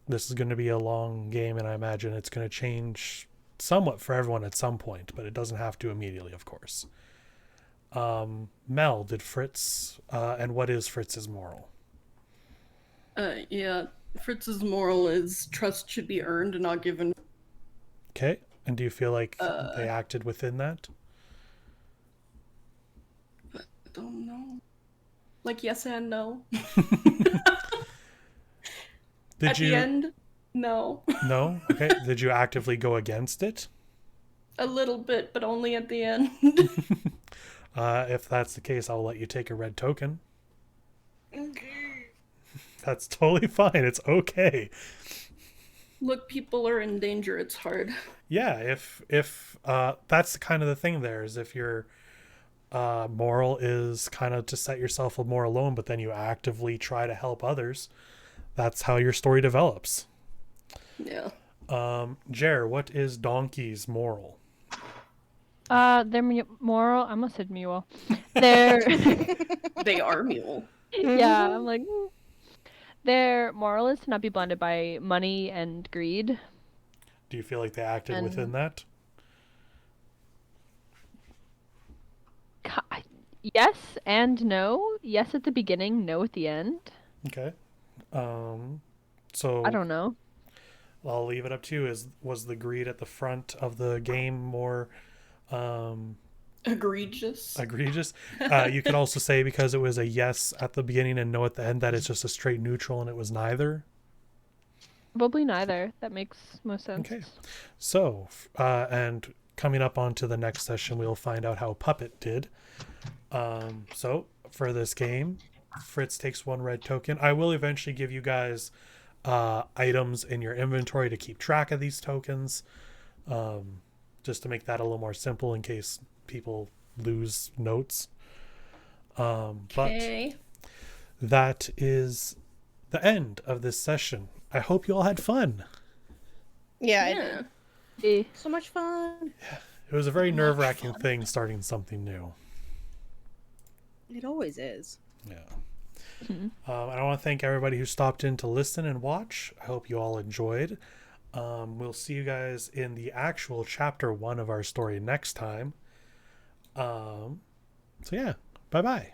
This is going to be a long game, and I imagine it's going to change somewhat for everyone at some point, but it doesn't have to immediately, of course. Mel, did Fritz, and what is Fritz's moral? Yeah, Fritz's moral is trust should be earned and not given. Okay, and do you feel like they acted within that? I don't know. Like yes and no. Did At you? the end, no. No? Okay, did you actively go against it? A little bit, but only at the end. If that's the case, I'll let you take a red token. Okay. That's totally fine. It's okay. Look, people are in danger. It's hard. Yeah, if that's kind of the thing there is if your moral is kind of to set yourself more alone, but then you actively try to help others, that's how your story develops. Yeah. Jer, what is Donkey's moral? Their moral. I almost said mule. Their They are mule. yeah. I'm like. Their moral is to not be blinded by money and greed. Do you feel like they acted within that? Yes and no. Yes at the beginning, no at the end. Okay. So I don't know. I'll leave it up to you. Was the greed at the front of the game more Egregious. egregious? You could also say because it was a yes at the beginning and no at the end that it's just a straight neutral and it was neither. Probably neither. That makes most sense. Okay. So, and coming up onto the next session, we'll find out how Puppet did. So, for this game, Fritz takes 1 red token. I will eventually give you guys items in your inventory to keep track of these tokens, just to make that a little more simple in case people lose notes. Okay. But that is the end of this session. I hope you all had fun. Yeah, I did. Eh. So much fun. It was a very nerve-wracking thing starting something new. It always is. Yeah. I want to thank everybody who stopped in to listen and watch. I hope you all enjoyed. We'll see you guys in the actual chapter 1 of our story next time. So yeah, bye-bye.